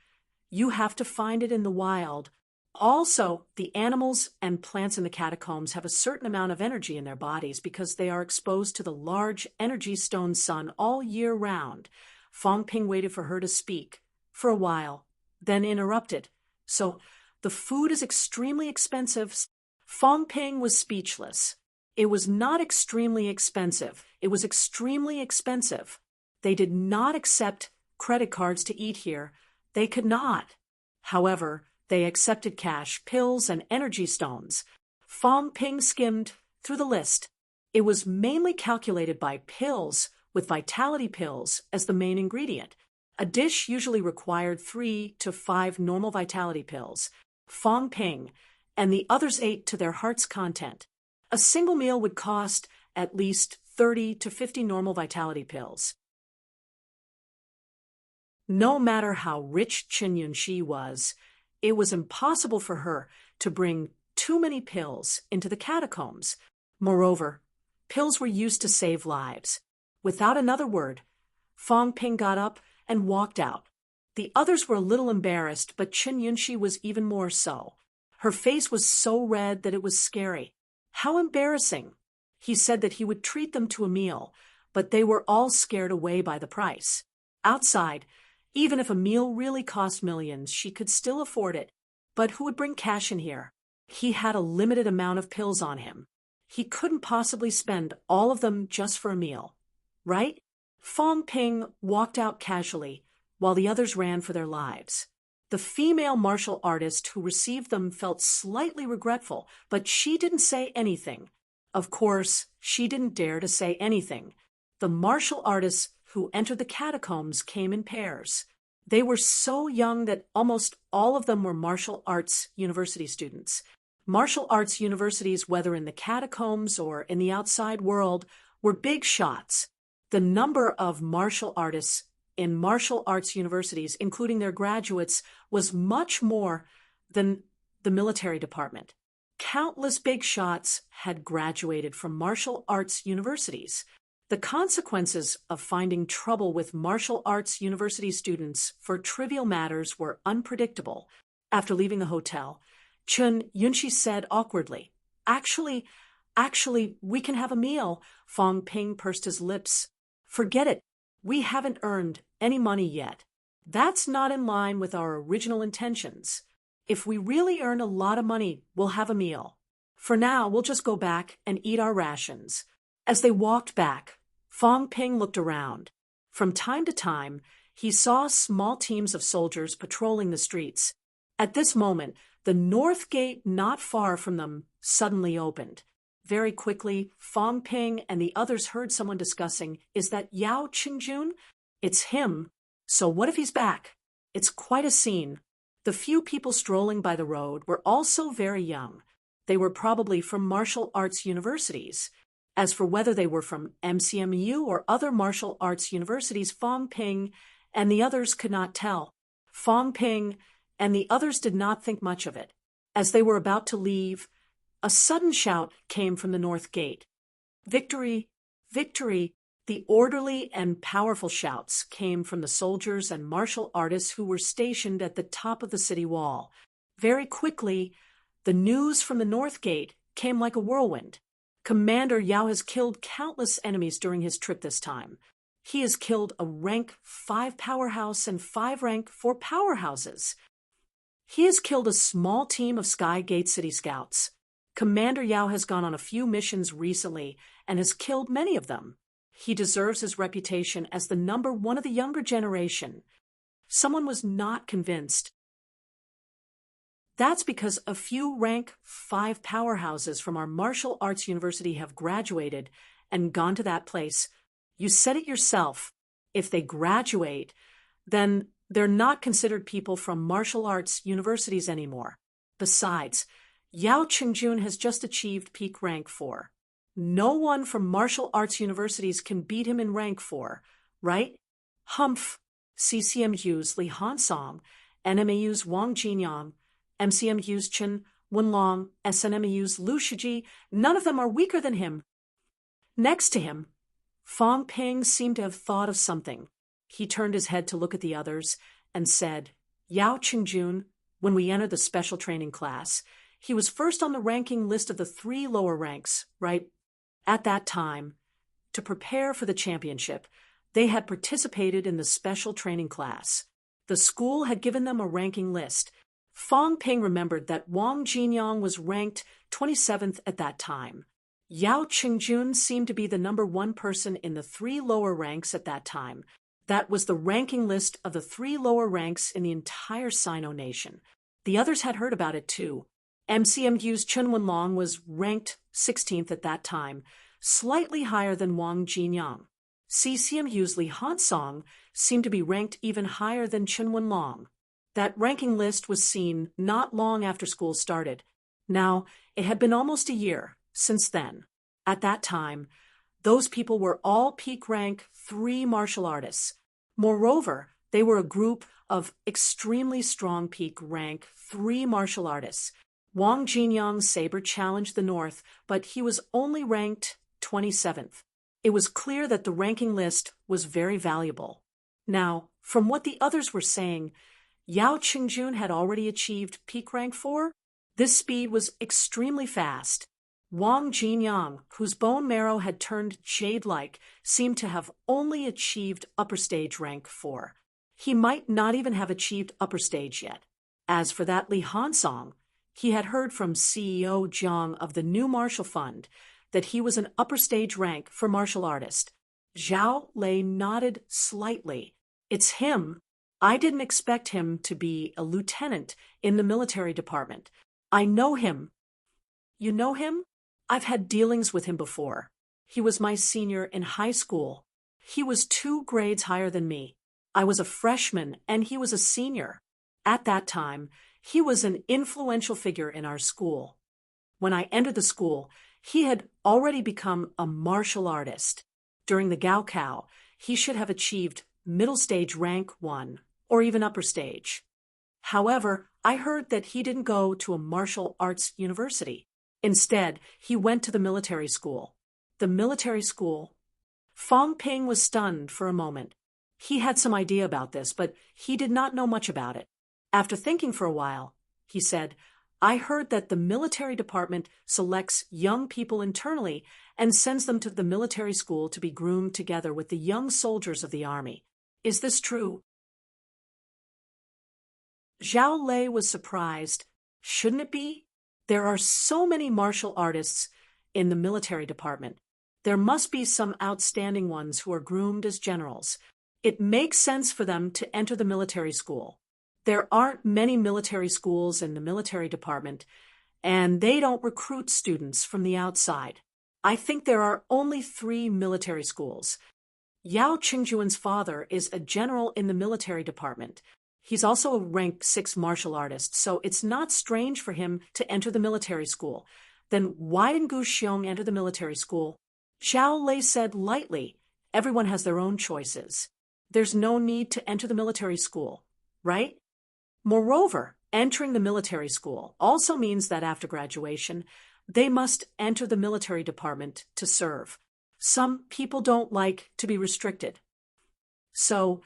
you have to find it in the wild. Also, the animals and plants in the catacombs have a certain amount of energy in their bodies because they are exposed to the large energy stone sun all year round. Fong Ping waited for her to speak for a while, then interrupted. So, the food is extremely expensive. Fong Ping was speechless. It was not extremely expensive. It was extremely expensive. They did not accept credit cards to eat here. They could not. However, they accepted cash, pills, and energy stones. Fong Ping skimmed through the list. It was mainly calculated by pills, with vitality pills as the main ingredient. A dish usually required 3 to 5 normal vitality pills. Fong Ping and the others ate to their heart's content. A single meal would cost at least 30 to 50 normal vitality pills. No matter how rich Chen Yunxi was, it was impossible for her to bring too many pills into the catacombs. Moreover, pills were used to save lives. Without another word, Fong Ping got up and walked out. The others were a little embarrassed, but Chen Yunxi was even more so. Her face was so red that it was scary. How embarrassing! He said that he would treat them to a meal, but they were all scared away by the price. Outside, even if a meal really cost millions, she could still afford it. But who would bring cash in here? He had a limited amount of pills on him. He couldn't possibly spend all of them just for a meal, right? Fong Ping walked out casually, while the others ran for their lives. The female martial artist who received them felt slightly regretful, but she didn't say anything. Of course, she didn't dare to say anything. The martial artists who entered the catacombs came in pairs. They were so young that almost all of them were martial arts university students. Martial arts universities, whether in the catacombs or in the outside world, were big shots. The number of martial artists in martial arts universities, including their graduates, was much more than the military department. Countless big shots had graduated from martial arts universities. The consequences of finding trouble with martial arts university students for trivial matters were unpredictable. After leaving the hotel, Chen Yunxi said awkwardly, Actually, we can have a meal." Fong Ping pursed his lips. "Forget it. We haven't earned any money yet. That's not in line with our original intentions. If we really earn a lot of money, we'll have a meal. For now, we'll just go back and eat our rations." As they walked back, Fong Ping looked around. From time to time, he saw small teams of soldiers patrolling the streets. At this moment, the north gate not far from them suddenly opened. Very quickly, Fong Ping and the others heard someone discussing, "Is that Yao Qingjun? It's him. So what if he's back?" It's quite a scene. The few people strolling by the road were also very young. They were probably from martial arts universities. As for whether they were from MCMU or other martial arts universities, Fong Ping and the others could not tell. Fong Ping and the others did not think much of it. As they were about to leave, a sudden shout came from the north gate. "Victory! Victory!" The orderly and powerful shouts came from the soldiers and martial artists who were stationed at the top of the city wall. Very quickly, the news from the north gate came like a whirlwind. Commander Yao has killed countless enemies during his trip this time. He has killed a rank 5 powerhouse and 5 rank 4 powerhouses. He has killed a small team of Sky Gate City Scouts. Commander Yao has gone on a few missions recently and has killed many of them. He deserves his reputation as the number one of the younger generation. Someone was not convinced. That's because a few rank 5 powerhouses from our martial arts university have graduated and gone to that place. You said it yourself. If they graduate, then they're not considered people from martial arts universities anymore. Besides, Yao Qingjun has just achieved peak rank 4. No one from martial arts universities can beat him in rank 4, right? Humph! CCMU's Li Hansong, NMAU's Wang Jinyang, MCMU's Chen Wenlong, SNMU's Lu Shiji, none of them are weaker than him. Next to him, Fong Ping seemed to have thought of something. He turned his head to look at the others and said, "Yao Qingjun, when we entered the special training class, he was first on the ranking list of the 3 lower ranks, right? At that time, to prepare for the championship, they had participated in the special training class. The school had given them a ranking list. Fong Ping remembered that Wang Jinyang was ranked 27th at that time. Yao Qingjun seemed to be the number 1 person in the 3 lower ranks at that time. That was the ranking list of the 3 lower ranks in the entire Sino nation. The others had heard about it too. MCMU's Chen Wenlong was ranked 16th at that time, slightly higher than Wang Jinyang. CCMU's Li Hansong seemed to be ranked even higher than Chen Wenlong. That ranking list was seen not long after school started. Now, it had been almost a year since then. At that time, those people were all peak rank 3 martial artists. Moreover, they were a group of extremely strong peak rank 3 martial artists. Wang Jinyang's saber challenged the North, but he was only ranked 27th. It was clear that the ranking list was very valuable. Now, from what the others were saying, Yao Qingjun had already achieved peak rank 4. This speed was extremely fast. Wang Jinyang, whose bone marrow had turned jade-like, seemed to have only achieved upper stage rank 4. He might not even have achieved upper stage yet. As for that Li Hansong, he had heard from CEO Jiang of the New Martial Fund that he was an upper stage rank for martial artist. Zhao Lei nodded slightly. It's him. I didn't expect him to be a lieutenant in the military department. I know him. You know him? I've had dealings with him before. He was my senior in high school. He was 2 grades higher than me. I was a freshman and he was a senior. At that time, he was an influential figure in our school. When I entered the school, he had already become a martial artist. During the Gaokao, he should have achieved middle stage rank 1 or even upper stage. However, I heard that he didn't go to a martial arts university. Instead, he went to the military school. The military school? Fang Ping was stunned for a moment. He had some idea about this, but he did not know much about it. After thinking for a while, he said, I heard that the military department selects young people internally and sends them to the military school to be groomed together with the young soldiers of the army. Is this true? Zhao Lei was surprised. Shouldn't it be? There are so many martial artists in the military department. There must be some outstanding ones who are groomed as generals. It makes sense for them to enter the military school. There aren't many military schools in the military department, and they don't recruit students from the outside. I think there are only 3 military schools. Yao Qingjun's father is a general in the military department. He's also a rank 6 martial artist, so it's not strange for him to enter the military school. Then why didn't Gu Xiong enter the military school? Zhao Lei said lightly, everyone has their own choices. There's no need to enter the military school, right? Moreover, entering the military school also means that after graduation, they must enter the military department to serve. Some people don't like to be restricted. So,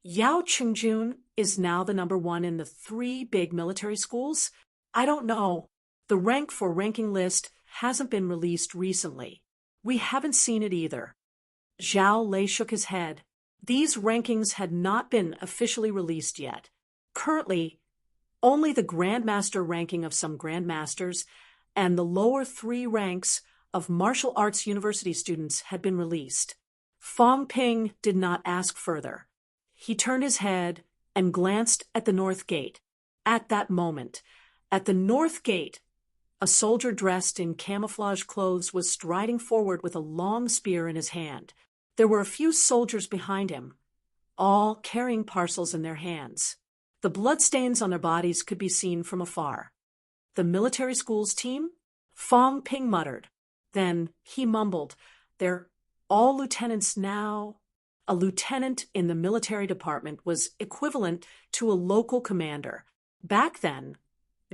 Yao Qingjun is now the number 1 in the 3 big military schools? I don't know. The rank for ranking list hasn't been released recently. We haven't seen it either. Zhao Lei shook his head. These rankings had not been officially released yet. Currently, only the Grandmaster ranking of some Grandmasters and the lower 3 ranks of martial arts university students had been released. Fang Ping did not ask further. He turned his head and glanced at the north gate. At that moment, at the north gate, a soldier dressed in camouflage clothes was striding forward with a long spear in his hand. There were a few soldiers behind him, all carrying parcels in their hands. The bloodstains on their bodies could be seen from afar. The military school's team? Fang Ping muttered. Then he mumbled, they're all lieutenants now. A lieutenant in the military department was equivalent to a local commander. Back then,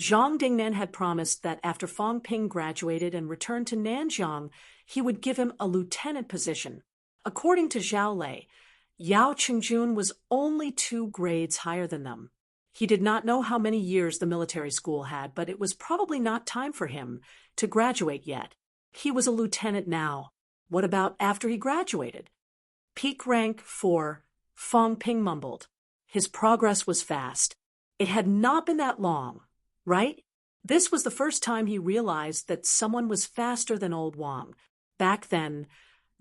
Zhang Dingnan had promised that after Fang Ping graduated and returned to Nanjiang, he would give him a lieutenant position. According to Zhao Lei, Yao Qingjun was only 2 grades higher than them. He did not know how many years the military school had, but it was probably not time for him to graduate yet. He was a lieutenant now. What about after he graduated? Peak rank 4, Fang Ping mumbled. His progress was fast. It had not been that long, right? This was the first time he realized that someone was faster than old Wang. Back then,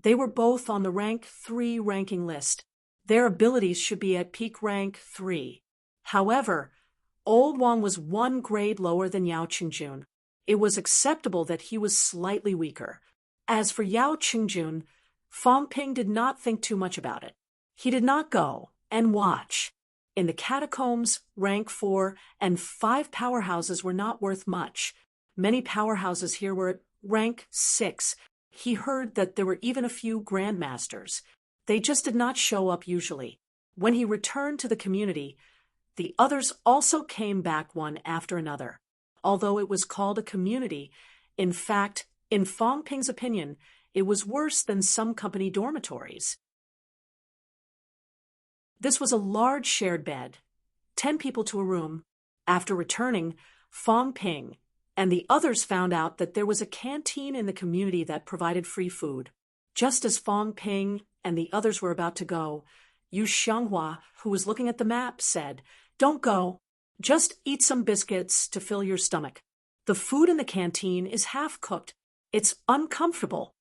they were both on the rank 3 ranking list. Their abilities should be at peak rank 3. However, old Wang was 1 grade lower than Yao Qingjun. It was acceptable that he was slightly weaker. As for Yao Qingjun, Fong Ping did not think too much about it. He did not go and watch. In the catacombs, rank 4 and 5 powerhouses were not worth much. Many powerhouses here were at rank 6. He heard that there were even a few grandmasters. They just did not show up usually. When he returned to the community, the others also came back one after another. Although it was called a community, in fact, in Fong Ping's opinion, it was worse than some company dormitories. This was a large shared bed, 10 people to a room. After returning, Fong Ping and the others found out that there was a canteen in the community that provided free food. Just as Fong Ping and the others were about to go, Yu Xianghua, who was looking at the map, said, "Don't go. Just eat some biscuits to fill your stomach. The food in the canteen is half-cooked. It's uncomfortable."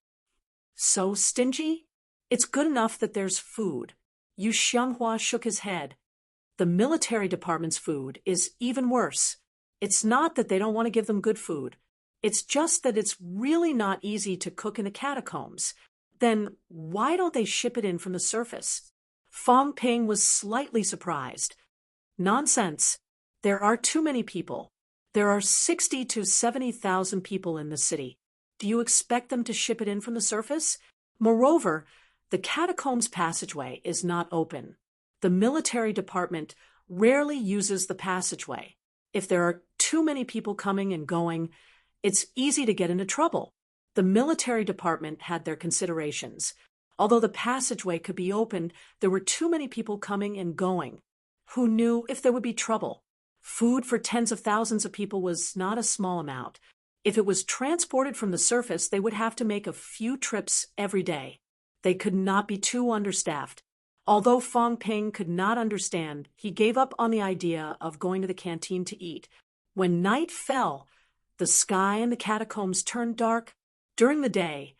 "So stingy? It's good enough that there's food." Yu Xianghua shook his head. "The military department's food is even worse. It's not that they don't want to give them good food. It's just that it's really not easy to cook in the catacombs. Then why don't they ship it in from the surface?" Fong Ping was slightly surprised. "Nonsense. There are too many people. There are 60 to 70,000 people in the city. Do you expect them to ship it in from the surface? Moreover, the catacombs passageway is not open. The military department rarely uses the passageway. If there are too many people coming and going, it's easy to get into trouble." The military department had their considerations. Although the passageway could be opened, there were too many people coming and going. Who knew if there would be trouble? Food for tens of thousands of people was not a small amount. If it was transported from the surface, they would have to make a few trips every day. They could not be too understaffed. Although Fong Ping could not understand, he gave up on the idea of going to the canteen to eat. When night fell, the sky and the catacombs turned dark. During the day,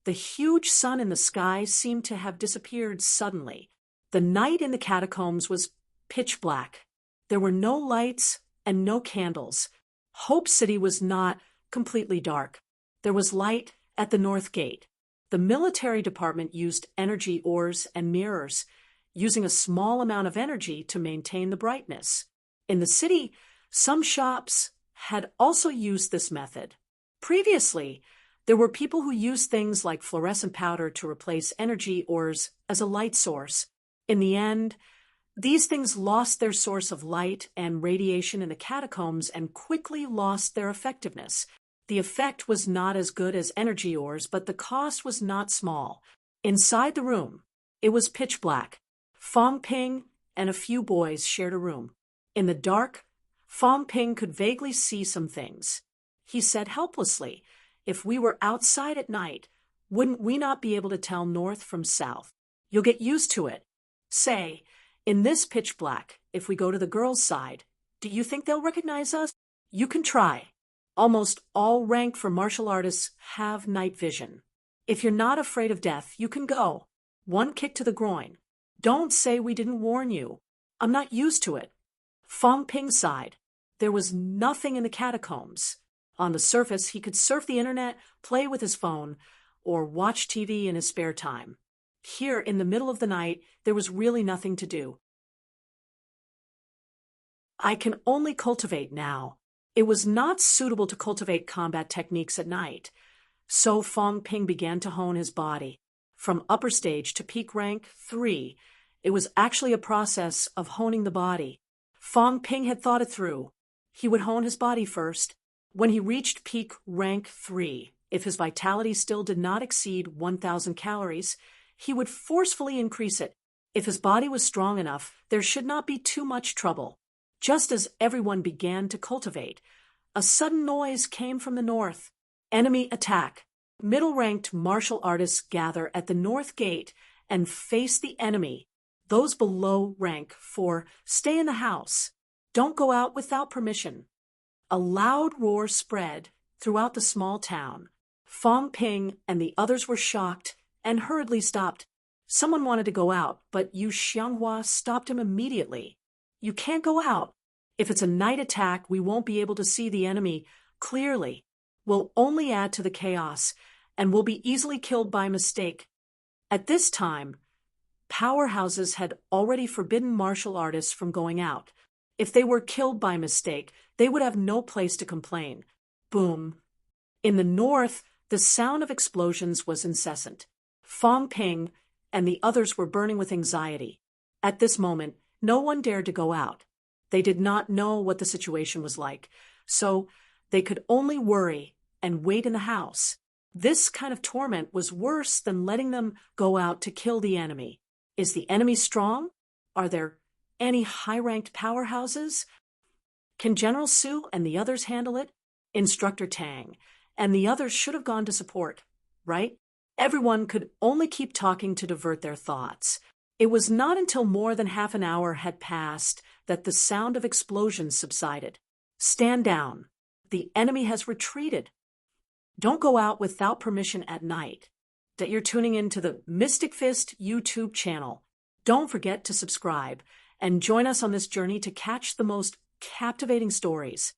the huge sun in the sky seemed to have disappeared suddenly. The night in the catacombs was pitch black. There were no lights and no candles. Hope City was not completely dark. There was light at the north gate. The military department used energy ores and mirrors, using a small amount of energy to maintain the brightness. In the city, some shops had also used this method. Previously, there were people who used things like fluorescent powder to replace energy ores as a light source. In the end, these things lost their source of light and radiation in the catacombs and quickly lost their effectiveness. The effect was not as good as energy ores, but the cost was not small. Inside the room, it was pitch black. Fong Ping and a few boys shared a room. In the dark, Fong Ping could vaguely see some things. He said helplessly, "If we were outside at night, wouldn't we not be able to tell north from south? You'll get used to it. Say, in this pitch black, if we go to the girls' side, do you think they'll recognize us? You can try. Almost all rank for martial artists have night vision. If you're not afraid of death, you can go. One kick to the groin. Don't say we didn't warn you. I'm not used to it." Fong Ping sighed. There was nothing in the catacombs. On the surface, he could surf the internet, play with his phone, or watch TV in his spare time. Here, in the middle of the night, there was really nothing to do. "I can only cultivate now." It was not suitable to cultivate combat techniques at night. So Fong Ping began to hone his body. From upper stage to peak rank 3, it was actually a process of honing the body. Fong Ping had thought it through. He would hone his body first. When he reached peak rank 3, if his vitality still did not exceed 1,000 calories, he would forcefully increase it. If his body was strong enough, there should not be too much trouble. Just as everyone began to cultivate, a sudden noise came from the north. Enemy attack. Middle-ranked martial artists gather at the north gate and face the enemy. Those below rank 4 stay in the house. Don't go out without permission. A loud roar spread throughout the small town. Fong Ping and the others were shocked and hurriedly stopped. Someone wanted to go out, but Yu Xianghua stopped him immediately. "You can't go out. If it's a night attack, we won't be able to see the enemy clearly. We'll only add to the chaos, and we'll be easily killed by mistake. At this time, powerhouses had already forbidden martial artists from going out. If they were killed by mistake, they would have no place to complain. Boom. In the north, the sound of explosions was incessant. Fong Ping and the others were burning with anxiety. At this moment, no one dared to go out. They did not know what the situation was like, so they could only worry and wait in the house. This kind of torment was worse than letting them go out to kill the enemy. Is the enemy strong? Are there any high-ranked powerhouses? Can General Su and the others handle it? Instructor Tang and the others should have gone to support, right? Everyone could only keep talking to divert their thoughts. It was not until more than half an hour had passed that the sound of explosions subsided. Stand down. The enemy has retreated. Don't go out without permission at night. That you're tuning into the Mystic Fist YouTube channel. Don't forget to subscribe and join us on this journey to catch the most captivating stories.